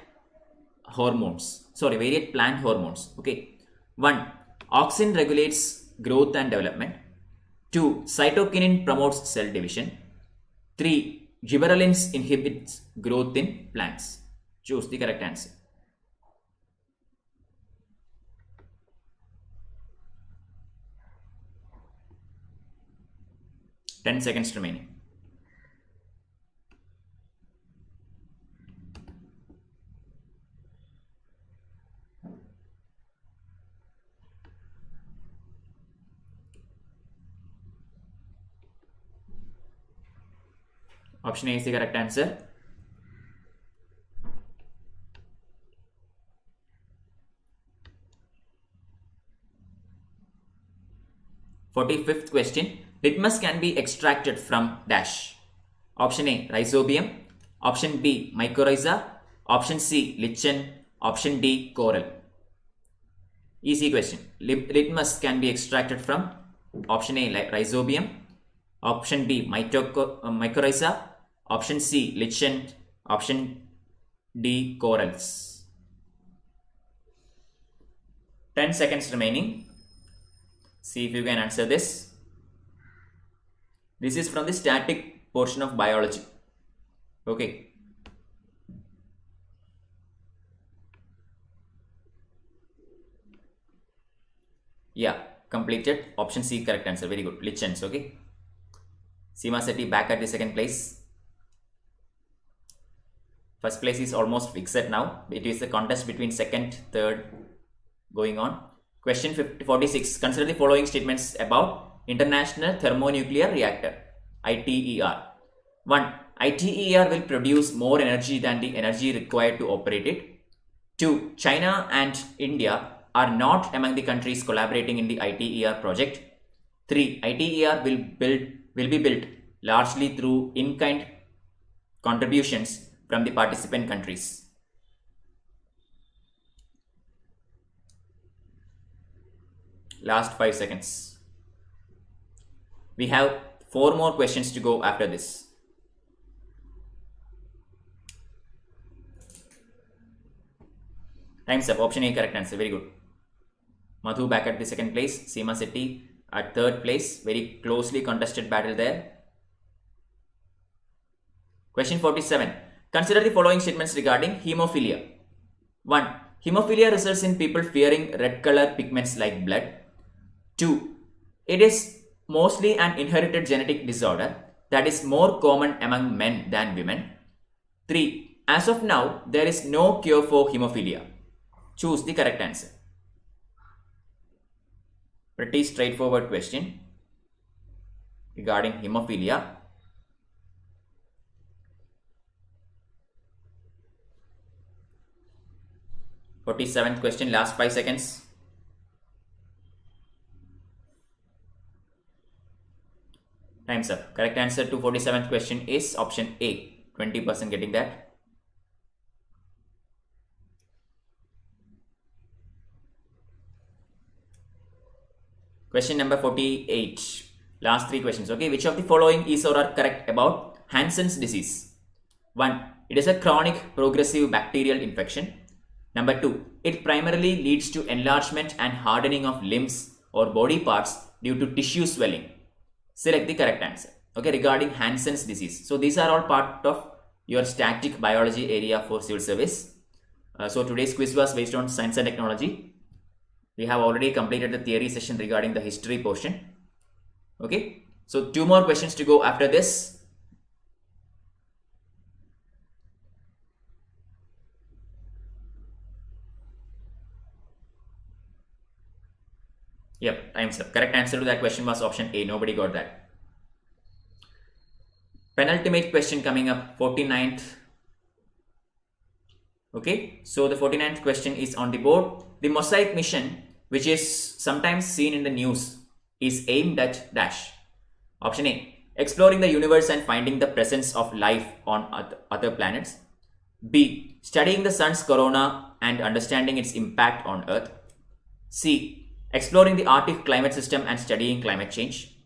hormones. Okay. 1. Auxin regulates growth and development. 2. Cytokinin promotes cell division. 3. Gibberellins inhibits growth in plants. Choose the correct answer. 10 seconds remaining. Option A is the correct answer. Forty-fifth question. Litmus can be extracted from dash. Option A, rhizobium. Option B, mycorrhiza. Option C, lichen. Option D, coral. Easy question. Litmus can be extracted from option A, rhizobium. Option B, mycorrhiza. Option C, lichen. Option D, corals. 10 seconds remaining. See if you can answer this. This is from the static portion of biology. Okay. Yeah, completed. Option C, correct answer. Very good. Lichens. Okay. Seema Sethi back at the second place. First place is almost fixed now. It is a contest between second, third going on. Question 46. Consider the following statements about International Thermonuclear Reactor, ITER. 1. ITER will produce more energy than the energy required to operate it. 2. China and India are not among the countries collaborating in the ITER project. 3. ITER will be built largely through in-kind contributions from the participant countries. Last 5 seconds. We have 4 more questions to go after this. Time's up. Option A, correct answer. Very good. Madhu back at the second place. Seema Sethi at third place. Very closely contested battle there. Question 47. Consider the following statements regarding hemophilia. 1. Hemophilia results in people fearing red color pigments like blood. 2. It is mostly an inherited genetic disorder that is more common among men than women. 3. As of now, there is no cure for hemophilia. Choose the correct answer. Pretty straightforward question regarding hemophilia. Forty-seventh question, last 5 seconds. Time's up. Correct answer to 47th question is option A. 20% getting that. Question number 48. Last 3 questions. Okay, which of the following is or are correct about Hansen's disease? 1. It is a chronic progressive bacterial infection. Number 2. It primarily leads to enlargement and hardening of limbs or body parts due to tissue swelling. Select the correct answer. Okay, regarding Hansen's disease. So these are all part of your static biology area for civil service. So today's quiz was based on science and technology. We have already completed the theory session regarding the history portion. Okay, so 2 more questions to go after this. Yep, time's up. Correct answer to that question was option A. Nobody got that. Penultimate question coming up, 49th. Okay, so the 49th question is on the board. The Mosaic mission, which is sometimes seen in the news, is aimed at dash. Option A. Exploring the universe and finding the presence of life on other planets. B. Studying the sun's corona and understanding its impact on Earth. C. Exploring the Arctic climate system and studying climate change.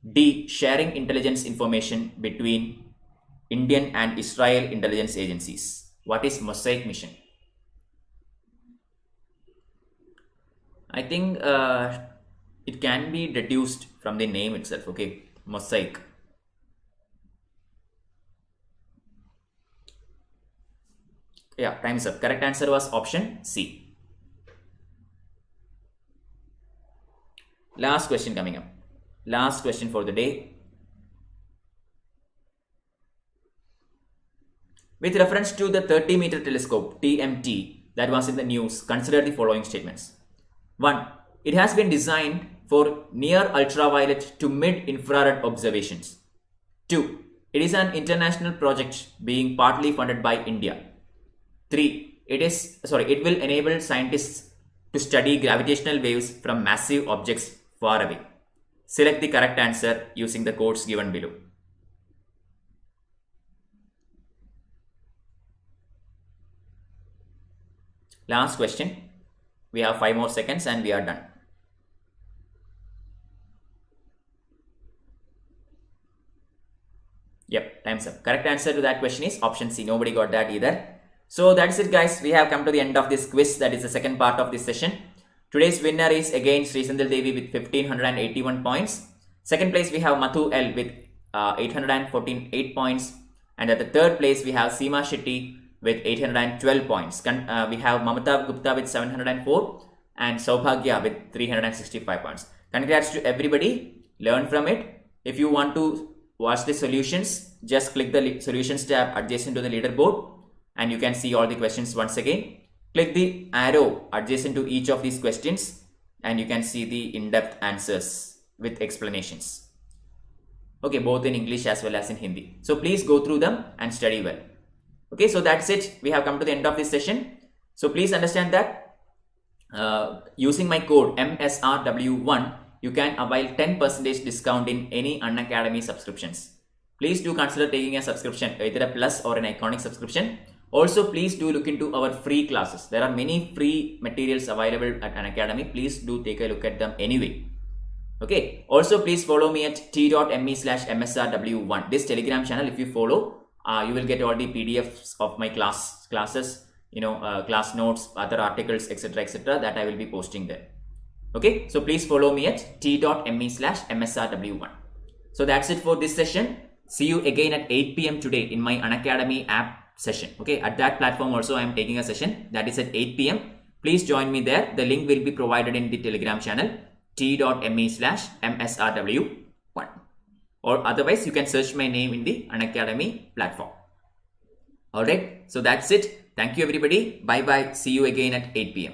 D. Sharing intelligence information between Indian and Israel intelligence agencies. What is Mosaic mission? I think it can be deduced from the name itself. Okay, Mosaic. Yeah, time's up. Correct answer was option C. Last question coming up. Last question for the day. With reference to the 30-meter telescope, TMT, that was in the news, consider the following statements. 1. It has been designed for near ultraviolet to mid-infrared observations. 2. It is an international project being partly funded by India. 3. It will enable scientists to study gravitational waves from massive objects far away. Select the correct answer using the codes given below. Last question. We have 5 more seconds and we are done. Yep, time's up. Correct answer to that question is option C. Nobody got that either. So that's it, guys. We have come to the end of this quiz. That is the second part of this session. Today's winner is again Sri Sendil Devi with 1581 points. Second place we have Mathu L with 848 points. And at the third place we have Seema Shetty with 812 points. We have Mamata Gupta with 704 and Saubhagya with 365 points. Congrats to everybody. Learn from it. If you want to watch the solutions, just click the solutions tab adjacent to the leaderboard and you can see all the questions once again. Click the arrow adjacent to each of these questions and you can see the in-depth answers with explanations. Okay, both in English as well as in Hindi. So please go through them and study well. Okay, so that's it. We have come to the end of this session. So please understand that using my code MSRW1, you can avail 10% discount in any Unacademy subscriptions. Please do consider taking a subscription, either a plus or an iconic subscription. Also, please do look into our free classes. There are many free materials available at Unacademy. Please do take a look at them anyway. Okay. Also, please follow me at t.me/msrw1. This Telegram channel, if you follow, you will get all the PDFs of my classes, class notes, other articles, etc., that I will be posting there. Okay, so please follow me at t.me/msrw1. So that's it for this session. See you again at 8 p.m. today in my Unacademy app session. Okay, at that platform also I am taking a session that is at 8 p.m. Please join me there. The link will be provided in the Telegram channel t.me/msrw1. Or otherwise you can search my name in the Unacademy platform. Alright, so that's it. Thank you everybody. Bye bye. See you again at 8 p.m.